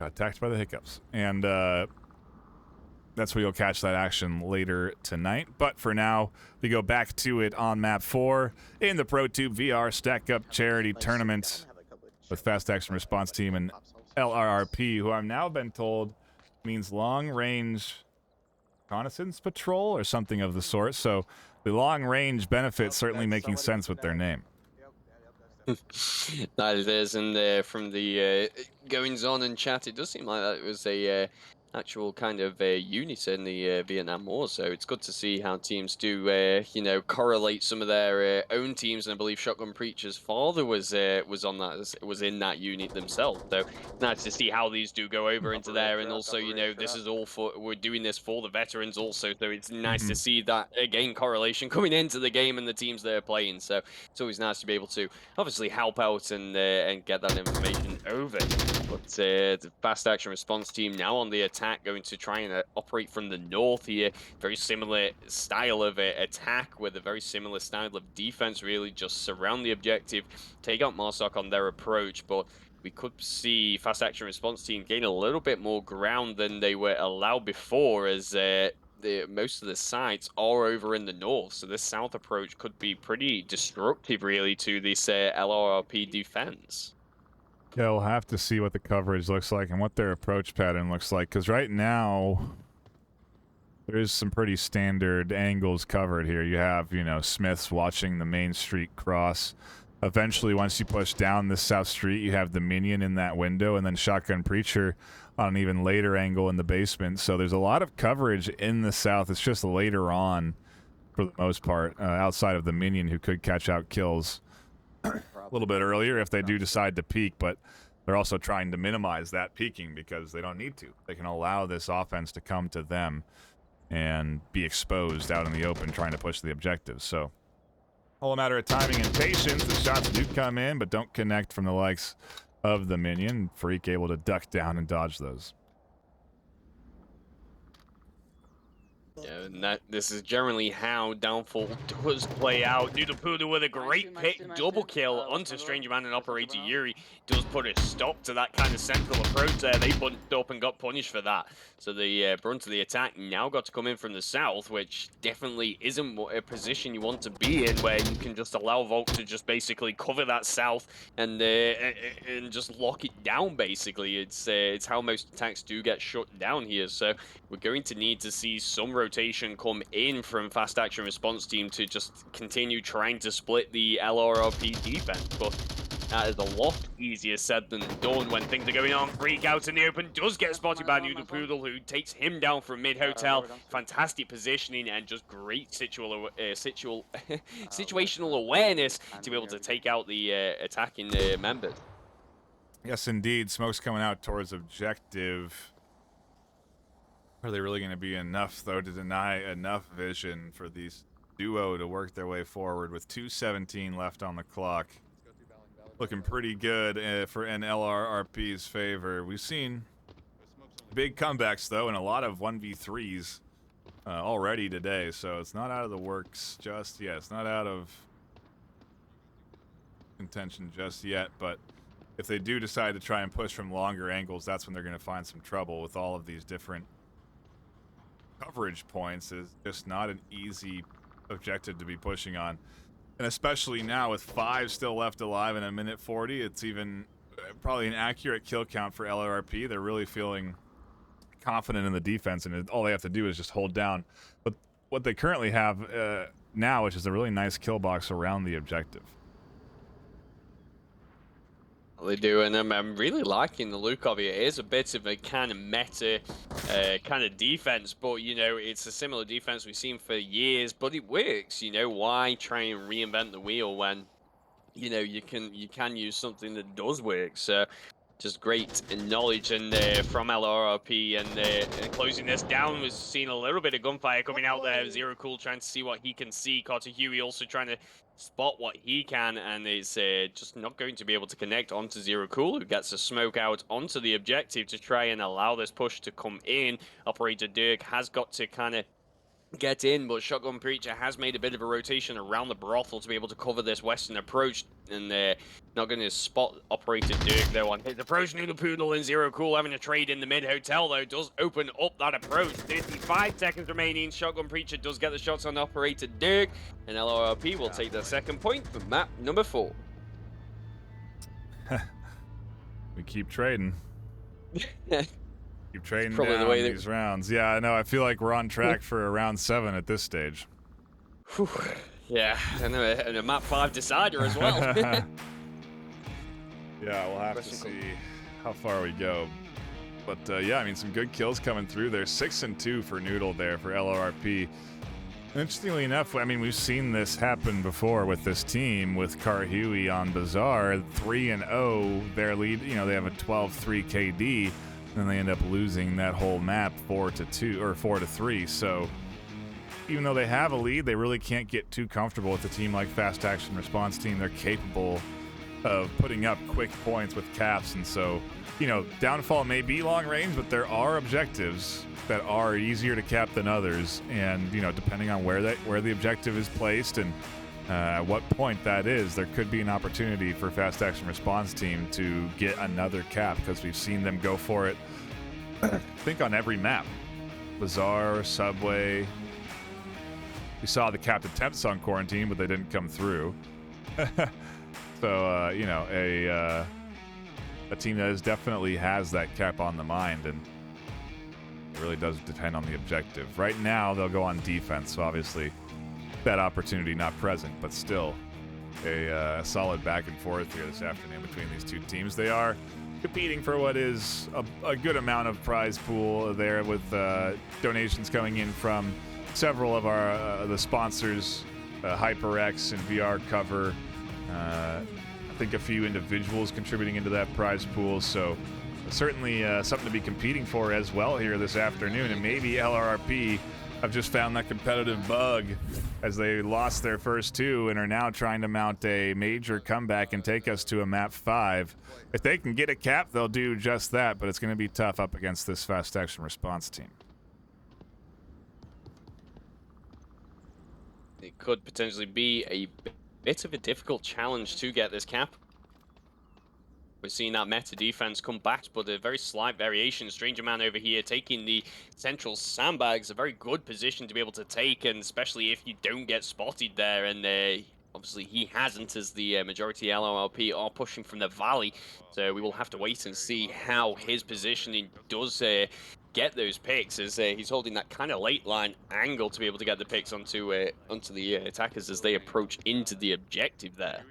Got attacked by the hiccups. And that's where you'll catch that action later tonight. But for now, we go back to it on map 4 in the ProTube VR Stack Up Charity Tournament with Fast Action Response Team and LRRP, who I've now been told means Long Range Reconnaissance Patrol or something of the sort. So the long range benefits certainly making sense with their name. That it is, and from the goings on in chat, it does seem like that it was a actual kind of unit in the Vietnam War. So it's good to see how teams do, correlate some of their own teams. And I believe Shotgun Preacher's father was on that, was in that unit themselves. So nice to see how these do go over into there. And also, this is all for, we're doing this for the veterans also. So it's nice to see that again correlation coming into the game and the teams they're playing. So it's always nice to be able to obviously help out and get that information over. But the Fast Action Response Team now on the attack, going to try and operate from the north here. Very similar style of attack with a very similar style of defense, really just surround the objective, take out Marsoc on their approach. But we could see Fast Action Response Team gain a little bit more ground than they were allowed before, as most of the sites are over in the north. So this south approach could be pretty destructive, really, to this LRRP defense. Yeah, we'll have to see what the coverage looks like and what their approach pattern looks like, because right now there's some pretty standard angles covered here. You have, Smiths watching the main street cross. Eventually, once you push down this south street, you have the Minion in that window, and then Shotgun Preacher on an even later angle in the basement. So there's a lot of coverage in the south. It's just later on for the most part, outside of the minion who could catch out kills a little bit earlier if they do decide to peek, but they're also trying to minimize that peeking because they don't need to. They can allow this offense to come to them and be exposed out in the open trying to push the objectives. So, all a matter of timing and patience. The shots do come in, but don't connect from the likes of the minion. Freak able to duck down and dodge those. Yeah, and this is generally how Downfall does play out. Noodle Poodle with a great pick, double kill onto Stranger Man and Operator Yuri. Does put a stop to that kind of central approach there. They bunched up and got punished for that. So the brunt of the attack now got to come in from the south, which definitely isn't a position you want to be in, where you can just allow Volk to just basically cover that south and just lock it down, basically. It's how most attacks do get shut down here. So we're going to need to see some rotation come in from Fast Action Response Team to just continue trying to split the LRRP defense. But that is a lot easier said than done when things are going on. Freak out in the open, does get spotted by Noodle Poodle, who takes him down from mid-hotel. Fantastic positioning and just great situational awareness to be able to take out the attacking members. Yes, indeed. Smoke's coming out towards objective. Are they really going to be enough, though, to deny enough vision for these duo to work their way forward with 2:17 left on the clock? Looking pretty good for LRRP's favor. We've seen big comebacks, though, and a lot of 1v3s already today, so it's not out of the works just yet. It's not out of contention just yet, but if they do decide to try and push from longer angles, that's when they're going to find some trouble with all of these different coverage points. Is just not an easy objective to be pushing on. And especially now with 5 still left alive in a minute 40, it's even probably an accurate kill count for LRRP. They're really feeling confident in the defense, and all they have to do is just hold down. But what they currently have now, which is a really nice kill box around the objective. They do, and I'm really liking the look of it. It is a bit of a kind of meta kind of defense, but you know, it's a similar defense we've seen for years, but it works. You know, why try and reinvent the wheel when you know you can use something that does work? So just great knowledge and from LRRP, and closing this down. We've seen a little bit of gunfire coming out there. Zero Cool trying to see what he can see. Carter Huey also trying to spot what he can, and it's just not going to be able to connect onto Zero Cool, who gets a smoke out onto the objective to try and allow this push to come in. Operator Dirk has got to kind of get in, but Shotgun Preacher has made a bit of a rotation around the brothel to be able to cover this western approach, and not going to spot Operator Dirk though on his approach. Noodle Poodle and Zero Cool having a trade in the mid-hotel though does open up that approach. 35 seconds remaining. Shotgun Preacher does get the shots on Operator Dirk, and LRRP will take their second point for map number 4. We keep trading. Keep trading Probably down the way these rounds. Yeah, I know. I feel like we're on track for a round 7 at this stage. Whew. Yeah, and a map 5 decider as well. Yeah, we'll have to see how far we go. But yeah, I mean, some good kills coming through there. 6 and 2 for Noodle there for LRRP. Interestingly enough, I mean, we've seen this happen before with this team with Car Huey on Bazaar. 3-0, their lead, you know, they have a 12-3 KD. And they end up losing that whole map 4-2 or 4-3. So even though they have a lead, they really can't get too comfortable with a team like Fast Action Response Team. They're capable of putting up quick points with caps, and so, you know, Downfall may be long range, but there are objectives that are easier to cap than others, and you know, depending on where the objective is placed and at what point that is, there could be an opportunity for Fast Action Response Team to get another cap, because we've seen them go for it I think on every map. Bazaar, Subway. We saw the capped attempts on Quarantine, but they didn't come through. So you know, a team that definitely has that cap on the mind, and it really does depend on the objective. Right now they'll go on defense, so obviously that opportunity not present, but still a solid back and forth here this afternoon between these two teams. They are competing for what is a good amount of prize pool there, with donations coming in from several of our the sponsors, HyperX and VR Cover. I think a few individuals contributing into that prize pool. So certainly something to be competing for as well here this afternoon. And maybe LRRP have just found that competitive bug as they lost their first two and are now trying to mount a major comeback and take us to a map 5. If they can get a cap, they'll do just that, but it's going to be tough up against this fast action response team. It could potentially be a bit of a difficult challenge to get this cap. We're seeing that meta defense come back, but a very slight variation. Stranger Man over here taking the central sandbags, a very good position to be able to take, and especially if you don't get spotted there. And obviously he hasn't, as the majority LOLP are pushing from the valley. So we will have to wait and see how his positioning does get those picks, as he's holding that kind of late line angle to be able to get the picks onto the attackers as they approach into the objective there.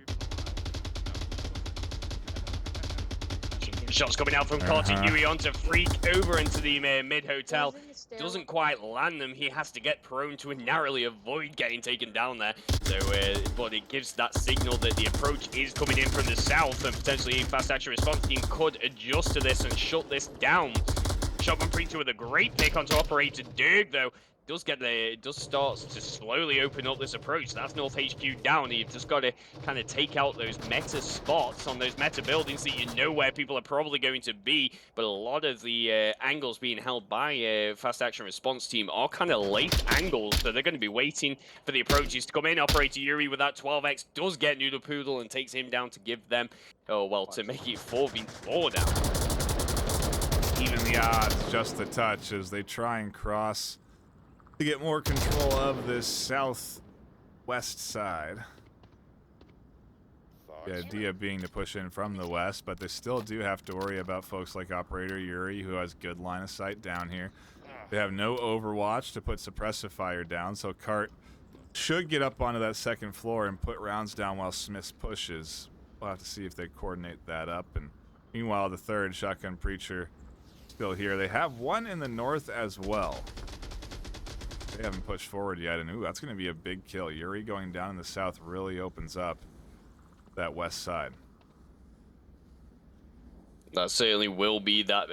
Shots coming out from Carter Yui onto Freak over into the mid hotel. Doesn't quite land them. He has to get prone to narrowly avoid getting taken down there. So, but it gives that signal that the approach is coming in from the south, and potentially a fast action response team could adjust to this and shut this down. Shotgun Preacher with a great pick onto Operator Dirk, though. Does start to slowly open up this approach. That's North HQ down. You've just got to kind of take out those meta spots on those meta buildings that you know where people are probably going to be. But a lot of the angles being held by Fast Action Response Team are kind of late angles, so they're going to be waiting for the approaches to come in. Operator Yuri with that 12x does get Noodle Poodle and takes him down to give them, oh well, to make it 4v4 now. Even the odds, just a touch, as they try and cross to get more control of this southwest side. The idea being to push in from the west, but they still do have to worry about folks like Operator Yuri, who has good line of sight down here. They have no Overwatch to put suppressive fire down, so Cart should get up onto that second floor and put rounds down while Smiths pushes. We'll have to see if they coordinate that up. And meanwhile, the third Shotgun Preacher still here. They have one in the north as well. They haven't pushed forward yet, and ooh, that's going to be a big kill. Yuri going down in the south really opens up that west side. That certainly will be that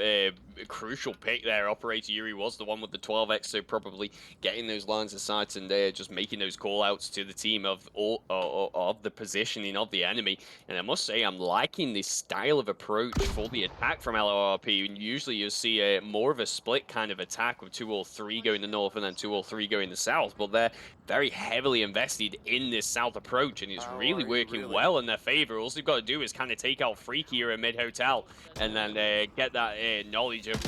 crucial pick there. Operator Yuri was the one with the 12x, so probably getting those lines of sight and just making those call-outs to the team of the positioning of the enemy. And I must say, I'm liking this style of approach for the attack from LRRP. And usually you'll see more of a split kind of attack with 2 or 3 going the north and then 2 or 3 going the south. But they're very heavily invested in this south approach, and it's really working well in their favor. All they've got to do is kind of take out Freaky here at mid-hotel, and then get that knowledge of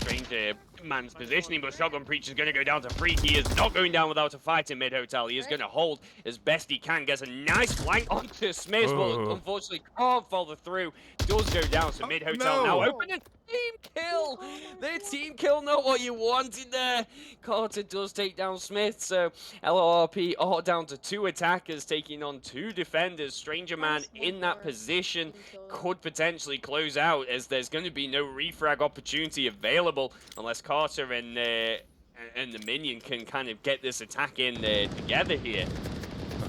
Stranger Man's positioning. But Shotgun Preacher's going to go down to Freak. He is not going down without a fight in mid-hotel. He is going to hold as best he can. Gets a nice flank onto Smith, but unfortunately can't follow through. Does go down, so mid-hotel now open a team kill. The team kill, not what you wanted there. Carter does take down Smith, so LRP are down to 2 attackers taking on 2 defenders. Stranger Man in that position could potentially close out, as there's going to be no refrag opportunity available unless Carter and the minion can kind of get this attack in together here.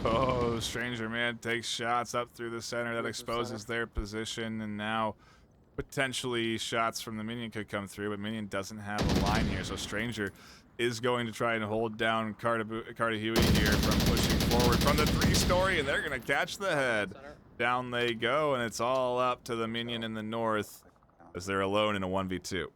Oh, Stranger Man takes shots up through the center. That exposes their position, and now potentially shots from the minion could come through, but minion doesn't have a line here, so Stranger is going to try and hold down Carter Huey here from pushing forward from the 3-story, and they're going to catch the head. Down they go, and it's all up to the minion in the north as they're alone in a 1v2.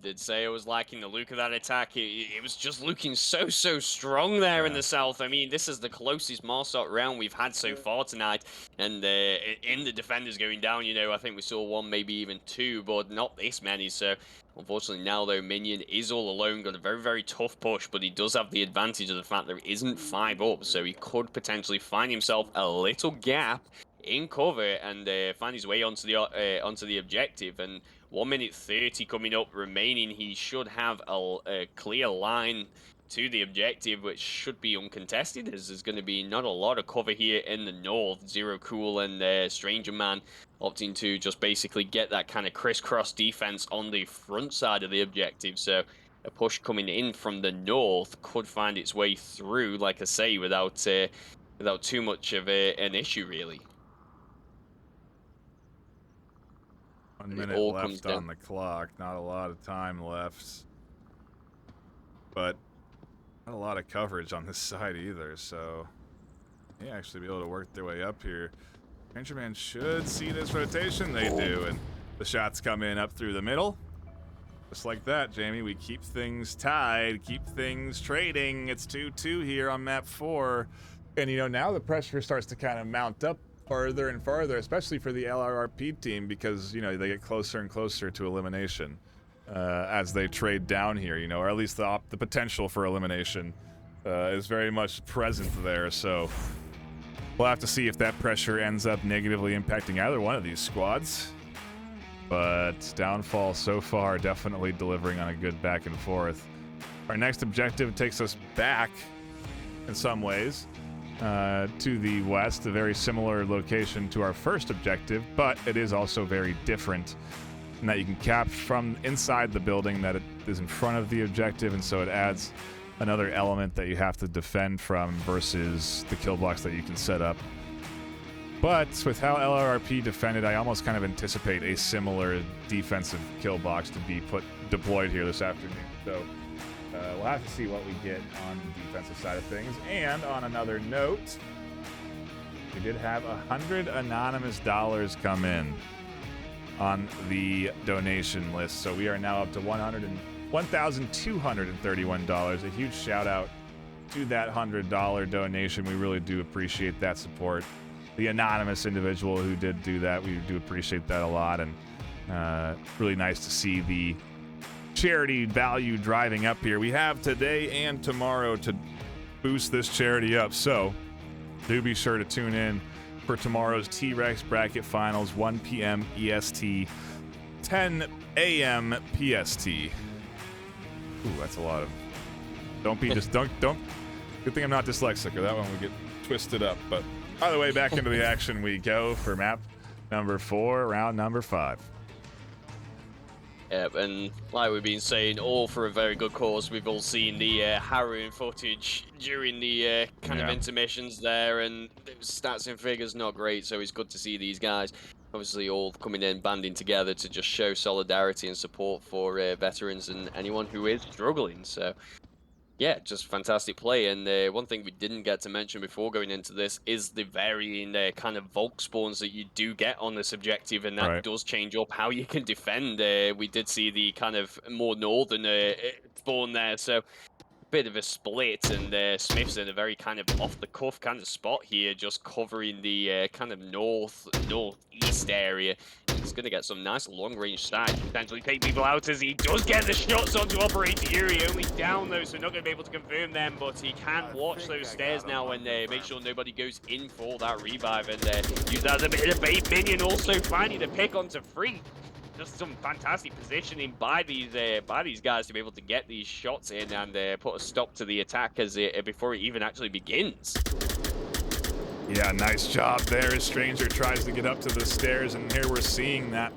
Did say I was liking the look of that attack. It was just looking so strong there in the south. I mean, this is the closest Marsot round we've had so far tonight. And in the defenders going down, you know, I think we saw 1, maybe even 2, but not this many. So unfortunately now, though, Minion is all alone. Got a very tough push, but he does have the advantage of the fact there isn't 5 up. So he could potentially find himself a little gap in cover and find his way onto the objective. And 1 minute 30 coming up remaining. He should have a clear line to the objective, which should be uncontested, as there's going to be not a lot of cover here in the north. Zero Cool and Stranger Man opting to just basically get that kind of crisscross defense on the front side of the objective. So a push coming in from the north could find its way through, like I say, without too much of an issue, really. 1 minute left on the clock. Not a lot of time left. But not a lot of coverage on this side either, so they actually be able to work their way up here. Ranger Man should see this rotation. They do, and the shots come in up through the middle. Just like that, Jamie, we keep things tied, keep things trading. It's 2-2 here on map 4. And, you know, now the pressure starts to kind of mount up farther and farther, especially for the LRRP team, because, you know, they get closer and closer to elimination as they trade down here, you know, or at least the potential for elimination is very much present there. So we'll have to see if that pressure ends up negatively impacting either one of these squads. But Downfall so far definitely delivering on a good back and forth. Our next objective takes us back in some ways to the west, a very similar location to our first objective, but it is also very different in that you can cap from inside the building that it is in front of the objective, and so it adds another element that you have to defend from versus the kill blocks that you can set up. But with how LRRP defended, I almost kind of anticipate a similar defensive kill box to be deployed here this afternoon. So we'll have to see what we get on the defensive side of things. And on another note, we did have 100 anonymous dollars come in on the donation list. So we are now up to $1,231. A huge shout out to that $100 donation. We really do appreciate that support. The anonymous individual who did do that, we do appreciate that a lot, and really nice to see the charity value driving up here. We have today and tomorrow to boost this charity up, so do be sure to tune in for tomorrow's T-Rex Bracket Finals, 1 p.m. EST, 10 a.m. PST. Ooh, that's a lot of... don't... Good thing I'm not dyslexic, or that one would get twisted up, but... Either way, back into the action we go for map number 4, round number 5. Yep, and like we've been saying, all for a very good cause. We've all seen the harrowing footage during the kind of intermissions there, and stats and figures not great, so it's good to see these guys obviously all coming in, banding together to just show solidarity and support for veterans and anyone who is struggling. So yeah, just fantastic play. And one thing we didn't get to mention before going into this is the varying kind of Volk spawns that you do get on this objective, and that does change up how you can defend. We did see the kind of more northern spawn there, so a bit of a split, and Smith's in a very kind of off-the-cuff kind of spot here, just covering the kind of northeast area. He's going to get some nice long-range sight, potentially take people out as he does get the shots onto Operator Yuri. Only down, though, so not going to be able to confirm them, but he can watch those stairs now and make sure nobody goes in for that revive, and use that as a bit of bait. Minion also finding the pick onto Free. Just some fantastic positioning by these guys to be able to get these shots in and put a stop to the attack as before it even actually begins. Yeah, nice job there as Stranger tries to get up to the stairs, and here we're seeing that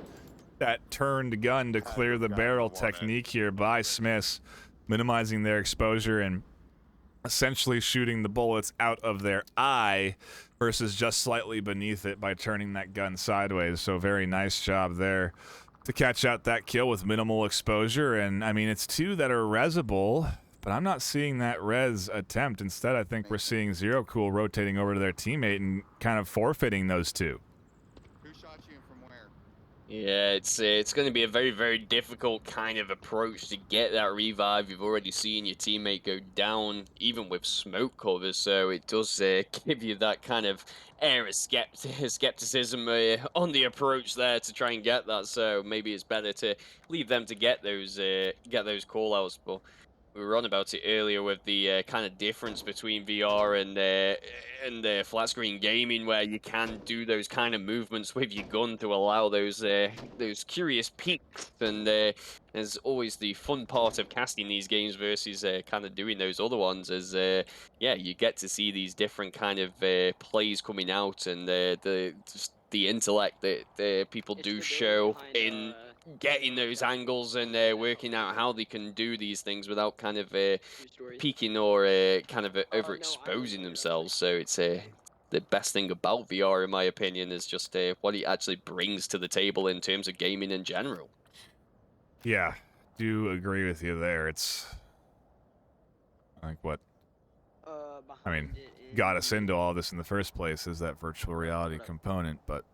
turned gun to clear the barrel technique here by Smiths, minimizing their exposure and essentially shooting the bullets out of their eye versus just slightly beneath it by turning that gun sideways. So very nice job there to catch out that kill with minimal exposure. And I mean, it's 2 that are resable, but I'm not seeing that res attempt. Instead, I think we're seeing Zero Cool rotating over to their teammate and kind of forfeiting those 2. Who shot you and from where? Yeah, it's going to be a very, very difficult kind of approach to get that revive. You've already seen your teammate go down, even with smoke covers, so it does give you that kind of air of skepticism on the approach there to try and get that. So maybe it's better to leave them to get those call-outs. But we were on about it earlier with the kind of difference between VR and flat screen gaming, where you can do those kind of movements with your gun to allow those curious peaks. And there's always the fun part of casting these games versus kind of doing those other ones. Is yeah, you get to see these different kind of plays coming out, and just the intellect that people It's do the show build behind, in getting those angles and working out how they can do these things without kind of True story. peaking or kind of No, I was overexposing younger, themselves. So it's the best thing about VR, in my opinion, is just what it actually brings to the table in terms of gaming in general. Yeah, do agree with you there. It's like what I mean, got us into all this in the first place is that virtual reality component. But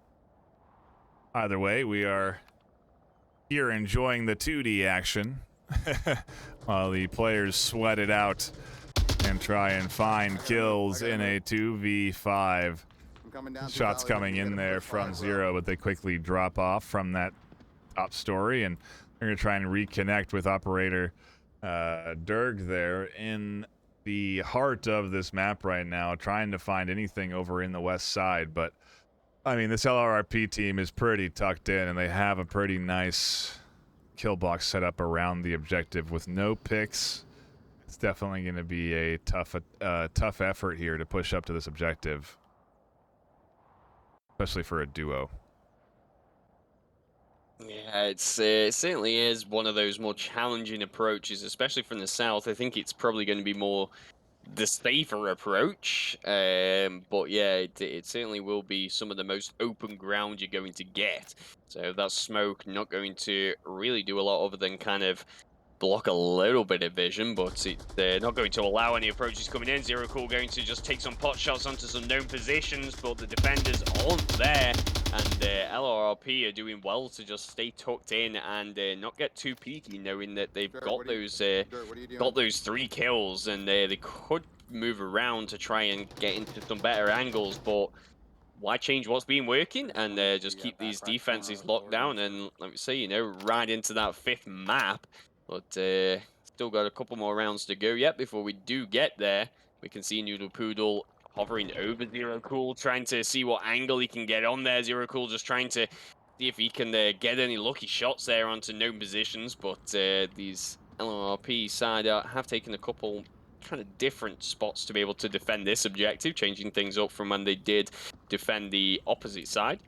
either way, we are here enjoying the 2D action while the players sweat it out and try and find kills in a 2v5. Shots coming in there from Zero, but they quickly drop off from that top story, and they're going to try and reconnect with operator Derg there in the heart of this map right now, trying to find anything over in the west side. But I mean, this LRRP team is pretty tucked in, and they have a pretty nice kill box set up around the objective with no picks. It's definitely going to be a tough effort here to push up to this objective, especially for a duo. Yeah, it certainly is one of those more challenging approaches, especially from the south. I think it's probably going to be more the safer approach, but yeah, it certainly will be some of the most open ground you're going to get. So that smoke not going to really do a lot other than kind of block a little bit of vision, but it's not going to allow any approaches coming in. Zero Cool going to just take some pot shots onto some known positions, but the defenders aren't there, and LRRP are doing well to just stay tucked in and not get too peaky, knowing that they've got those 3 kills, and they could move around to try and get into some better angles, but why change what's been working and just keep these defenses locked down and, let me say, you know, right into that 5th map. But still got a couple more rounds to go yet before we do get there. We can see Noodle Poodle hovering over Zero Cool, trying to see what angle he can get on there. Zero Cool just trying to see if he can get any lucky shots there onto known positions. But these LRP side have taken a couple kind of different spots to be able to defend this objective, changing things up from when they did defend the opposite side.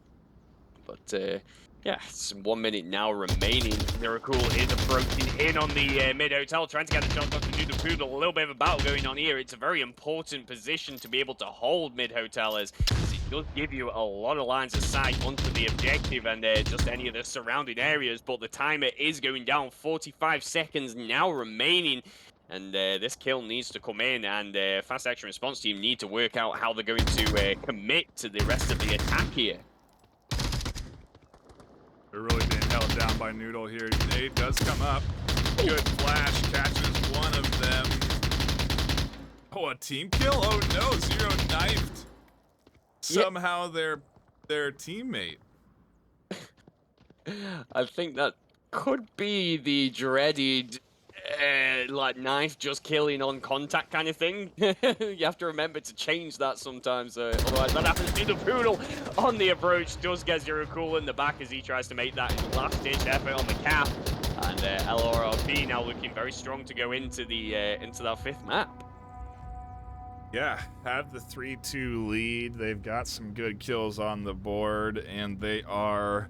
But yeah, it's 1 minute now remaining. Zero Cool is approaching in on the mid-hotel, trying to get the shot onto Noodle Poodle. A little bit of a battle going on here. It's a very important position to be able to hold mid-hotel, as it does give you a lot of lines of sight onto the objective and just any of the surrounding areas. But the timer is going down. 45 seconds now remaining. And this kill needs to come in, and Fast Action Response team need to work out how they're going to commit to the rest of the attack here. They're really being held down by Noodle here. Nade does come up. Good flash, catches one of them. Oh, a team kill? Oh no, Zero knifed somehow their teammate. I think that could be the dreaded like knife just killing on contact kind of thing. You have to remember to change that sometimes, otherwise that happens to the Poodle on the approach. Does get Zero Cool in the back as he tries to make that last-ditch effort on the cap, and LRRP now looking very strong to go into the into that 5th map. Yeah, have the 3-2 lead. They've got some good kills on the board, and they are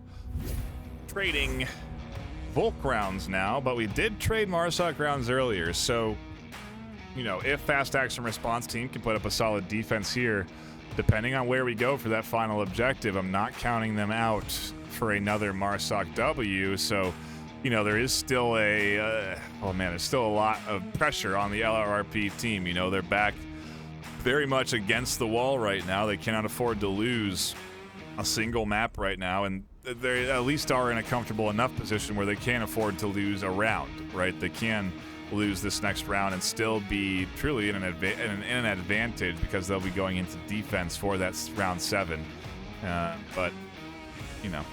trading Volk rounds now, but we did trade Marsoc rounds earlier, so, you know, if Fast Action Response team can put up a solid defense here, depending on where we go for that final objective, I'm not counting them out for another Marsoc W, so, you know, there is still there's still a lot of pressure on the LRRP team. You know, they're back very much against the wall right now. They cannot afford to lose a single map right now, and they at least are in a comfortable enough position where they can't afford to lose a round, right? They can lose this next round and still be truly in an advantage because they'll be going into defense for that round 7. But, you know,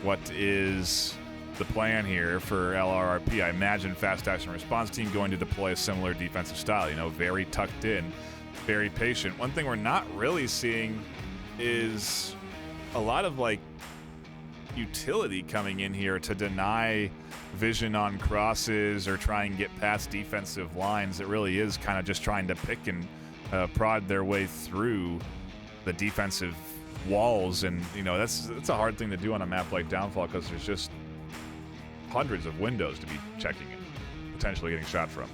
what is the plan here for LRRP. I imagine Fast Action Response Team going to deploy a similar defensive style, you know, very tucked in, very patient. One thing we're not really seeing is a lot of like utility coming in here to deny vision on crosses or try and get past defensive lines. It really is kind of just trying to pick and prod their way through the defensive walls, and you know that's a hard thing to do on a map like Downfall because there's just hundreds of windows to be checking and potentially getting shot from.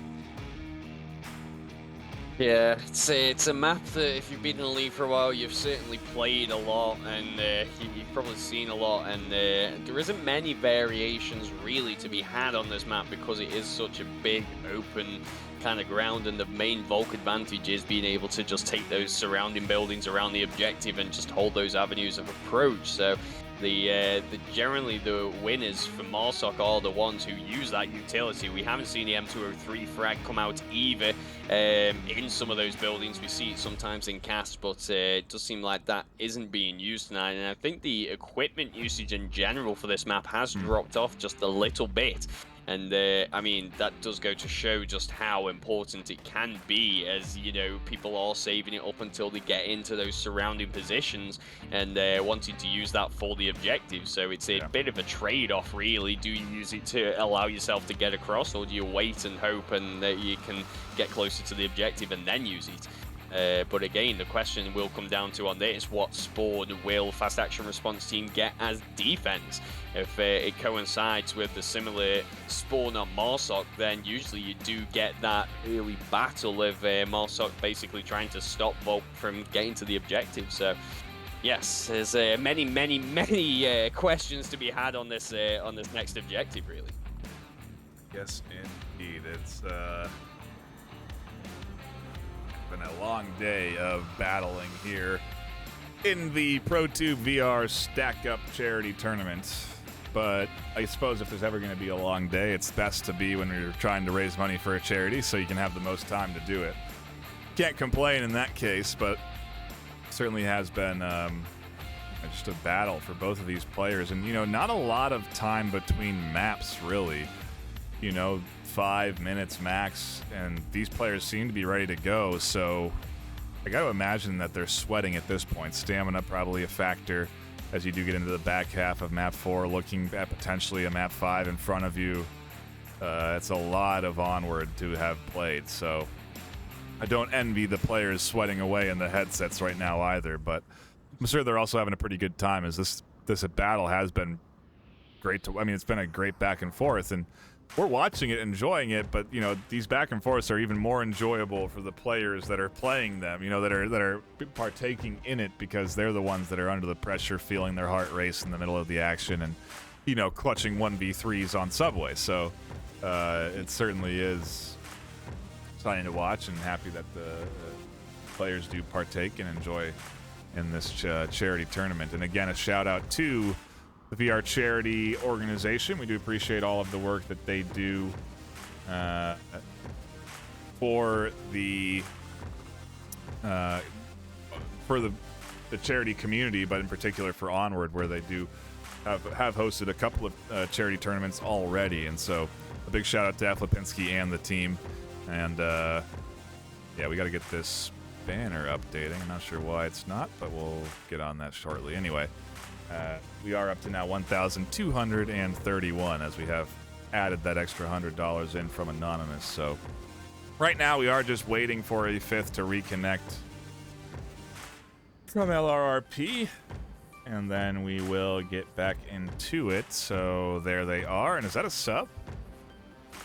Yeah, it's a map that if you've been in the league for a while, you've certainly played a lot, and you've probably seen a lot, and there isn't many variations really to be had on this map because it is such a big, open kind of ground, and the main bulk advantage is being able to just take those surrounding buildings around the objective and just hold those avenues of approach. So generally the winners for Marsoc are the ones who use that utility. We haven't seen the M203 frag come out either in some of those buildings. We see it sometimes in cast, but it does seem like that isn't being used tonight. And I think the equipment usage in general for this map has dropped off just a little bit. And I mean, that does go to show just how important it can be, as you know, people are saving it up until they get into those surrounding positions and wanting to use that for the objective. So it's a bit of a trade-off, really. Do you use it to allow yourself to get across, or do you wait and hope and that you can get closer to the objective and then use it? But again, the question will come down to on this: what spawn will Fast Action Response Team get as defense? If it coincides with the similar spawn on Marsoc, then usually you do get that early battle of Marsoc basically trying to stop Volk from getting to the objective. So yes, there's many questions to be had on this next objective, really. Yes, indeed. It's been a long day of battling here in the ProTube VR Stack Up Charity Tournament. But I suppose if there's ever going to be a long day, it's best to be when you're trying to raise money for a charity so you can have the most time to do it. Can't complain in that case, but certainly has been just a battle for both of these players. And, you know, not a lot of time between maps, really. You know, 5 minutes max, and these players seem to be ready to go, so I got to imagine that they're sweating at this point. Stamina probably a factor as you do get into the back half of map 4, looking at potentially a map 5 in front of you. It's a lot of Onward to have played, so I don't envy the players sweating away in the headsets right now either, but I'm sure they're also having a pretty good time, as this battle has been great to, I mean, it's been a great back and forth, and we're watching it, enjoying it, but you know, these back and forths are even more enjoyable for the players that are playing them, you know, that are partaking in it, because they're the ones that are under the pressure, feeling their heart race in the middle of the action, and you know, clutching 1v3s on Subway. So it certainly is exciting to watch, and happy that the players do partake and enjoy in this charity tournament. And again, a shout out to the VR charity organization. We do appreciate all of the work that they do for the charity community, but in particular for Onward, where they do have hosted a couple of charity tournaments already. And so a big shout out to F. Lipinski and the team. And yeah, we got to get this banner updating. I'm not sure why it's not, but we'll get on that shortly. Anyway, we are up to now 1,231 as we have added that extra $100 in from Anonymous. So right now we are just waiting for a fifth to reconnect from LRRP, and then we will get back into it. So there they are. And is that a sub? I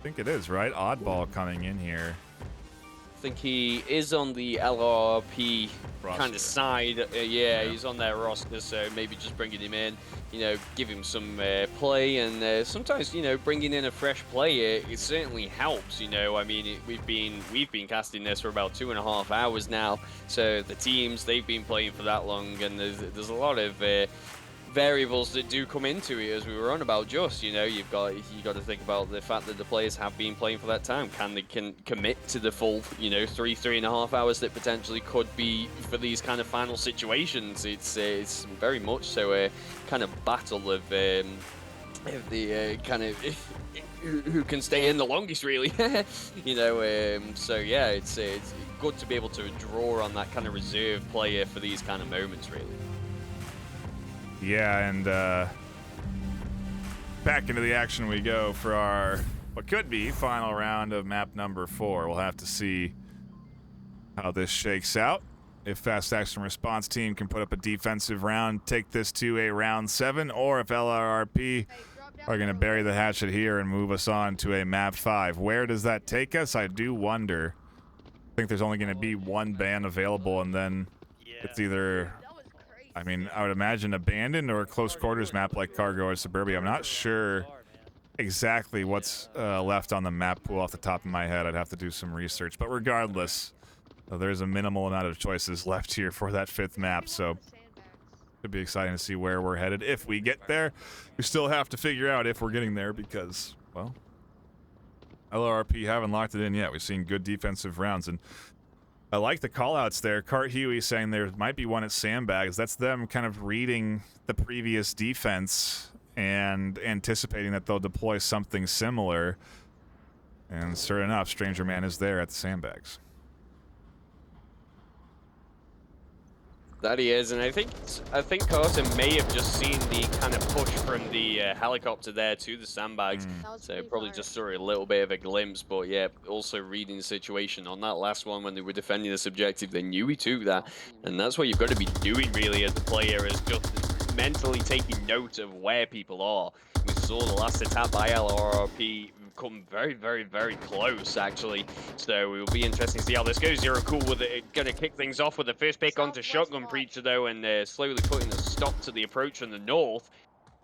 think it is, right? Oddball coming in here. I think he is on the LRP kind of side. Yeah, he's on their roster, so maybe just bringing him in, you know, give him some play, and sometimes, you know, bringing in a fresh player, it certainly helps. You know, I mean, we've been casting this for about 2.5 hours now, so the teams, they've been playing for that long, and there's a lot of variables that do come into it, as we were on about. Just, you know, you got to think about the fact that the players have been playing for that time. Can they commit to the full, you know, 3.5 hours that potentially could be for these kind of final situations? It's very much so a kind of battle of the kind of who can stay in the longest, really. You know, so yeah, it's good to be able to draw on that kind of reserve player for these kind of moments, really. Yeah, and back into the action we go for our what could be final round of map number 4. We'll have to see how this shakes out. If Fast Action Response Team can put up a defensive round, take this to a round 7, or if LRRP are going to bury the hatchet here and move us on to a map 5. Where does that take us? I do wonder. I think there's only going to be one ban available, and then it's either, I mean, I would imagine abandoned or a close quarters map like Cargo or Suburbia. I'm not sure exactly what's left on the map pool off the top of my head. I'd have to do some research. But regardless, there's a minimal amount of choices left here for that 5th map, so could be exciting to see where we're headed if we get there. We still have to figure out if we're getting there because, well, LRP haven't locked it in yet. We've seen good defensive rounds, and I like the call-outs there. Cart Huey saying there might be one at Sandbags. That's them kind of reading the previous defense and anticipating that they'll deploy something similar. And sure enough, Stranger Man is there at the Sandbags. That he is, and I think Carter may have just seen the kind of push from the helicopter there to the sandbags, so probably just saw a little bit of a glimpse. But yeah, also reading the situation on that last one when they were defending this objective, they knew he took that, and that's what you've got to be doing really as a player, is just mentally taking note of where people are. We saw the last attack by LRRP come very, very, very close, actually. So it will be interesting to see how this goes. Zero Cool with it, going to kick things off with the first pick onto Shotgun Preacher, though, and slowly putting a stop to the approach from the north.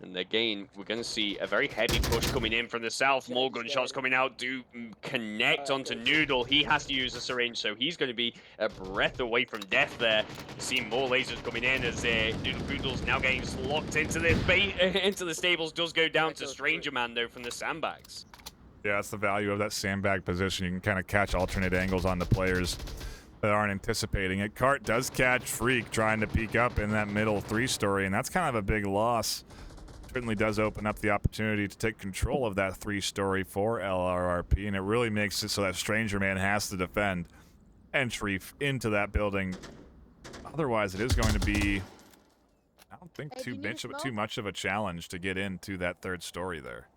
And again, we're going to see a very heavy push coming in from the south. More gunshots coming out do connect onto Noodle. He has to use a syringe, so he's going to be a breath away from death there. Seeing more lasers coming in as Noodle Poodle's now getting locked into the stables. Does go down to Stranger Man, though, from the sandbags. Yeah, that's the value of that sandbag position. You can kind of catch alternate angles on the players that aren't anticipating it. Cart does catch Freak trying to peek up in that middle 3-story, and that's kind of a big loss. Certainly does open up the opportunity to take control of that 3-story for LRRP, and it really makes it so that Stranger Man has to defend entry into that building. Otherwise, it is going to be, I don't think, too much of a challenge to get into that 3rd story there.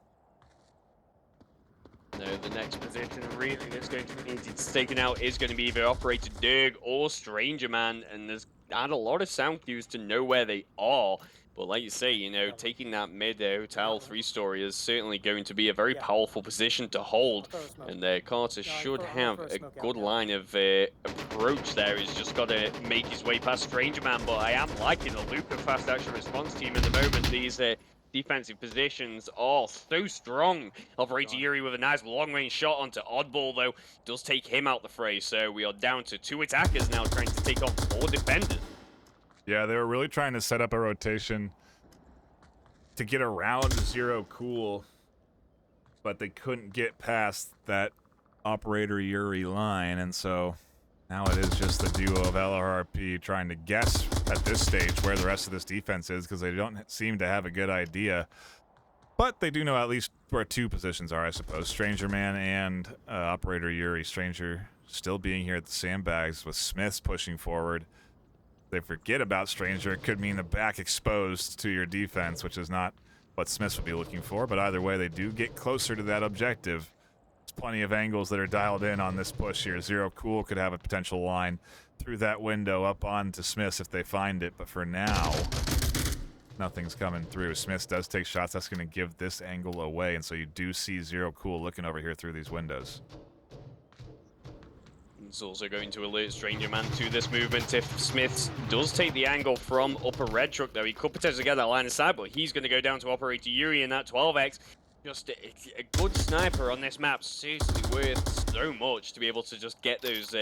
No, the next position really that's going to be taken out is going to be either Operator Dirg or Stranger Man, and there's not a lot of sound cues to know where they are. But like you say, you know, taking that mid-hotel 3-story is certainly going to be a very powerful position to hold. And Carter should have a good line of approach there. He's just got to make his way past Stranger Man. But I am liking the Luca Fast Action Response Team at the moment. These defensive positions are so strong. Operator Yuri with a nice long-range shot onto Oddball, though, does take him out the fray. So we are down to 2 attackers now trying to take on 4 defenders. Yeah, they were really trying to set up a rotation to get around Zero Cool, but they couldn't get past that Operator Yuri line, and so now it is just the duo of LRRP trying to guess at this stage where the rest of this defense is, because they don't seem to have a good idea. But they do know at least where 2 positions are, I suppose. Stranger Man and Operator Yuri. Stranger still being here at the sandbags with Smiths pushing forward. They forget about Stranger, it could mean the back exposed to your defense, which is not what Smiths would be looking for. But either way, they do get closer to that objective. There's plenty of angles that are dialed in on this push here. Zero Cool could have a potential line through that window up onto Smiths if they find it. But for now, nothing's coming through. Smiths does take shots. That's going to give this angle away. And so you do see Zero Cool looking over here through these windows. It's also going to alert Stranger Man to this movement. If Smiths does take the angle from upper red truck, though, he could potentially get that line of sight, but he's going to go down to Operator Yuri in that 12x. Just a good sniper on this map, seriously worth so much to be able to just get those,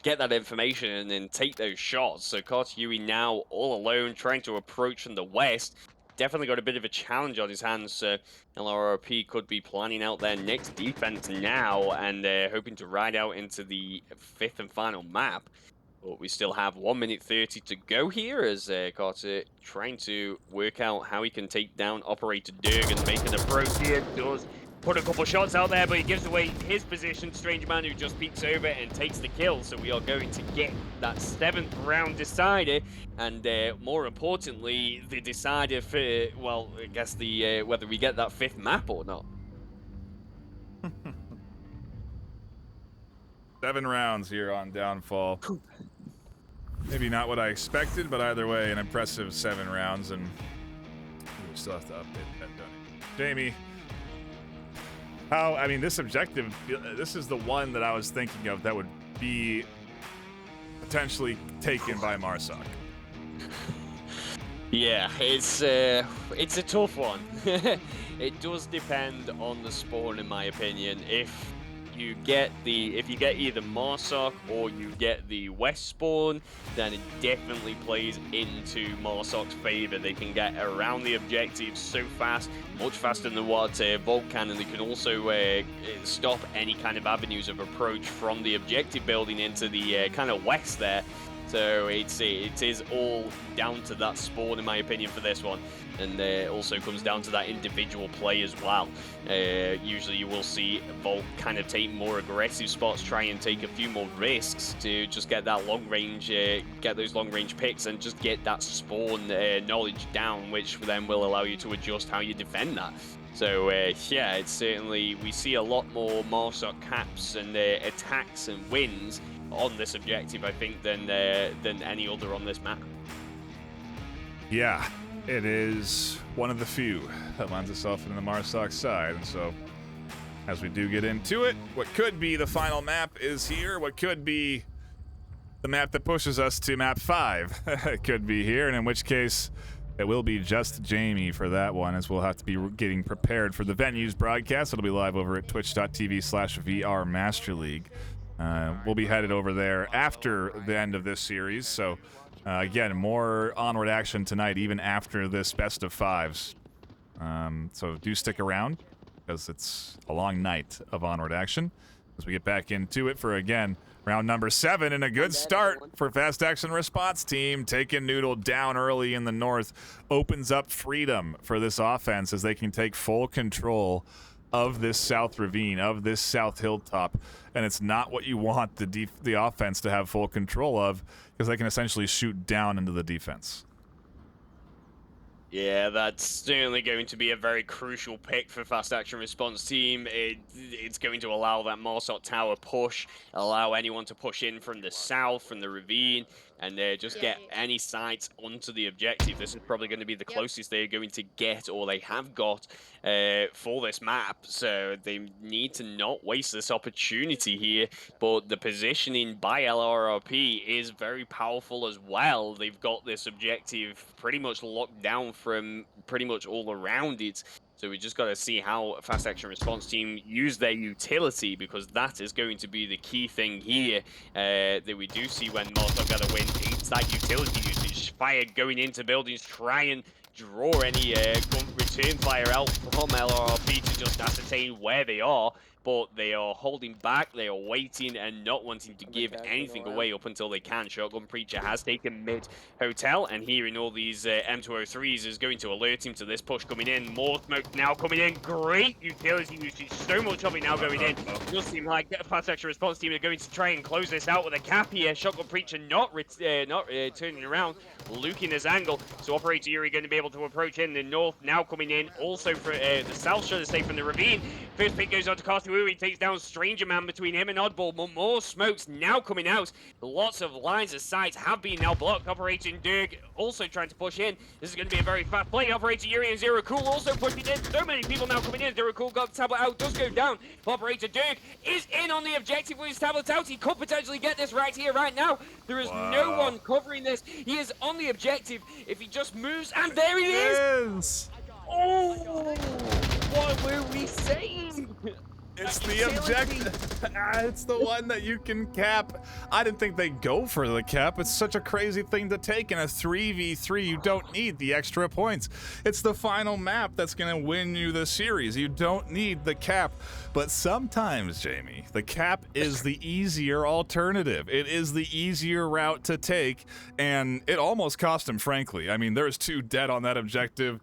get that information and then take those shots. So Carter Yuri now all alone, trying to approach from the west. definitely got a bit of a challenge on his hands. So LRRP could be planning out their next defense now, and they're hoping to ride out into the 5th and final map. But we still have 1 minute 30 to go here as Carter trying to work out how he can take down Operator Dirg and make an approach here. Does put a couple shots out there, but he gives away his position. Strange Man who just peeks over and takes the kill. So we are going to get that 7th round decider, and more importantly, the decider for, well, I guess the whether we get that 5th map or not. 7 rounds here on Downfall. Maybe not what I expected, but either way, an impressive 7 rounds, and we still have to update that, don't we? Jamie, I mean, this objective, this is the one that I was thinking of that would be potentially taken by Marsoc. Yeah, it's a tough one. It does depend on the spawn, in my opinion. If you get either Marsoc or you get the West spawn, then it definitely plays into Marsoc's favor. They can get around the objectives so fast, much faster than what Volt can, and they can also stop any kind of avenues of approach from the objective building into the kind of west there. So it is all down to that spawn, in my opinion, for this one. And it also comes down to that individual play as well. Usually you will see Volt kind of take more aggressive spots, try and take a few more risks to just get that long range, get those long range picks and just get that spawn knowledge down, which then will allow you to adjust how you defend that. So yeah, it's certainly, we see a lot more Marsoc caps and attacks and wins on this objective, I think, than any other on this map. Yeah, it is one of the few that lends itself into the Marsoc side, and so as we do get into it, what could be the final map is here. What could be the map that pushes us to map 5 it could be here, and in which case it will be just Jamie for that one, as we'll have to be getting prepared for the venues broadcast. It'll be live over at twitch.tv/VR Master League. We'll be headed over there after the end of this series, so again, more Onward action tonight, even after this best of 5s. So do stick around, because it's a long night of Onward action as we get back into it for, again, round number 7, and a good start for Fast Action Response Team. Taking Noodle down early in the north opens up freedom for this offense as they can take full control of this south ravine, of this south hilltop, and it's not what you want the offense to have full control of, because they can essentially shoot down into the defense. Yeah, that's certainly going to be a very crucial pick for Fast Action Response Team. It's going to allow that Marsoc tower push, allow anyone to push in from the south, from the ravine, and just get any sights onto the objective. This is probably going to be the closest they're going to get, or they have got, for this map. So they need to not waste this opportunity here. But the positioning by LRRP is very powerful as well. They've got this objective pretty much locked down from pretty much all around it. So we just got to see how Fast Action Response Team use their utility, because that is going to be the key thing here that we do see when Marsoc get a win. It's that utility usage, fire going into buildings, try and draw any gun return fire out from LRRP to just ascertain where they are. But they are holding back, they are waiting and not wanting to give anything away up until they can. Shotgun Preacher has taken mid hotel, and hearing all these M203s is going to alert him to this push coming in. More smoke now coming in. Great utility usage, so much of it now going in. It does seem like Fast Action Response Team are going to try and close this out with a cap here. Shotgun Preacher not turning around, looking his angle. So Operator Yuri going to be able to approach in the north, now coming in. Also for the south, should have stayed from the ravine. First pick goes on to Carter. He takes down Stranger Man between him and Oddball. More smokes now coming out. Lots of lines of sight have been now blocked. Operator Dirk also trying to push in. This is going to be a very fast play. Operator Yuri and Zero Cool also pushing in. So many people now coming in. Zero Cool got the tablet out. Does go down. Operator Dirk is in on the objective with his tablet out. He could potentially get this right here, right now. There is no one covering this. He is on the objective. If he just moves, and there he is. Oh, what were we saying? It's the objective. It's the one that you can cap. I didn't think they'd go for the cap. It's such a crazy thing to take in a 3v3. You don't need the extra points. It's the final map that's going to win you the series. You don't need the cap. But sometimes, Jamie, the cap is the easier alternative. It is the easier route to take, and it almost cost him, frankly. I mean, there's 2 dead on that objective.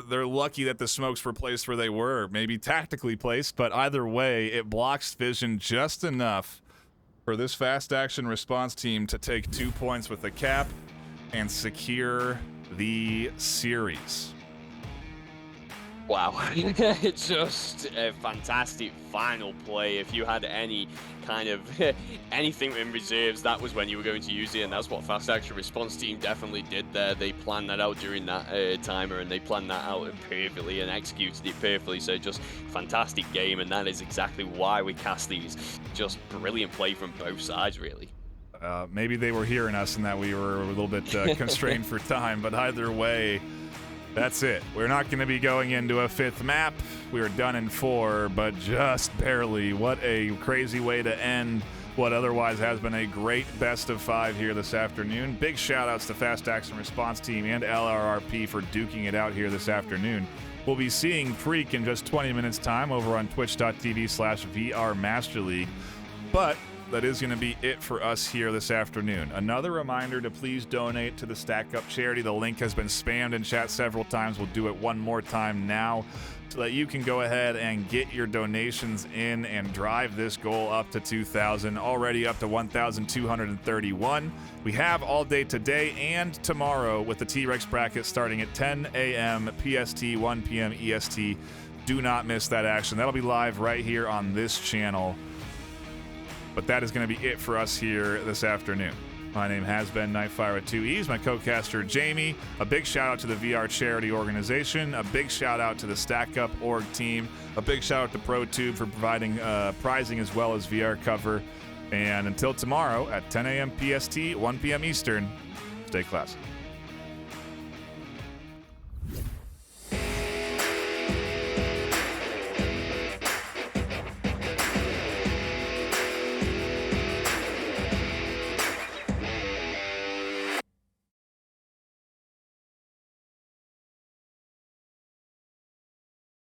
They're lucky that the smokes were placed where they were, maybe tactically placed, but either way, it blocks vision just enough for this fast action response team to take 2 points with the cap and secure the series. Wow. Just a fantastic final play. If you had any kind of anything in reserves, that was when you were going to use it, and that's what fast action response team definitely did there. They planned that out during that timer, and they planned that out perfectly and executed it perfectly. So just fantastic game, and that is exactly why we cast these. Just brilliant play from both sides, really. Maybe they were hearing us and that we were a little bit constrained for time, but either way, that's it. We're not going to be going into a 5th map. We were done in 4, but just barely. What a crazy way to end what otherwise has been a great best of 5 here this afternoon. Big shout outs to Fast Action Response Team and LRRP for duking it out here this afternoon. We'll be seeing Freak in just 20 minutes time over on twitch.tv/VRMasterLeague. But that is going to be it for us here this afternoon. Another reminder to please donate to the Stack Up charity. The link has been spammed in chat several times. We'll do it one more time now so that you can go ahead and get your donations in and drive this goal up to 2,000, already up to 1,231. We have all day today and tomorrow with the T-Rex bracket starting at 10 a.m. PST, 1 p.m. EST. Do not miss that action. That'll be live right here on this channel. But that is going to be it for us here this afternoon. My name has been NightFiree with 2 E's, my co-caster Jamie. A big shout out to the VR charity organization. A big shout out to the Stack Up org team. A big shout out to ProTube for providing prizing as well as VR cover. And until tomorrow at 10 a.m. PST, 1 p.m. Eastern, stay classy.